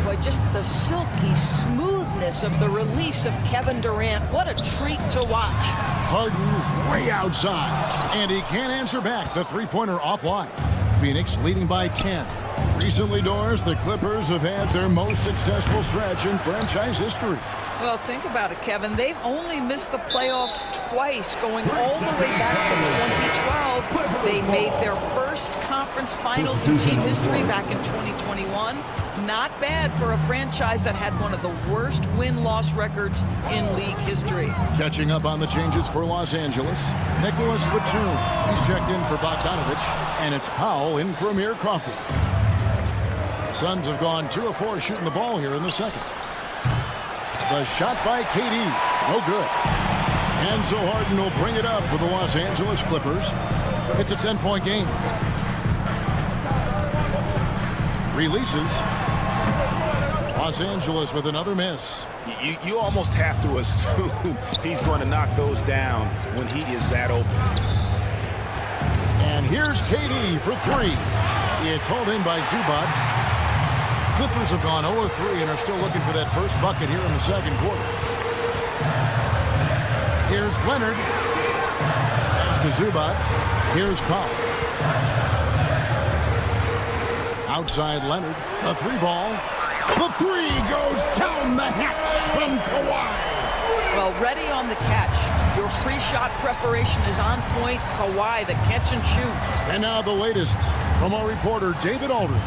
Boy, just the silky smoothness of the release of Kevin Durant. What a treat to watch. Harden way outside. And he can't answer back. The three-pointer offline. Phoenix leading by 10. Recently, Doris, the Clippers have had their most successful stretch in franchise history. Well, think about it, Kevin. They've only missed the playoffs twice, going all the way back to 2012. They made their first conference finals in team history back in 2021. Not bad for a franchise that had one of the worst win-loss records in league history. Catching up on the changes for Los Angeles, Nicholas Batum. He's checked in for Bogdanovich, and it's Powell in for Amir Coffey. The Suns have gone 2 of 4 shooting the ball here in the second. The shot by KD, no good. And so Harden will bring it up for the Los Angeles Clippers. It's a 10-point game. Releases. Los Angeles with another miss. You almost have to assume he's going to knock those down when he is that open. And here's KD for 3. It's hauled in by Zubac. Clippers have gone 0-3 and are still looking for that first bucket here in the second quarter. Here's Leonard. Pass to Zubac. Here's Powell. Outside Leonard. A 3-ball. The 3 goes down the hatch from Kawhi. Well, ready on the catch. Your pre-shot preparation is on point. Kawhi, the catch and shoot. And now the latest from our reporter, David Aldridge.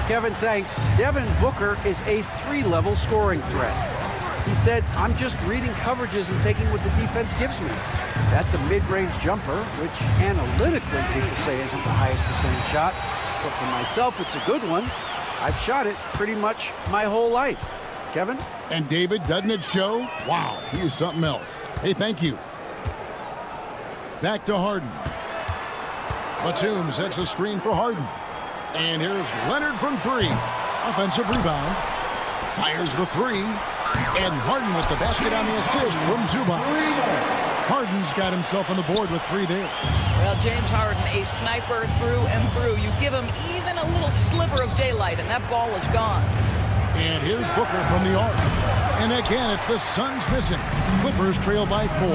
Kevin, thanks. Devin Booker is a 3-level scoring threat. He said, I'm just reading coverages and taking what the defense gives me. That's a mid-range jumper, which analytically people say isn't the highest percentage shot. But for myself, it's a good one. I've shot it pretty much my whole life. Kevin? And David, doesn't it show? Wow, he is something else. Hey, thank you. Back to Harden. Batum sets a screen for Harden. And here's Leonard from 3. Offensive rebound. Fires the 3. And Harden with the basket on the assist from Zubac. Harden's got himself on the board with 3 there. Well, James Harden, a sniper through and through. You give him even a little sliver of daylight, and that ball is gone. And here's Booker from the arc. And again, it's the Suns missing. Clippers trail by 4.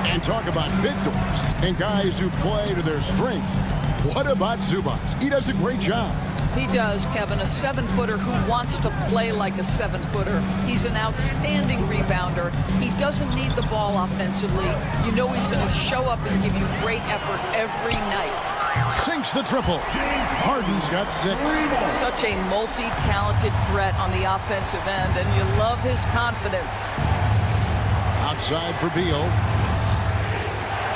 And talk about victors and guys who play to their strengths. What about Zubats? He does a great job. He does, Kevin. A 7-footer who wants to play like a 7-footer. He's an outstanding rebounder. He doesn't need the ball offensively. You know he's going to show up and give you great effort every night. Sinks the triple. Harden's got 6. Such a multi-talented threat on the offensive end, and you love his confidence. Outside for Beal.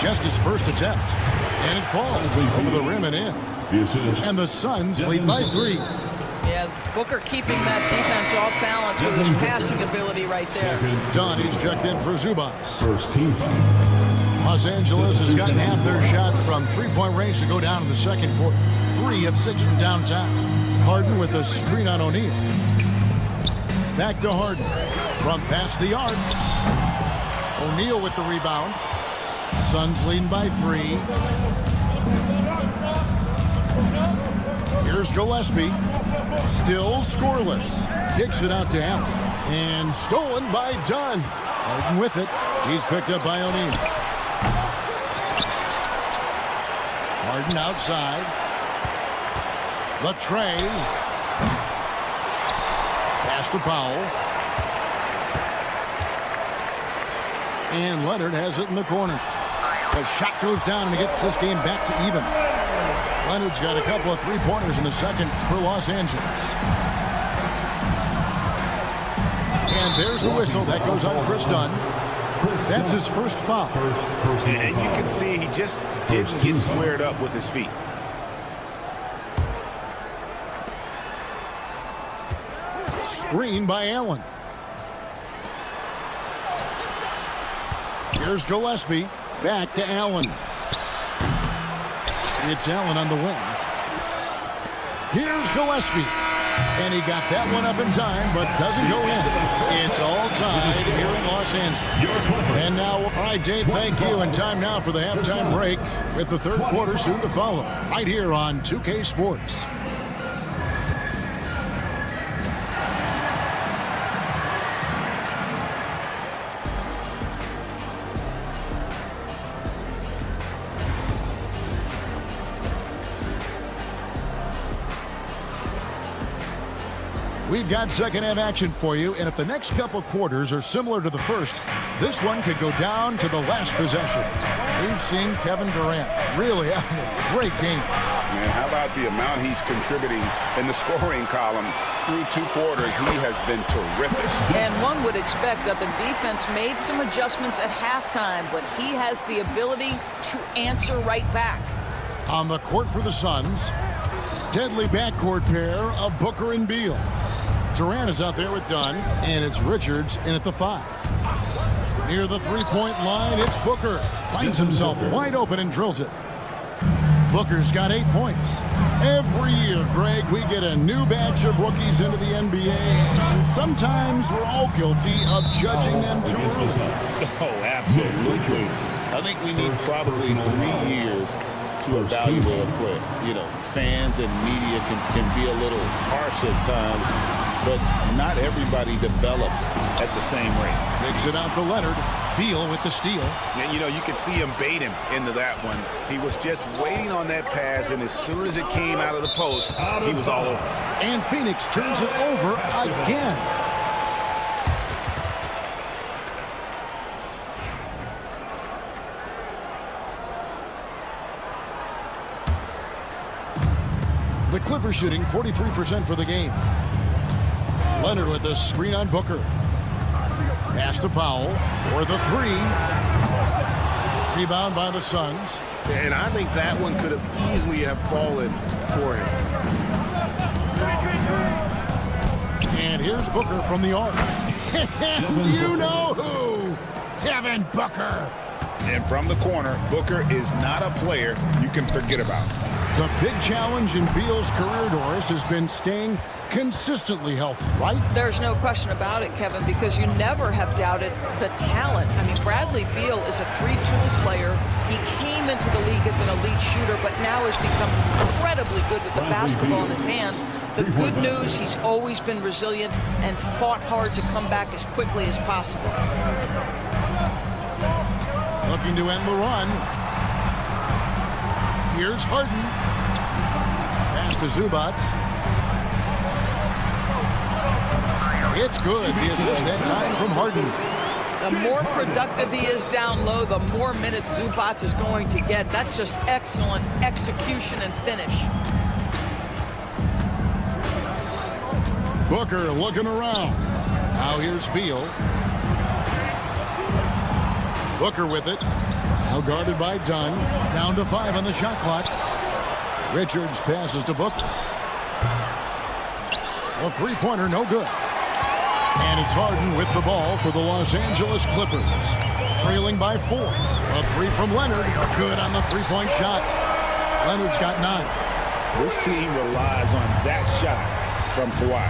Just his first attempt. And it falls over the rim and in. And the Suns lead by 3. Yeah, Booker keeping that defense off balance with his passing ability right there. Donnie's checked in for Zubats. First team. Los Angeles has gotten half their shots from three-point range to go down in the second quarter. 3 of 6 from downtown. Harden with a screen on O'Neal. Back to Harden. From past the arc. O'Neal with the rebound. Suns leading by 3. Here's Gillespie. Still scoreless. Kicks it out to Allen. And stolen by Dunn. Harden with it. He's picked up by O'Neal. Harden outside. The tray. Pass to Powell. And Leonard has it in the corner. The shot goes down and he gets this game back to even. Leonard's got a couple of three-pointers in the second for Los Angeles. And there's the whistle. That goes on Chris Dunn. That's his first foul. And you can see he just didn't get squared up with his feet. Screen by Allen. Here's Gillespie. Back to Allen. It's Allen on the wing. Here's Gillespie. And he got that one up in time, but doesn't go in. It's all tied here in Los Angeles. And now, all right, Dave, thank you. And time now for the halftime break with the third quarter soon to follow. Right here on 2K Sports. We've got second half action for you, and if the next couple quarters are similar to the first, this one could go down to the last possession. We've seen Kevin Durant really having a great game. Man, how about the amount he's contributing in the scoring column through 2 quarters? He has been terrific. And one would expect that the defense made some adjustments at halftime, but he has the ability to answer right back. On the court for the Suns, deadly backcourt pair of Booker and Beal. Durant is out there with Dunn, and it's Richards in at the 5. Near the three-point line, it's Booker. Finds himself wide open and drills it. Booker's got 8 points. Every year, Greg, we get a new batch of rookies into the NBA, and sometimes we're all guilty of judging them too early. Oh, absolutely. I think we need probably 3 years to evaluate a player. You know, fans and media can be a little harsh at times, but not everybody develops at the same rate. Takes it out to Leonard. Beal with the steal. And, you know, you could see him bait him into that one. He was just waiting on that pass, and as soon as it came out of the post, he was all over. And Phoenix turns it over again. The Clippers shooting 43% for the game. Leonard with a screen on Booker. Pass to Powell for the 3. Rebound by the Suns. And I think that one could have easily have fallen for him. And here's Booker from the arc. You know who? Devin Booker. And from the corner, Booker is not a player you can forget about. The big challenge in Beal's career, Doris, has been staying consistently healthy, right? There's no question about it, Kevin, because you never have doubted the talent. I mean, Bradley Beal is a 3-tool player. He came into the league as an elite shooter, but now has become incredibly good with the basketball in his hand. The good news, he's always been resilient and fought hard to come back as quickly as possible. Looking to end the run. Here's Harden. pass to Zubac. It's good. The assist that time from Harden. The more productive he is down low, the more minutes Zubac is going to get. That's just excellent execution and finish. Booker looking around. Now here's Beal. Booker with it. Now guarded by Dunn. Down to 5 on the shot clock. Richards passes to Booker. A three-pointer, no good. And it's Harden with the ball for the Los Angeles Clippers. Trailing by 4. A 3 from Leonard. Good on the three-point shot. Leonard's got 9. This team relies on that shot from Kawhi.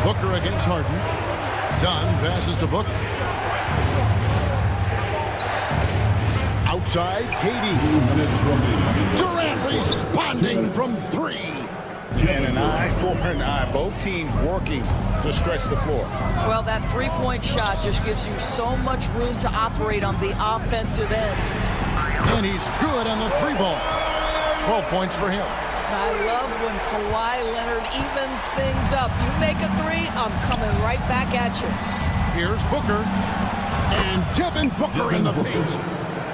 Booker against Harden. Dunn passes to Booker. Outside, KD. Durant responding from 3. And an eye for an eye. Both teams working to stretch the floor. Well, that three-point shot just gives you so much room to operate on the offensive end. And he's good on the 3-ball. 12 points for him. I love when Kawhi Leonard evens things up. You make a 3, I'm coming right back at you. Here's Booker. And Devin Booker in the paint.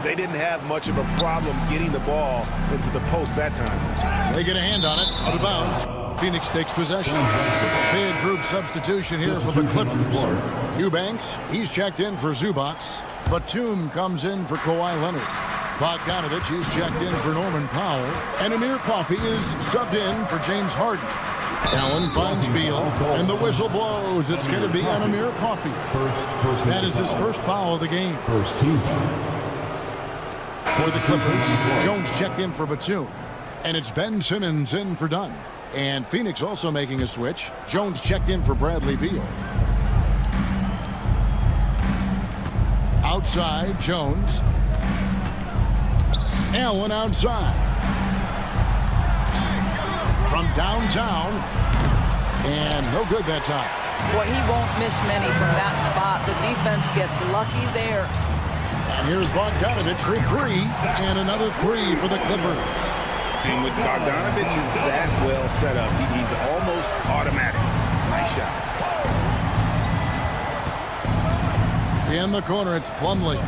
They didn't have much of a problem getting the ball into the post that time. They get a hand on it, out of bounds. Phoenix takes possession. Big group substitution here for the Clippers. Eubanks, he's checked in for Zubac. Batum comes in for Kawhi Leonard. Bogdanovich is checked in for Norman Powell. And Amir Coffey is subbed in for James Harden. Allen finds Beal, and the whistle blows. It's going to be on Amir Coffey. That is his first foul of the game. First team. For the Clippers, Jones checked in for Batum. And it's Ben Simmons in for Dunn. And Phoenix also making a switch. Jones checked in for Bradley Beal. Outside, Jones. Allen outside. From downtown. And no good that time. Boy, he won't miss many from that spot. The defense gets lucky there. And here's Bogdanovich for 3. And another 3 for the Clippers. And with Bogdanovich is that well set up, he's almost automatic. Nice shot. In the corner, it's Plumlee.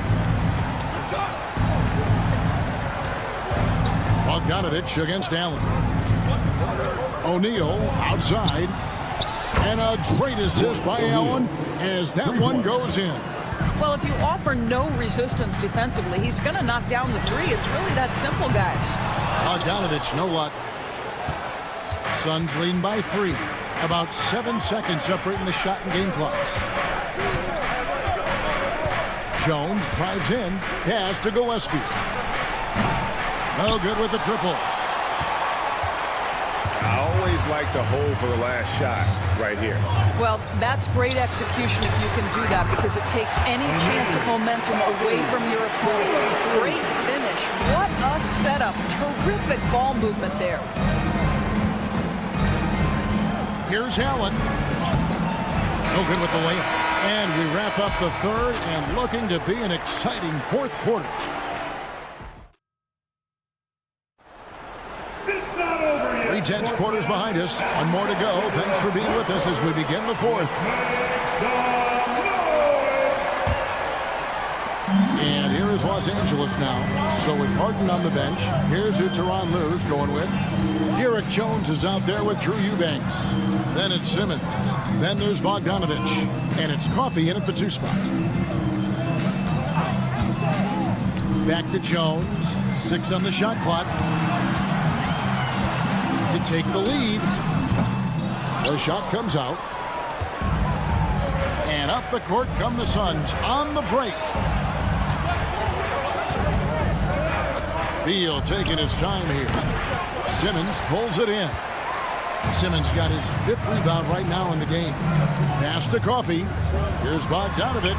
Bogdanovich against Allen. O'Neal outside. And a great assist by Allen as that one goes in. Well, if you offer no resistance defensively, he's going to knock down the 3. It's really that simple, guys. Bogdanovich, no luck. Suns leading by 3. About 7 seconds separating the shot and game clocks. Jones drives in. Pass to Gillespie. No good with the triple. I always like to hold for the last shot right here. Well, that's great execution if you can do that, because it takes any chance of momentum away from your opponent. Great finish. What a setup. Terrific ball movement there. Here's Allen. No good with the layup. And we wrap up the third and looking to be an exciting fourth quarter. Three tenths quarters behind us. One more to go. Thanks for being with us as we begin the fourth. And here is Los Angeles now. So with Harden on the bench, here's who Tyronn Lue's going with. Derek Jones is out there with Drew Eubanks. Then it's Simmons. Then there's Bogdanovich. And it's Coffey in at the 2 spot. Back to Jones. 6 on the shot clock. To take the lead. The shot comes out. And up the court come the Suns on the break. Beal taking his time here. Simmons pulls it in. Simmons got his 5th rebound right now in the game. Pass to Coffey. Here's Bogdanovich.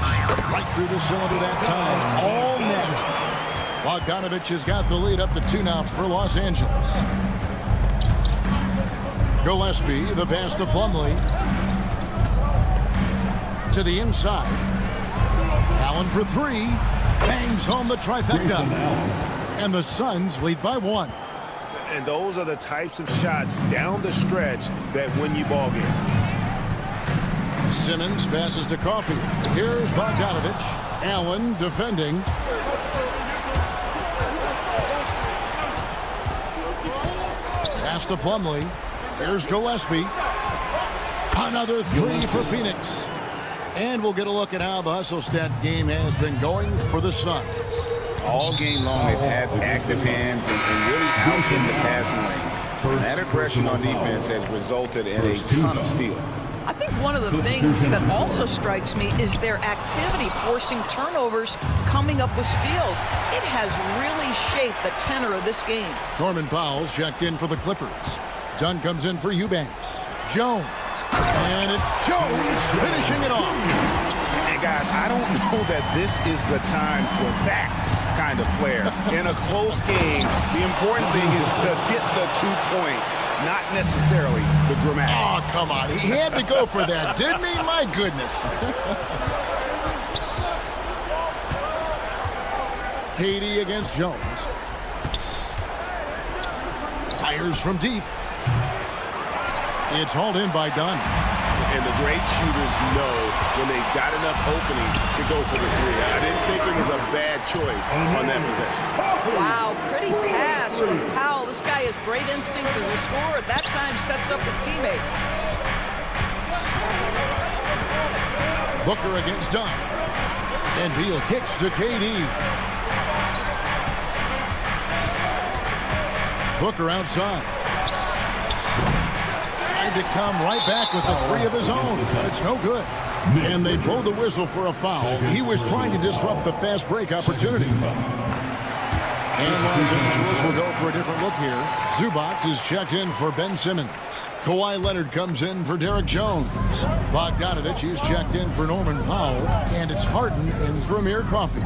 Right through the cylinder that time. All net. Bogdanovich has got the lead up to 2 now for Los Angeles. Gillespie, the pass to Plumlee. To the inside. Allen for 3. Bangs home the trifecta. And the Suns lead by 1. And those are the types of shots down the stretch that win you ball game. Simmons passes to Coffey. Here's Bogdanovich. Allen defending. Pass to Plumlee. Here's Gillespie. Another 3 for Phoenix. And we'll get a look at how the hustle stat game has been going for the Suns. All game long, they've had active hands and really out in the passing lanes. And that aggression on defense has resulted in a ton of steals. I think one of the things that also strikes me is their activity forcing turnovers, coming up with steals. It has really shaped the tenor of this game. Norman Powell's checked in for the Clippers. Dunn comes in for Eubanks. Jones. And it's Jones finishing it off. And guys, I don't know that this is the time for that kind of flair. In a close game, the important thing is to get the 2 points, not necessarily the dramatics. Oh, come on. He had to go for that, didn't he? My goodness. KD against Jones. Fires from deep. It's hauled in by Dunn. And the great shooters know when they've got enough opening to go for the 3. I didn't think it was a bad choice on that possession. Wow, pretty pass from Powell. This guy has great instincts as a scorer. At that time, sets up his teammate. Booker against Dunn. And Beal kicks to KD. Booker outside. To come right back with the 3 of his own. It's no good. And they blow the whistle for a foul. He was trying to disrupt the fast break opportunity. And Los Angeles will go for a different look here. Zubac is checked in for Ben Simmons. Kawhi Leonard comes in for Derek Jones. Bogdanovich is checked in for Norman Powell. And it's Harden in for Amir Coffey.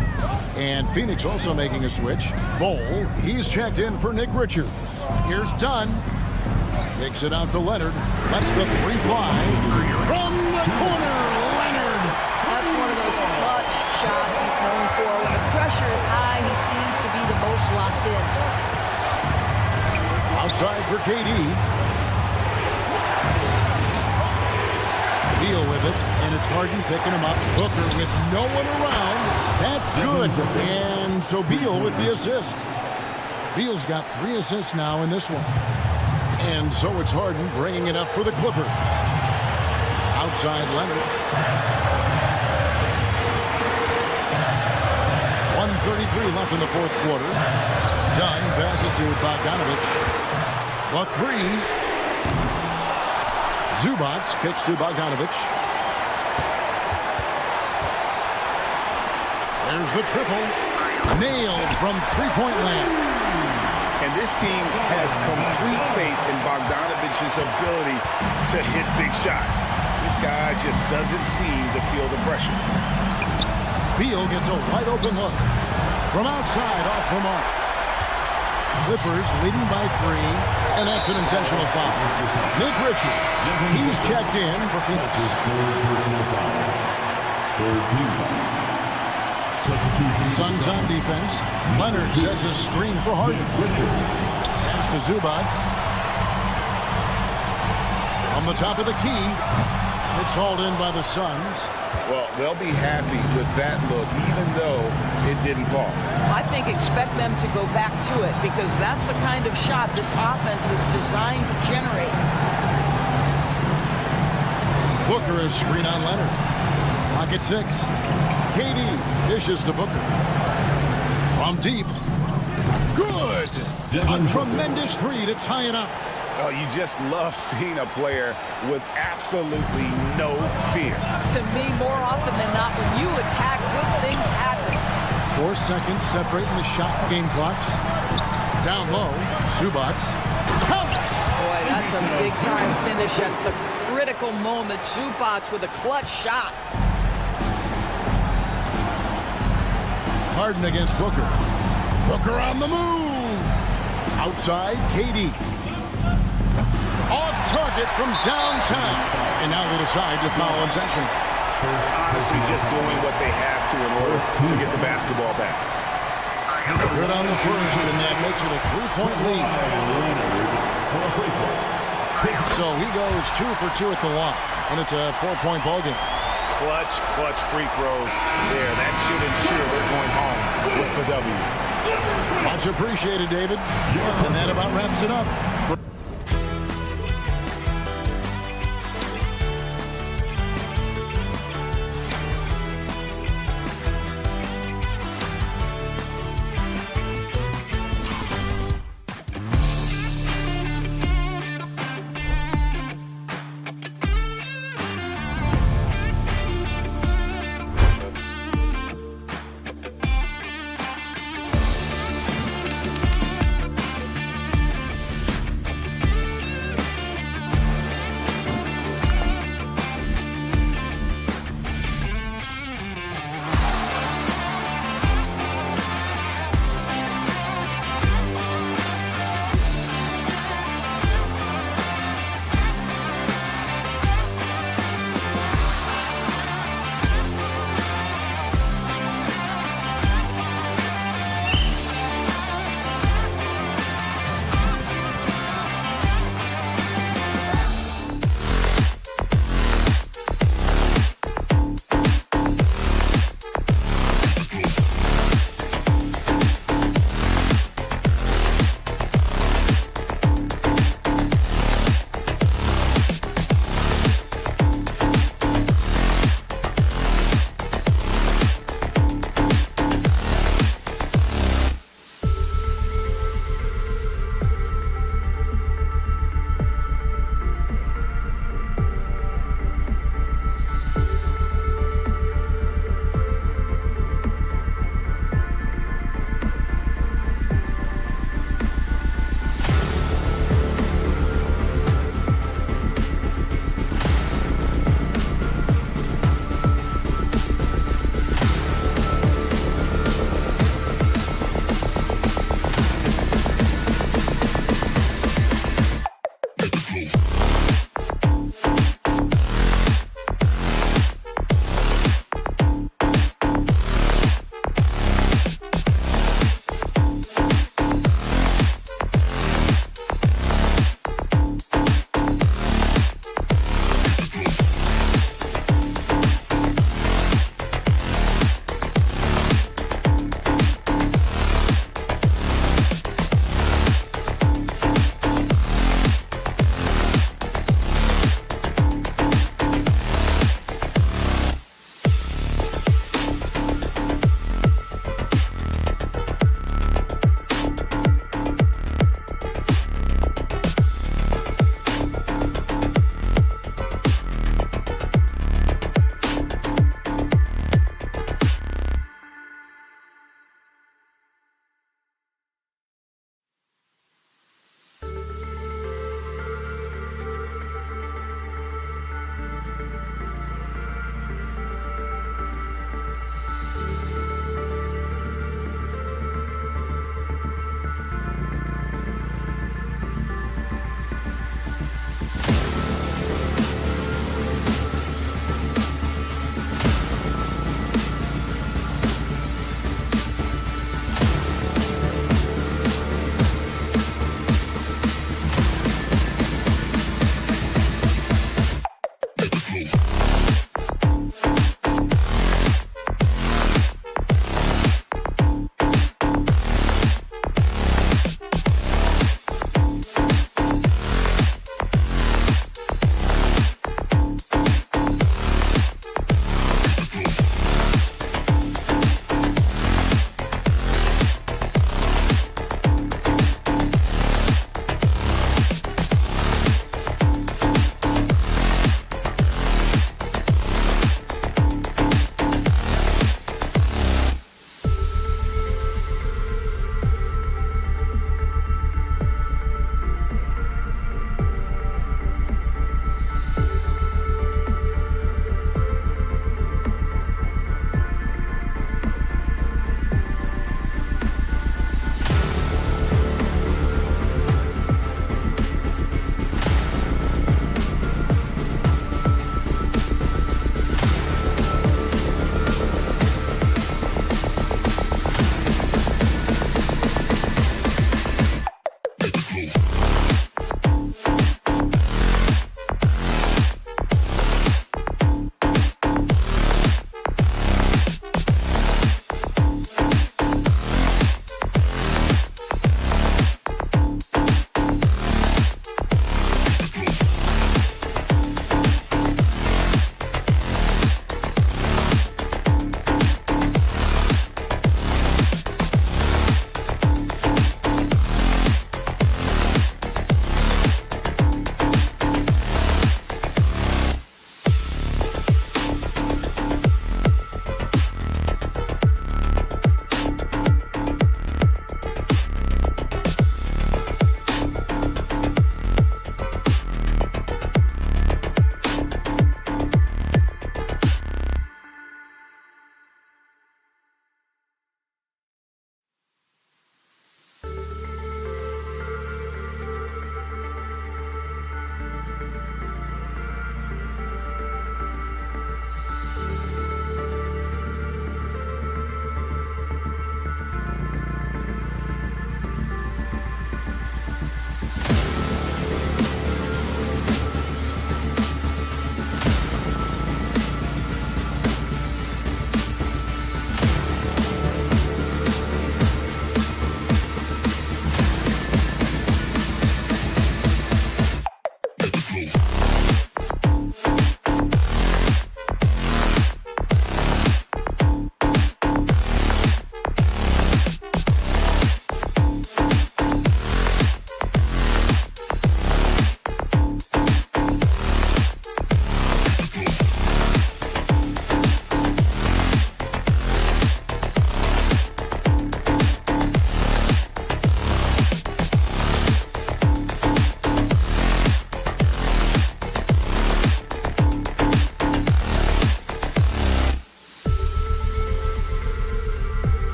And Phoenix also making a switch. Bol, he's checked in for Nick Richards. Here's Dunn. Takes it out to Leonard. Lets the 3 fly. From the corner, Leonard. That's one of those clutch shots he's known for. When the pressure is high, he seems to be the most locked in. Outside for KD. Beal with it, and it's Harden picking him up. Booker with no one around. That's good. And so Beal with the assist. Beal's got 3 assists now in this one. And so it's Harden bringing it up for the Clippers. Outside Leonard. 1:33 left in the 4th quarter. Dunn passes to Bogdanovich. The 3. Zubac kicks to Bogdanovich. There's the triple. Nailed from 3-point land. And this team has complete faith in Bogdanovich's ability to hit big shots. This guy just doesn't seem to feel the pressure. Beal gets a wide open look. From outside, off the mark. Clippers leading by 3, and that's an intentional foul. Nick Richards, he's checked in for Phoenix. Suns on defense. Leonard sets a screen for Harden. Pass to Zubac. On the top of the key. It's hauled in by the Suns. Well, they'll be happy with that look, even though it didn't fall. I think expect them to go back to it because that's the kind of shot this offense is designed to generate. Booker is screen on Leonard. Pocket 6. KD dishes to Booker. From deep. Good! A tremendous 3 to tie it up. Oh, you just love seeing a player with absolutely no fear. To me, more often than not, when you attack, good things happen. 4 seconds separating the shot game clocks. Down low, Zubac. Boy, that's a big-time finish at the critical moment. Zubac with a clutch shot. Harden against Booker. Booker on the move. Outside, KD. Off target from downtown. And now they decide to foul intentionally. Honestly, just doing what they have to in order to get the basketball back. Good on the first, and that makes it a 3-point lead. So he goes 2 for 2 at the line, and it's a 4-point ball game. Clutch free throws there. That should ensure they're going home with the W. Much appreciated, David. And that about wraps it up.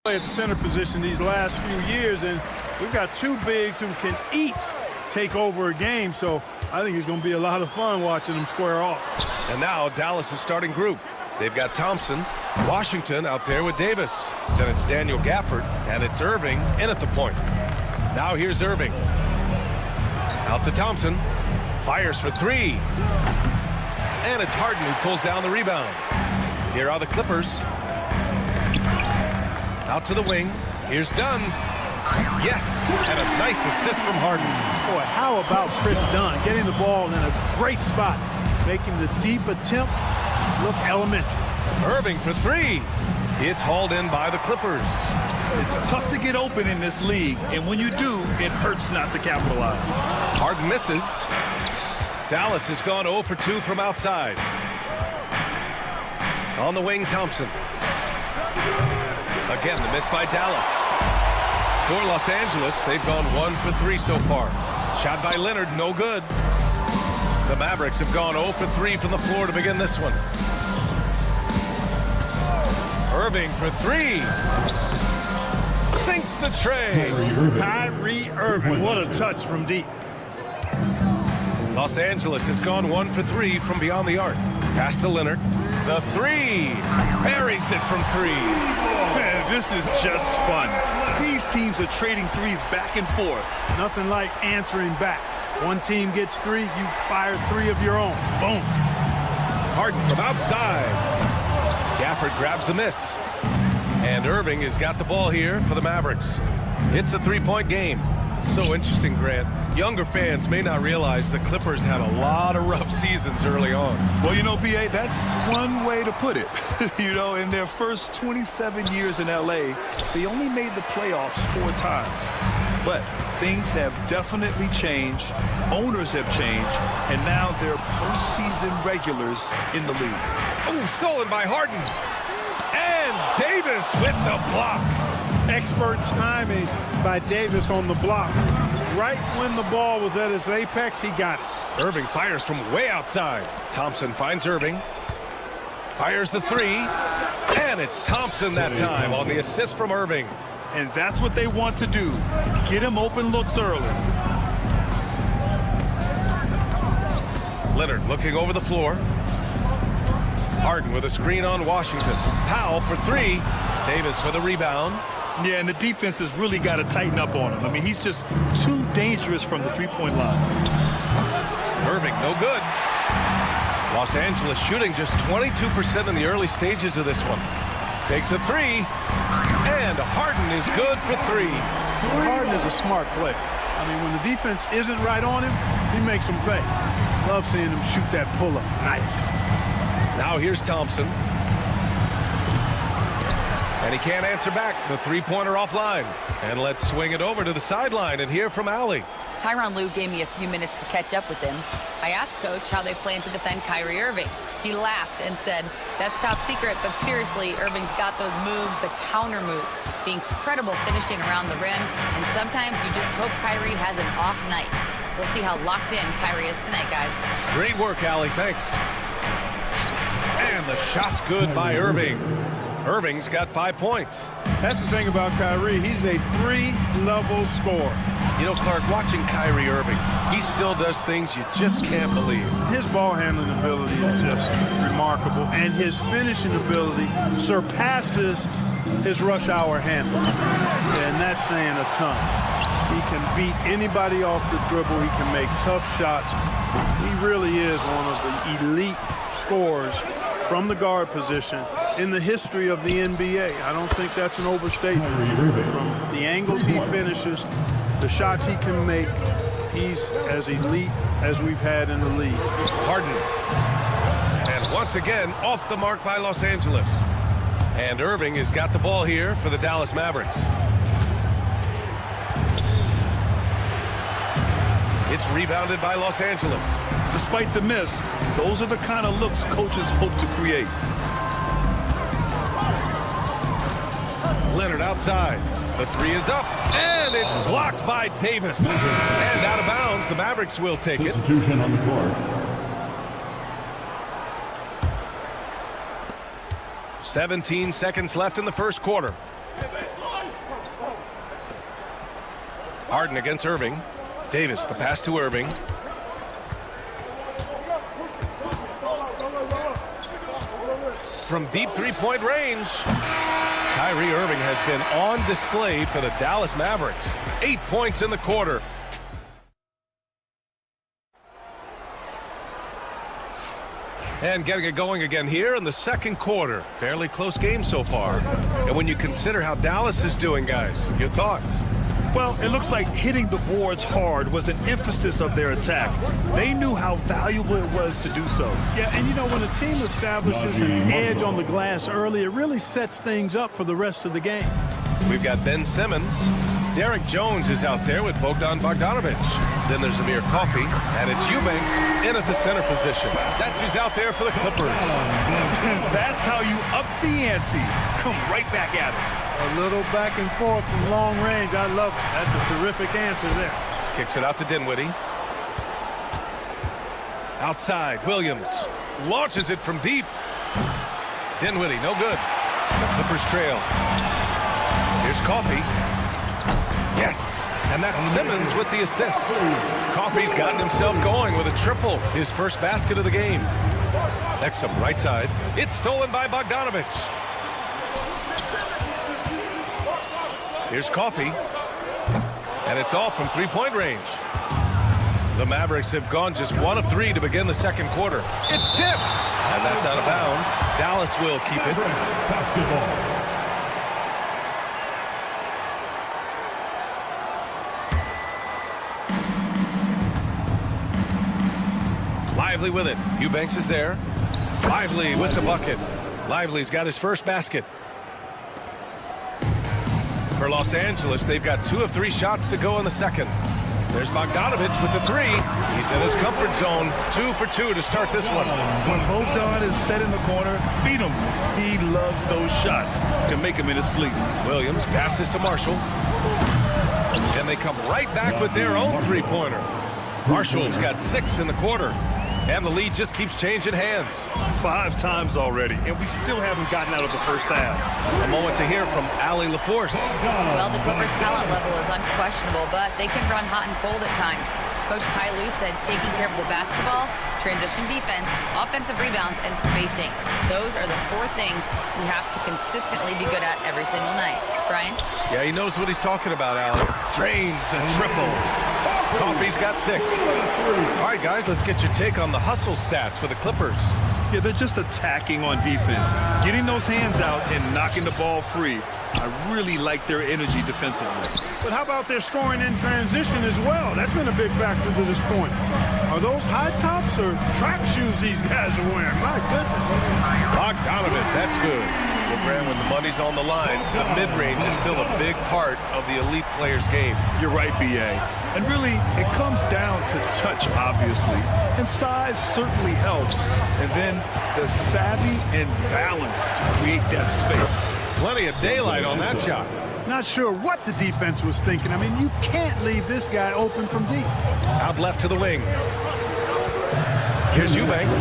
At the center position these last few years, and we've got two bigs who can each take over a game, so I think it's going to be a lot of fun watching them square off. And now Dallas' starting group. They've got Thompson, Washington out there with Davis. Then it's Daniel Gafford, and it's Irving in at the point. Now here's Irving. Out to Thompson. Fires for three. And it's Harden who pulls down the rebound. Here are the Clippers. Out to the wing. Here's Dunn. Yes, and a nice assist from Harden. Boy, how about Chris Dunn getting the ball in a great spot, making the deep attempt look elementary. Irving for three. It's hauled in by the Clippers. It's tough to get open in this league, and when you do, it hurts not to capitalize. Harden misses. Dallas has gone 0 for 2 from outside. On the wing, Thompson. Again, the miss by Dallas. For Los Angeles, they've gone 1 for 3 so far. Shot by Leonard, no good. The Mavericks have gone 0 for 3 from the floor to begin this one. Irving for three. Sinks the tray. Kyrie Irving, what a touch from deep. Los Angeles has gone 1 for 3 from beyond the arc. Pass to Leonard. The three. Buries it from three. Man, this is just fun. These teams are trading threes back and forth. Nothing like answering back. One team gets three, you fire three of your own. Boom. Harden from outside. Gafford grabs the miss. And Irving has got the ball here for the Mavericks. It's a three-point game. It's so interesting, Grant. Younger fans may not realize the Clippers had a lot of rough seasons early on. Well, you know, B.A., that's one way to put it. You know, in their first 27 years in L.A., they only made the playoffs 4 times. But things have definitely changed. Owners have changed. And now they're postseason regulars in the league. Oh, stolen by Harden. And Davis with the block. Expert timing by Davis on the block. Right when the ball was at its apex, he got it. Irving fires from way outside. Thompson finds Irving. Fires the three. And it's Thompson that time on the assist from Irving. And that's what they want to do. Get him open looks early. Leonard looking over the floor. Harden with a screen on Washington. Powell for three. Davis with a rebound. Yeah, and the defense has really got to tighten up on him. I mean, he's just too dangerous from the three-point line. Irving, no good. Los Angeles shooting just 22% in the early stages of this one. Takes a three. And Harden is good for three. Harden is a smart player. I mean, when the defense isn't right on him, he makes them pay. Love seeing him shoot that pull-up. Nice. Now here's Thompson. And he can't answer back. The three-pointer offline. And let's swing it over to the sideline and hear from Allie. Tyronn Lue gave me a few minutes to catch up with him. I asked Coach how they plan to defend Kyrie Irving. He laughed and said, "That's top secret, but seriously, Irving's got those moves, the counter moves, the incredible finishing around the rim, and sometimes you just hope Kyrie has an off night." We'll see how locked in Kyrie is tonight, guys. Great work, Allie. Thanks. And the shot's good by Irving. Irving's got 5 points. That's the thing about Kyrie. He's a three-level scorer. You know, Clark, watching Kyrie Irving, he still does things you just can't believe. His ball handling ability is just remarkable, and his finishing ability surpasses his rush hour handle. And that's saying a ton. He can beat anybody off the dribble. He can make tough shots. He really is one of the elite scorers from the guard position in the history of the NBA. I don't think that's an overstatement. From the angles he finishes, the shots he can make, he's as elite as we've had in the league. Harden. And once again, off the mark by Los Angeles. And Irving has got the ball here for the Dallas Mavericks. It's rebounded by Los Angeles. Despite the miss, those are the kind of looks coaches hope to create. Leonard outside. The three is up, and it's blocked by Davis. And out of bounds, the Mavericks will take it. Substitution on the court. 17 seconds left in the first quarter. Harden against Irving. Davis, the pass to Irving. From deep three-point range, Kyrie Irving has been on display for the Dallas Mavericks. 8 points in the quarter. And getting it going again here in the second quarter. Fairly close game so far. And when you consider how Dallas is doing, guys, your thoughts? Well, it looks like hitting the boards hard was an emphasis of their attack. They knew how valuable it was to do so. Yeah, and you know, when a team establishes an edge on the glass early, it really sets things up for the rest of the game. We've got Ben Simmons. Derek Jones is out there with Bogdan Bogdanovic. Then there's Amir Coffey, and it's Eubanks in at the center position. That's who's out there for the Clippers. That's how you up the ante. Come right back at it. A little back and forth from long range. I love it. That's a terrific answer there. Kicks it out to Dinwiddie. Outside, Williams launches it from deep. Dinwiddie, no good. The Clippers trail. Here's Coffey. Yes, and that's Simmons with the assist. Coffey's gotten himself going with a triple, his first basket of the game. Exum, right side. It's stolen by Bogdanovic. Here's Coffey, and it's off from three-point range. The Mavericks have gone just 1 of 3 to begin the second quarter. It's tipped, and that's out of bounds. Dallas will keep it. Basketball. Lively with it. Eubanks is there. Lively with the bucket. Lively's got his first basket. For Los Angeles, they've got 2 of 3 shots to go in the second. There's Bogdanovic with the 3. He's in his comfort zone. 2 for 2 to start this one. When Bogdan is set in the corner, feed him. He loves those shots. Can make him in his sleep. Williams passes to Marshall. And they come right back with their own three-pointer. Marshall's got 6 in the quarter. And the lead just keeps changing hands. 5 times already, and we still haven't gotten out of the first half. A moment to hear from Allie LaForce. Well, the Clippers' talent level is unquestionable, but they can run hot and cold at times. Coach Ty Lue said taking care of the basketball, transition defense, offensive rebounds, and spacing. Those are the 4 things we have to consistently be good at every single night. Brian? Yeah, he knows what he's talking about, Allie. Drains the triple. Coffey's got 6. All right, guys, let's get your take on the hustle stats for the Clippers. Yeah, they're just attacking on defense. Getting those hands out and knocking the ball free. I really like their energy defensively. But how about their scoring in transition as well? That's been a big factor to this point. Are those high tops or track shoes these guys are wearing? My goodness. Bogdanovic, that's good. Well, Graham, when the money's on the line, the mid-range is still a big part of the elite player's game. You're right, B.A. And really, it comes down to touch, obviously. And size certainly helps. And then the savvy and balance to create that space. Plenty of daylight on that shot. Not sure what the defense was thinking. I mean, you can't leave this guy open from deep. Out left to the wing. Here's Eubanks.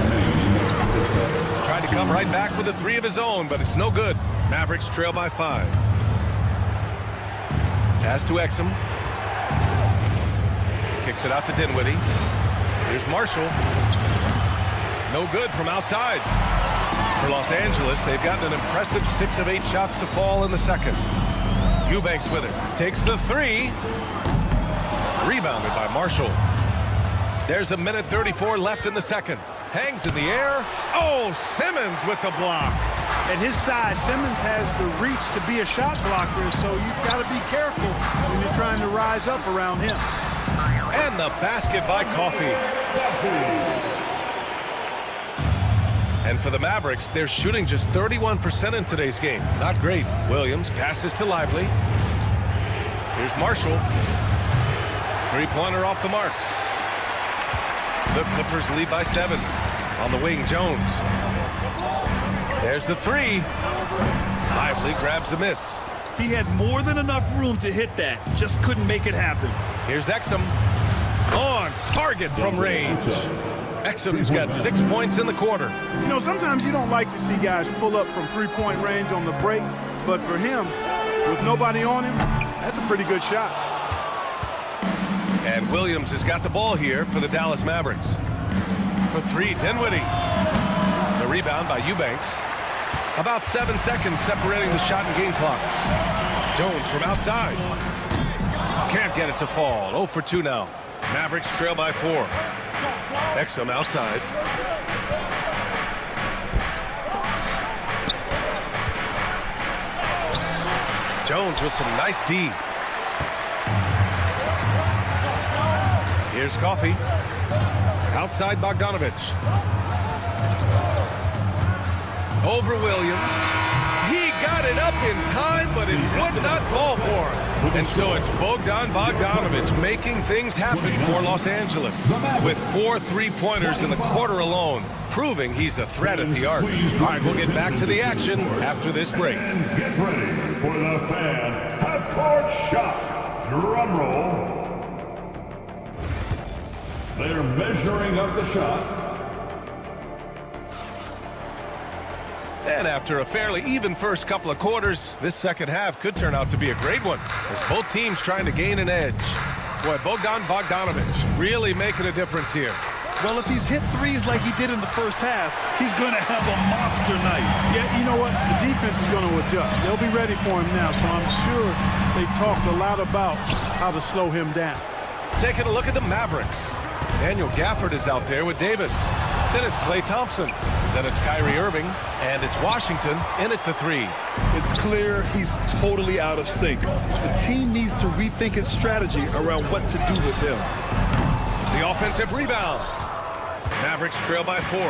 Tried to come right back with a 3 of his own, but it's no good. Mavericks trail by 5. Pass to Exum. Kicks it out to Dinwiddie. Here's Marshall. No good from outside. For Los Angeles, they've gotten an impressive 6 of 8 shots to fall in the second. Eubanks with it. Takes the 3. Rebounded by Marshall. There's a minute 34 left in the second. Hangs in the air. Oh, Simmons with the block. At his size, Simmons has the reach to be a shot blocker, so you've got to be careful when you're trying to rise up around him. And the basket by Coffey. And for the Mavericks, they're shooting just 31% in today's game. Not great. Williams passes to Lively. Here's Marshall. 3-pointer off the mark. The Clippers lead by 7. On the wing, Jones. There's the 3. Lively grabs a miss. He had more than enough room to hit that. Just couldn't make it happen. Here's Exum. On target from range. Exum's got 6 points in the quarter. You know, sometimes you don't like to see guys pull up from 3-point range on the break, but for him, with nobody on him, that's a pretty good shot. And Williams has got the ball here for the Dallas Mavericks. For three, Dinwiddie. The rebound by Eubanks. About 7 seconds separating the shot and game clocks. Jones from outside. Can't get it to fall. 0 for 2 now. Mavericks trail by 4. Exum outside. Jones with some nice D. Here's Coffey. Outside Bogdanovich. Over Williams. He got it up in time, but it would not fall for him. And so it's Bogdanovich making things happen for Los Angeles with 4 3-pointers in the quarter alone, proving he's a threat at the arc. All right, we'll get back to the action after this break. Get ready for the fan half-court shot. Drum roll. They're measuring up the shot. And after a fairly even first couple of quarters, this second half could turn out to be a great one, as both teams trying to gain an edge. Boy, Bogdanovich really making a difference here. Well, if he's hit threes like he did in the first half, he's going to have a monster night. Yeah, you know what? The defense is going to adjust. They'll be ready for him now, so I'm sure they talked a lot about how to slow him down. Taking a look at the Mavericks. Daniel Gafford is out there with Davis. Then it's Klay Thompson. Then it's Kyrie Irving. And it's Washington in at the 3. It's clear he's totally out of sync. The team needs to rethink its strategy around what to do with him. The offensive rebound. Mavericks trail by 4.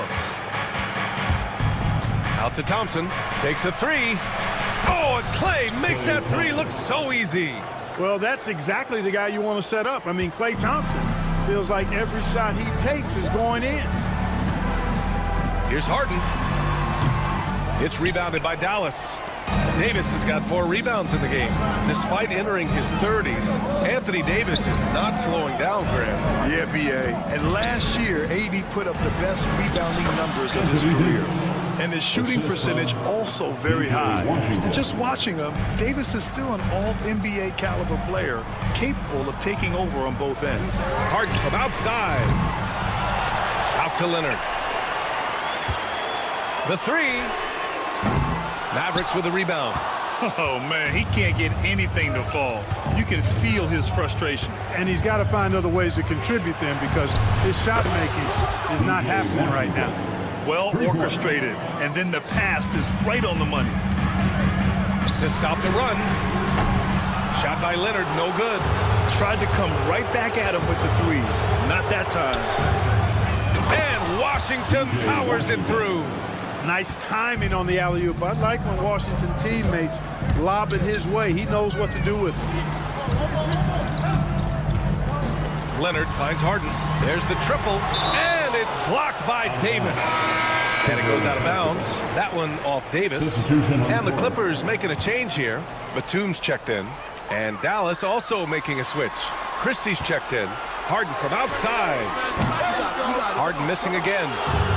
Out to Thompson. Takes a 3. Oh, and Klay makes that 3 look so easy. Well, that's exactly the guy you want to set up. I mean, Klay Thompson feels like every shot he takes is going in. Here's Harden. It's rebounded by Dallas. Davis has got 4 rebounds in the game. Despite entering his 30s, Anthony Davis is not slowing down, Graham. Yeah, B.A. And last year, AD put up the best rebounding numbers of his career. And his shooting percentage also very high. And just watching him, Davis is still an all-NBA caliber player, capable of taking over on both ends. Harden from outside. Out to Leonard. The 3. Mavericks with the rebound. Oh, man, he can't get anything to fall. You can feel his frustration. And he's got to find other ways to contribute then, because his shot making is not happening right now. Well orchestrated, and then the pass is right on the money. To stop the run. Shot by Leonard, no good. Tried to come right back at him with the 3. Not that time. And Washington powers it through. Nice timing on the alley-oop. I like when Washington teammates lob it his way. He knows what to do with it. Leonard finds Harden. There's the triple, and it's blocked by Davis. And it goes out of bounds. That one off Davis. And the Clippers making a change here. Batum's checked in. And Dallas also making a switch. Christie's checked in. Harden from outside. Harden missing again.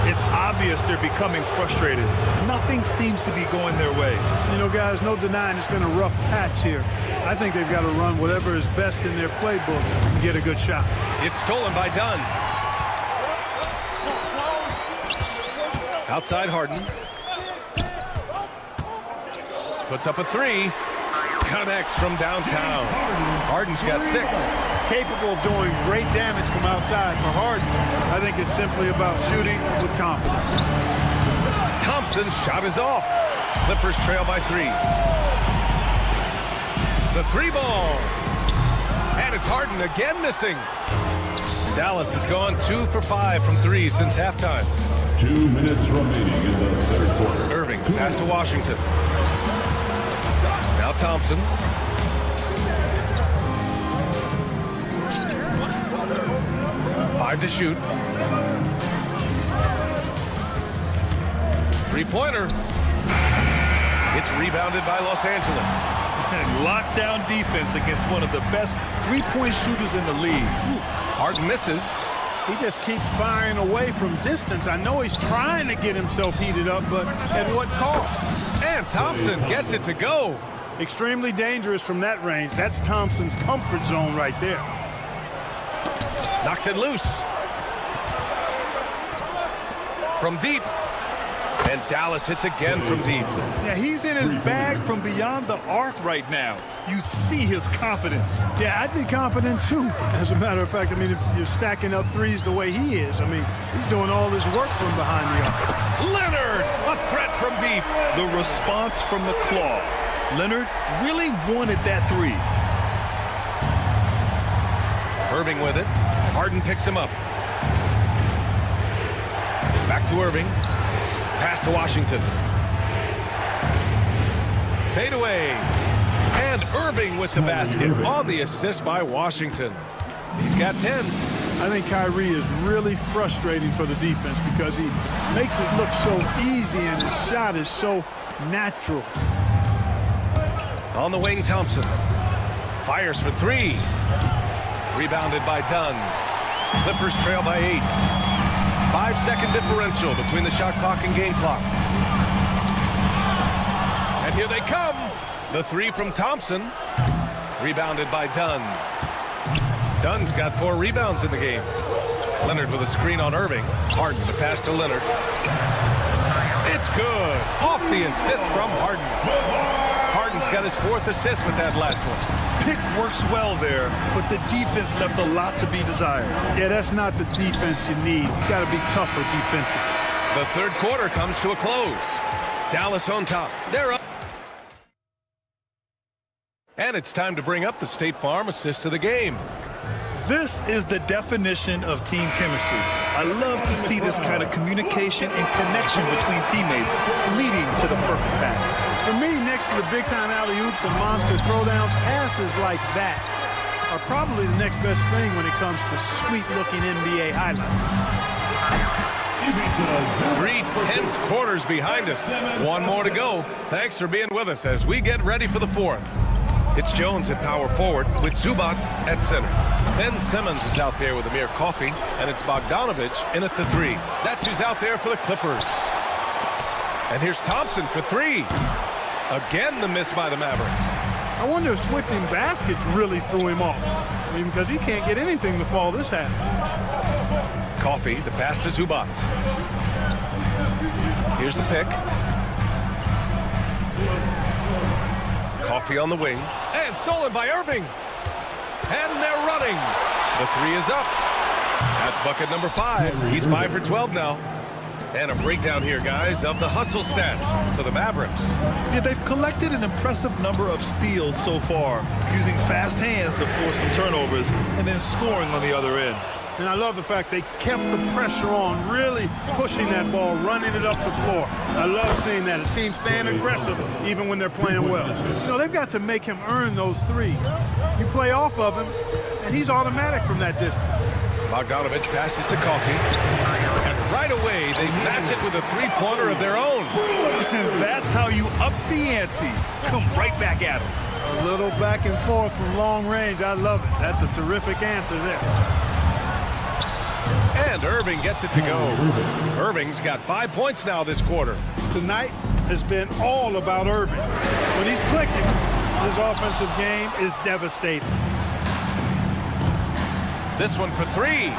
It's obvious they're becoming frustrated. Nothing seems to be going their way. You know, guys, no denying it's been a rough patch here. I think they've got to run whatever is best in their playbook to get a good shot. It's stolen by Dunn. Outside Harden. Puts up a 3. Connects from downtown. Harden's got 6. Capable of doing great damage from outside for Harden. I think it's simply about shooting with confidence. Thompson's shot is off. Clippers trail by 3. The 3 ball. And it's Harden again missing. Dallas has gone 2 for 5 from 3 since halftime. 2 minutes remaining in the third quarter. Irving, the pass to Washington. Now Thompson. Five to shoot. 3-pointer. It's rebounded by Los Angeles. And lockdown defense against one of the best 3-point shooters in the league. Harden misses. He just keeps firing away from distance. I know he's trying to get himself heated up, but at what cost? And Thompson gets it to go. Extremely dangerous from that range. That's Thompson's comfort zone right there. Knocks it loose. From deep. And Dallas hits again from deep. Yeah, he's in his bag from beyond the arc right now. You see his confidence. Yeah, I'd be confident too. As a matter of fact, I mean, if you're stacking up threes the way he is, I mean, he's doing all this work from behind the arc. Leonard, a threat from deep. The response from the claw. Leonard really wanted that three. Irving with it. Harden picks him up. Back to Irving. Pass to Washington. Fade away. And Irving with the basket on the assist by Washington. He's got 10. I think Kyrie is really frustrating for the defense because he makes it look so easy and his shot is so natural. On the wing, Thompson. Fires for three. Rebounded by Dunn. Clippers trail by 8. 5-second differential between the shot clock and game clock. And here they come. The three from Thompson. Rebounded by Dunn. Dunn's got 4 rebounds in the game. Leonard with a screen on Irving. Harden to pass to Leonard. It's good. Off the assist from Harden. Harden's got his 4th assist with that last one. Pick works well there, but the defense left a lot to be desired. Yeah, that's not the defense you need. You got to be tougher defensive. The third quarter comes to a close. Dallas on top. They're up. And it's time to bring up the State Farm assist of the game. This is the definition of team chemistry. I love to see this kind of communication and connection between teammates leading to the perfect pass. For me, next to the big-time alley-oops and monster throwdowns, passes like that are probably the next best thing when it comes to sweet-looking NBA highlights. 3 tense quarters behind us. 1 more to go. Thanks for being with us as we get ready for the 4th. It's Jones at power forward with Zubats at center. Ben Simmons is out there with Amir Coffey, and it's Bogdanovich in at the 3. That's who's out there for the Clippers. And here's Thompson for 3. Again, the miss by the Mavericks. I wonder if switching baskets really threw him off. I mean, because he can't get anything to fall this half. Coffey, the pass to Zubats. Here's the pick. Coffey on the wing. And stolen by Irving. And they're running. The 3 is up. That's bucket number 5. He's 5 for 12 now. And a breakdown here, guys, of the hustle stats for the Mavericks. Yeah, they've collected an impressive number of steals so far, using fast hands to force some turnovers and then scoring on the other end. And I love the fact they kept the pressure on, really pushing that ball, running it up the floor. I love seeing that. A team staying aggressive even when they're playing well. You know, they've got to make him earn those 3. You play off of him, and he's automatic from that distance. Bogdanovich passes to Coffey. And right away, they match it with a 3-pointer of their own. That's how you up the ante. Come right back at him. A little back and forth from long range. I love it. That's a terrific answer there. And Irving gets it to go. Irving's got 5 points now this quarter. Tonight has been all about Irving. When he's clicking, his offensive game is devastating. This one for 3.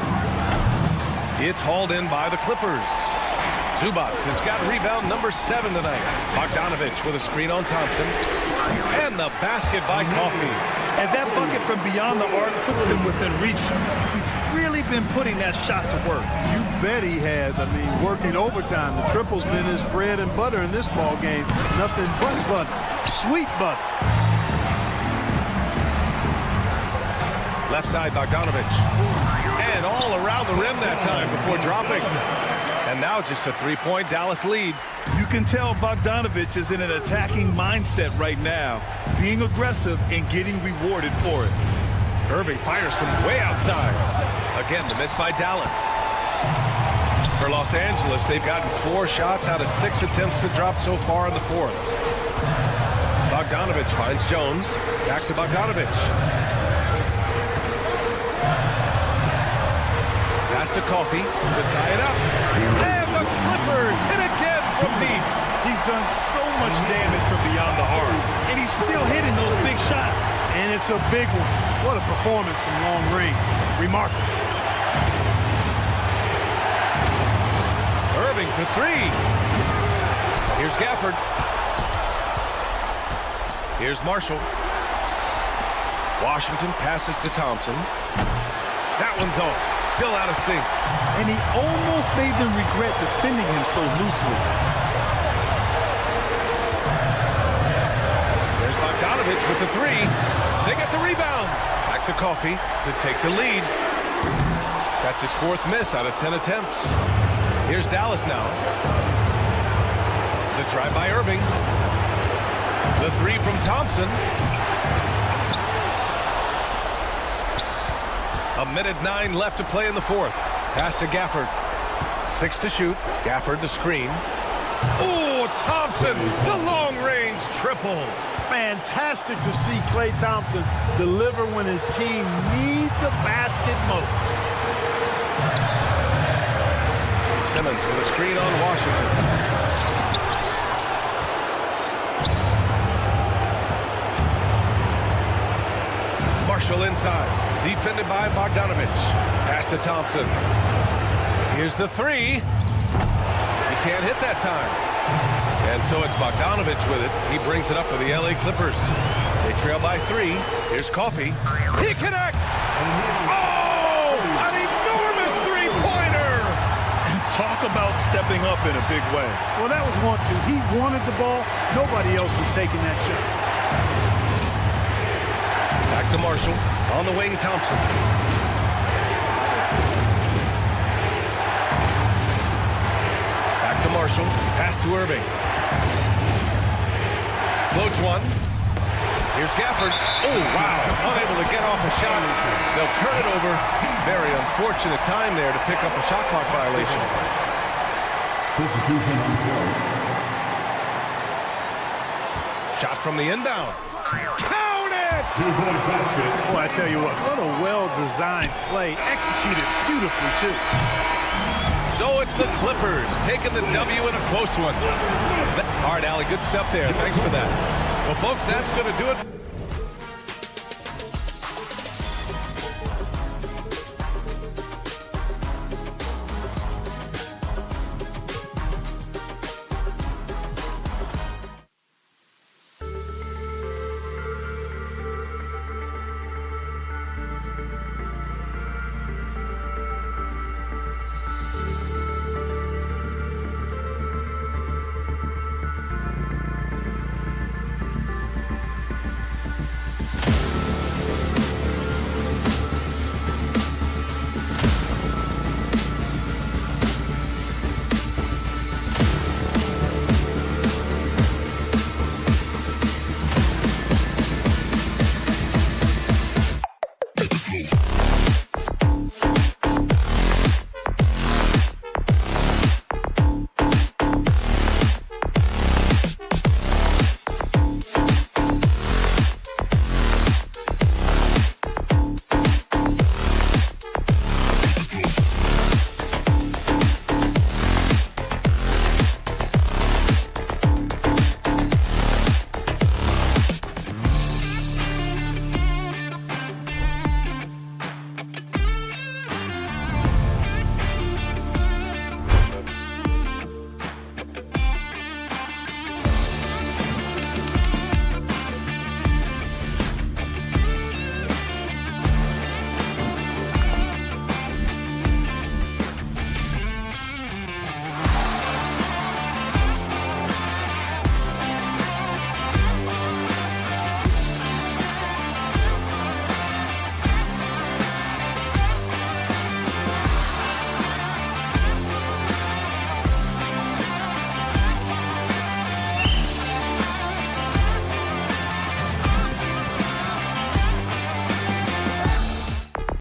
It's hauled in by the Clippers. Zubats has got rebound number 7 tonight. Bogdanovich with a screen on Thompson. And the basket by Coffey. And that bucket from beyond the arc puts them within reach. He's really been putting that shot to work. You bet he has. I mean, working overtime. The triple's been his bread and butter in this ball game. Nothing but butter. Sweet butter. Left side, Bogdanovich. And all around the rim that time before dropping. And now just a 3-point Dallas lead. You can tell Bogdanovich is in an attacking mindset right now, being aggressive and getting rewarded for it. Irving fires from way outside. Again, the miss by Dallas. For Los Angeles, they've gotten 4 shots out of 6 attempts to drop so far in the 4th. Bogdanovich finds Jones. Back to Bogdanovich. Pass to Coffey to tie it up. And the Clippers hit again from deep. He's done so much damage from beyond the arc, and he's still hitting those big shots. And it's a big one. What a performance from long range. Remarkable. for three. Here's Gafford. Here's Marshall. Washington passes to Thompson. That one's off. Still out of sync. And he almost made them regret defending him so loosely. There's Bogdanovich with the three. They get the rebound. Back to Coffey to take the lead. That's his fourth miss out of 10 attempts. Here's Dallas now. The drive by Irving. The three from Thompson. A minute 9 left to play in the fourth. Pass to Gafford. 6 to shoot. Gafford the screen. Oh, Thompson, the long-range triple. Fantastic to see Klay Thompson deliver when his team needs a basket most. Simmons with a screen on Washington. Marshall inside, defended by Bogdanovich. Pass to Thompson. Here's the three. He can't hit that time. And so it's Bogdanovich with it. He brings it up for the LA Clippers. They trail by 3. Here's Coffey. He connects! Oh! An enormous three-pointer! Talk about stepping up in a big way. Well, that was 1-2. He wanted the ball. Nobody else was taking that shot. Back to Marshall. On the wing, Thompson. Back to Marshall. Pass to Irving. Floats one. Here's Gafford. Oh, wow. Unable to get off a shot. They'll turn it over. Very unfortunate time there to pick up a shot clock violation. Shot from the inbound. Count it! Boy, I tell you what a well-designed play. Executed beautifully, too. So it's the Clippers taking the W in a close one. All right, Allie, good stuff there. Thanks for that. Well, folks, that's going to do it.